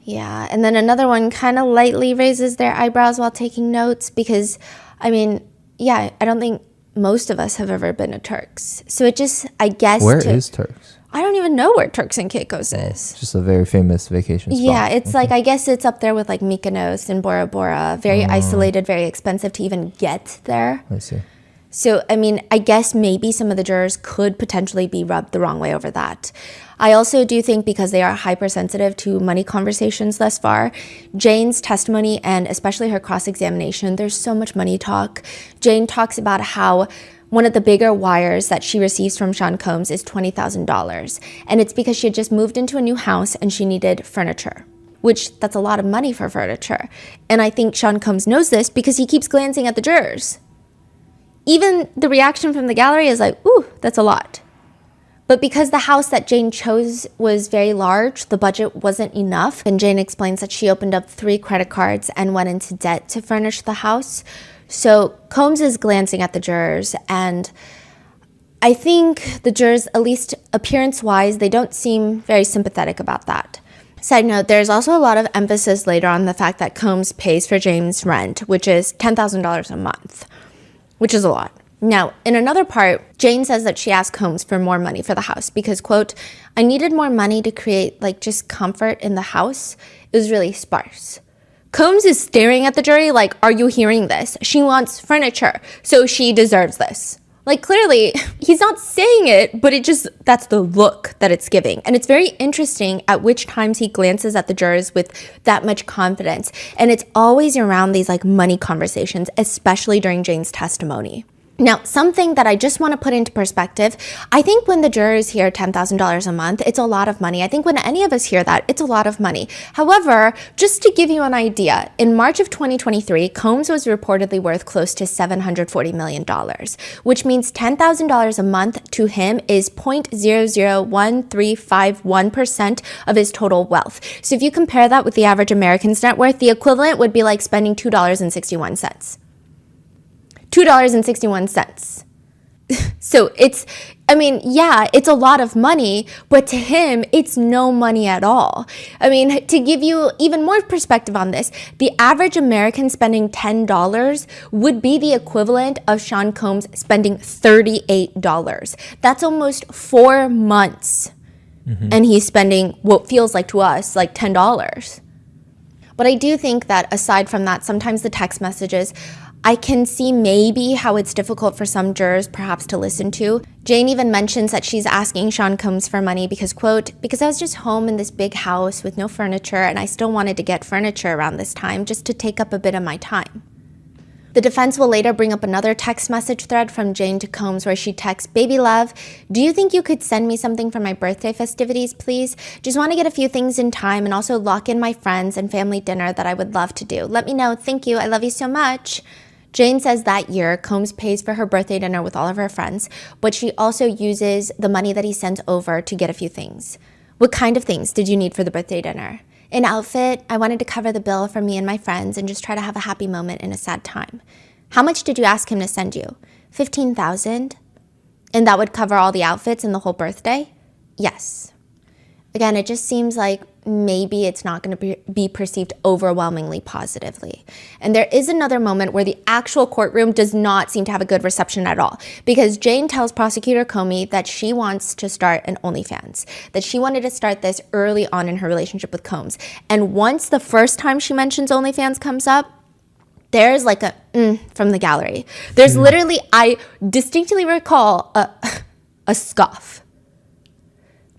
A: Yeah, and then another one kind of lightly raises their eyebrows while taking notes because, I mean, yeah, I don't think most of us have ever been to Turks. So it just, I guess...
B: Where is Turks?
A: I don't even know where Turks and Caicos is.
B: Just a very famous vacation spot.
A: Yeah, it's like, I guess it's up there with like Mykonos and Bora Bora. Very isolated, very expensive to even get there.
B: I see.
A: So, I mean, I guess maybe some of the jurors could potentially be rubbed the wrong way over that. I also do think because they are hypersensitive to money conversations thus far, Jane's testimony and especially her cross-examination, there's so much money talk. Jane talks about how one of the bigger wires that she receives from Sean Combs is $20,000. And it's because she had just moved into a new house and she needed furniture, which that's a lot of money for furniture. And I think Sean Combs knows this because he keeps glancing at the jurors. Even the reaction from the gallery is like, ooh, that's a lot. But because the house that Jane chose was very large, the budget wasn't enough. And Jane explains that she opened up 3 credit cards and went into debt to furnish the house. So Combs is glancing at the jurors, and I think the jurors, at least appearance-wise, they don't seem very sympathetic about that. Side note, there's also a lot of emphasis later on the fact that Combs pays for Jane's rent, which is $10,000 a month, which is a lot. Now, in another part, Jane says that she asked Combs for more money for the house because, quote, I needed more money to create like just comfort in the house. It was really sparse. Combs is staring at the jury like, are you hearing this? She wants furniture, so she deserves this. Like, clearly, he's not saying it, but it just, that's the look that it's giving. And it's very interesting at which times he glances at the jurors with that much confidence. And it's always around these like money conversations, especially during Jane's testimony. Now, something that I just want to put into perspective, I think when the jurors hear $10,000 a month, it's a lot of money. I think when any of us hear that, it's a lot of money. However, just to give you an idea, in March of 2023, Combs was reportedly worth close to $740 million, which means $10,000 a month to him is 0.001351% of his total wealth. So if you compare that with the average American's net worth, the equivalent would be like spending $2.61. $2.61. So it's, I mean, yeah, it's a lot of money, but to him, it's no money at all. I mean, to give you even more perspective on this, the average American spending $10 would be the equivalent of Sean Combs spending $38. That's almost 4 months. And he's spending what feels like to us like $10. But I do think that aside from that, sometimes the text messages, I can see maybe how it's difficult for some jurors perhaps to listen to. Jane even mentions that she's asking Sean Combs for money because, quote, because I was just home in this big house with no furniture and I still wanted to get furniture around this time just to take up a bit of my time. The defense will later bring up another text message thread from Jane to Combs where she texts, "Baby love, do you think you could send me something for my birthday festivities, please? Just want to get a few things in time and also lock in my friends and family dinner that I would love to do. Let me know. Thank you. I love you so much." Jane says that year, Combs pays for her birthday dinner with all of her friends, but she also uses the money that he sent over to get a few things. What kind of things did you need for the birthday dinner? An outfit. I wanted to cover the bill for me and my friends and just try to have a happy moment in a sad time. How much did you ask him to send you? 15,000? And that would cover all the outfits and the whole birthday? Yes. Again, it just seems like maybe it's not going to be perceived overwhelmingly positively. And there is another moment where the actual courtroom does not seem to have a good reception at all, because Jane tells Prosecutor Comey that she wants to start an OnlyFans, that she wanted to start this early on in her relationship with Combs. And once the first time she mentions OnlyFans comes up, there's like a from the gallery. There's literally, I distinctly recall a scoff.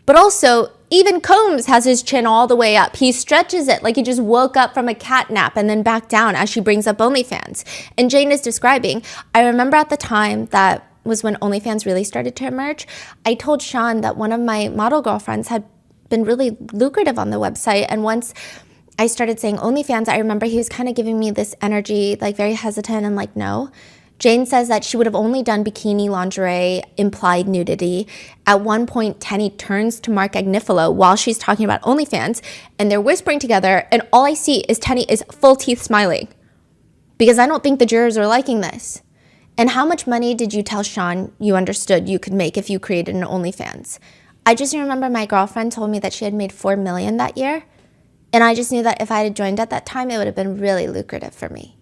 A: But also, even Combs has his chin all the way up. He stretches it like he just woke up from a cat nap and then back down as she brings up OnlyFans. And Jane is describing, I remember at the time that was when OnlyFans really started to emerge, I told Sean that one of my model girlfriends had been really lucrative on the website. And once I started saying OnlyFans, I remember he was kind of giving me this energy, like very hesitant and like, no. Jane says that she would have only done bikini, lingerie, implied nudity. At one point, Tenny turns to Mark Agnifilo while she's talking about OnlyFans, and they're whispering together, and all I see is Tenny is full teeth smiling, because I don't think the jurors are liking this. And how much money did you tell Sean you understood you could make if you created an OnlyFans? I just remember my girlfriend told me that she had made $4 million that year, and I just knew that if I had joined at that time, it would have been really lucrative for me.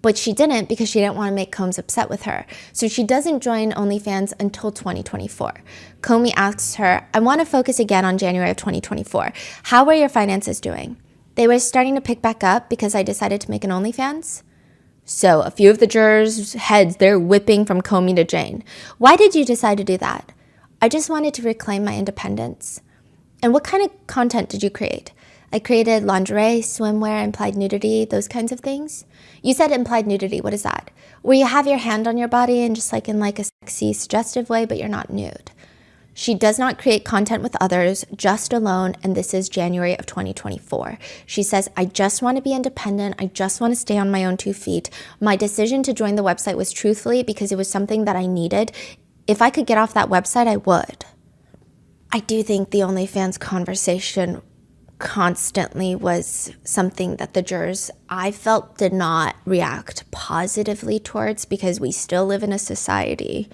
A: But she didn't, because she didn't want to make Combs upset with her. So she doesn't join OnlyFans until 2024. Comey asks her, I want to focus again on January of 2024. How are your finances doing? They were starting to pick back up because I decided to make an OnlyFans. So a few of the jurors' heads, they're whipping from Comey to Jane. Why did you decide to do that? I just wanted to reclaim my independence. And what kind of content did you create? I created lingerie, swimwear, implied nudity, those kinds of things. You said implied nudity. What is that? Where you have your hand on your body and just like in like a sexy, suggestive way, but you're not nude. She does not create content with others, just alone, and this is January of 2024. She says, I just want to be independent. I just want to stay on my own 2 feet. My decision to join the website was truthfully because it was something that I needed. If I could get off that website, I would. I do think the OnlyFans conversation constantly was something that the jurors, I felt, did not react positively towards, because we still live in a society.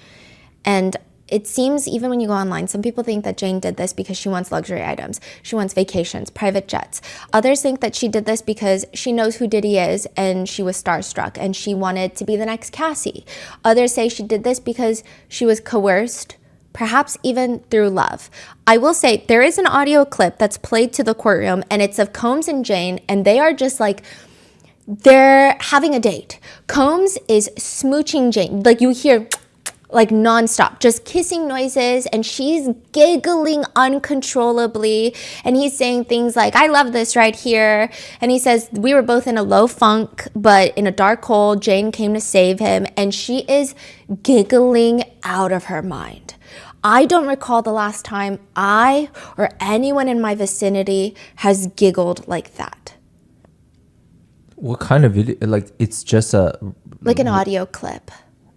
A: And it seems, even when you go online, some people think that Jane did this because she wants luxury items. She wants vacations, private jets. Others think that she did this because she knows who Diddy is and she was starstruck and she wanted to be the next Cassie. Others say she did this because she was coerced, perhaps even through love. I will say there is an audio clip that's played to the courtroom, and it's of Combs and Jane, and they are just like, they're having a date. Combs is smooching Jane. Like you hear like nonstop, just kissing noises, and she's giggling uncontrollably. And he's saying things like, I love this right here. And he says, we were both in a low funk, but in a dark hole, Jane came to save him. And she is giggling out of her mind. I don't recall the last time I or anyone in my vicinity has giggled like that.
B: What kind of video? Like, it's just
A: like an audio clip.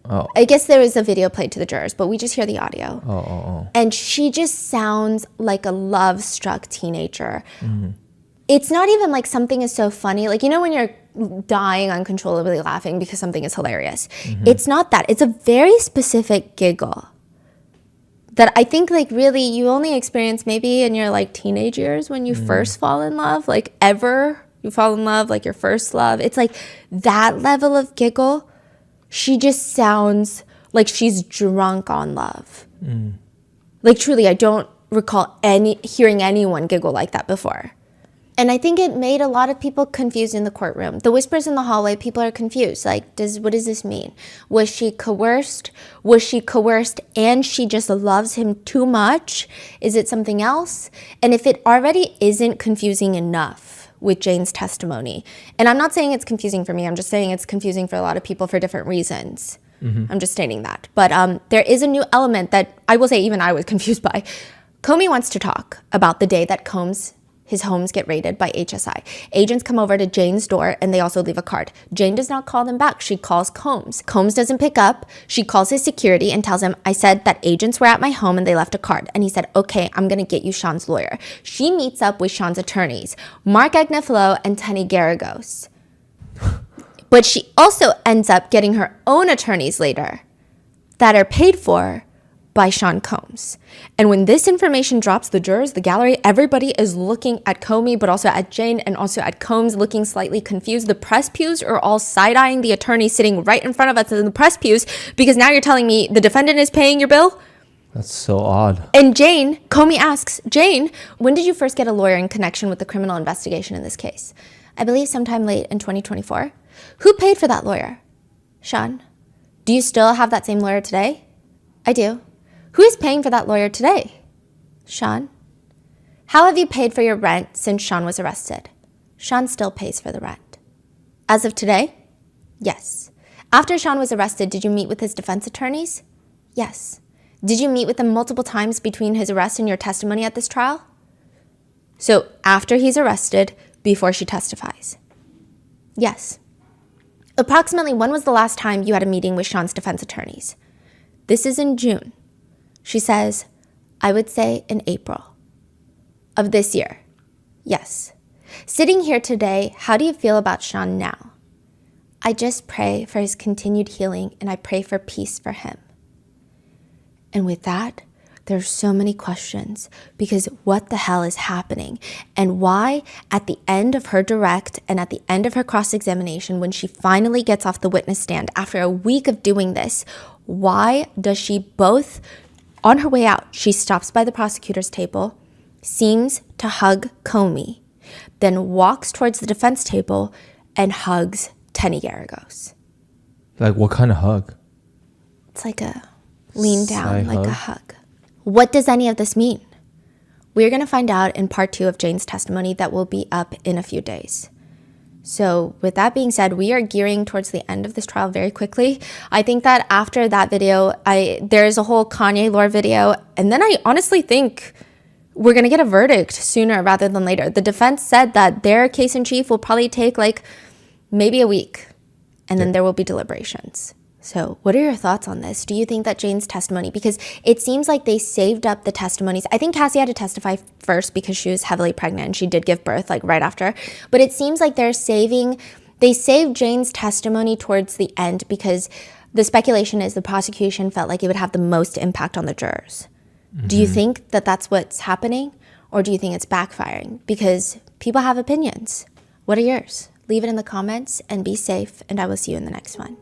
B: Oh.
A: I guess there is a video played to the jurors, but we just hear the audio.
B: Oh.
A: And she just sounds like a love-struck teenager. Mm-hmm. It's not even like something is so funny. Like, you know when you're dying uncontrollably laughing because something is hilarious? Mm-hmm. It's not that. It's a very specific giggle that I think like really you only experience maybe in your like teenage years when you first fall in love, like ever you fall in love, like your first love. It's like that level of giggle. She just sounds like she's drunk on love. Like truly, I don't recall hearing anyone giggle like that before. And I think it made a lot of people confused in the courtroom. The whispers in the hallway, people are confused. Like, what does this mean? Was she coerced? Was she coerced and she just loves him too much? Is it something else? And if it already isn't confusing enough with Jane's testimony. And I'm not saying it's confusing for me. I'm just saying it's confusing for a lot of people for different reasons. I'm just stating that. But there is a new element that I will say even I was confused by. Comey wants to talk about the day that his homes get raided by HSI. Agents come over to Jane's door and they also leave a card. Jane does not call them back. She calls Combs. Combs doesn't pick up. She calls his security and tells him, I said that agents were at my home and they left a card. And he said, okay, I'm going to get you Sean's lawyer. She meets up with Sean's attorneys, Mark Agnifilo and Tenny Garagos. But she also ends up getting her own attorneys later that are paid for by Sean Combs. And when this information drops, the jurors, the gallery, everybody is looking at Comey, but also at Jane and also at Combs, looking slightly confused. The press pews are all side-eyeing the attorney sitting right in front of us in the press pews because now you're telling me the defendant is paying your bill?
B: That's so odd.
A: And Comey asks, Jane, when did you first get a lawyer in connection with the criminal investigation in this case? I believe sometime late in 2024. Who paid for that lawyer? Sean. Do you still have that same lawyer today? I do. Who is paying for that lawyer today? Sean. How have you paid for your rent since Sean was arrested? Sean still pays for the rent. As of today? Yes. After Sean was arrested, did you meet with his defense attorneys? Yes. Did you meet with them multiple times between his arrest and your testimony at this trial? So after he's arrested, before she testifies? Yes. Approximately when was the last time you had a meeting with Sean's defense attorneys? This is in June. She says, I would say in April of this year. Yes. Sitting here today, how do you feel about Sean now? I just pray for his continued healing and I pray for peace for him. And with that, there's so many questions because what the hell is happening? And why at the end of her direct and at the end of her cross-examination, when she finally gets off the witness stand after a week of doing this, why does she both, on her way out, she stops by the prosecutor's table, seems to hug Comey, then walks towards the defense table and hugs Tenny Garagos.
B: Like what kind of hug?
A: It's like a lean down,
B: Side
A: like
B: hug?
A: a hug. What does any of this mean? We're going to find out in part 2 of Jane's testimony that will be up in a few days. So with that being said, we are gearing towards the end of this trial very quickly. I think that after that video, there's a whole Kanye lore video. And then I honestly think we're going to get a verdict sooner rather than later. The defense said that their case in chief will probably take like maybe a week. And then there will be deliberations. So what are your thoughts on this? Do you think that Jane's testimony, because it seems like they saved up the testimonies. I think Cassie had to testify first because she was heavily pregnant and she did give birth like right after. But it seems like they saved Jane's testimony towards the end because the speculation is the prosecution felt like it would have the most impact on the jurors. Mm-hmm. Do you think that that's what's happening? Or do you think it's backfiring? Because people have opinions. What are yours? Leave it in the comments and be safe. And I will see you in the next one.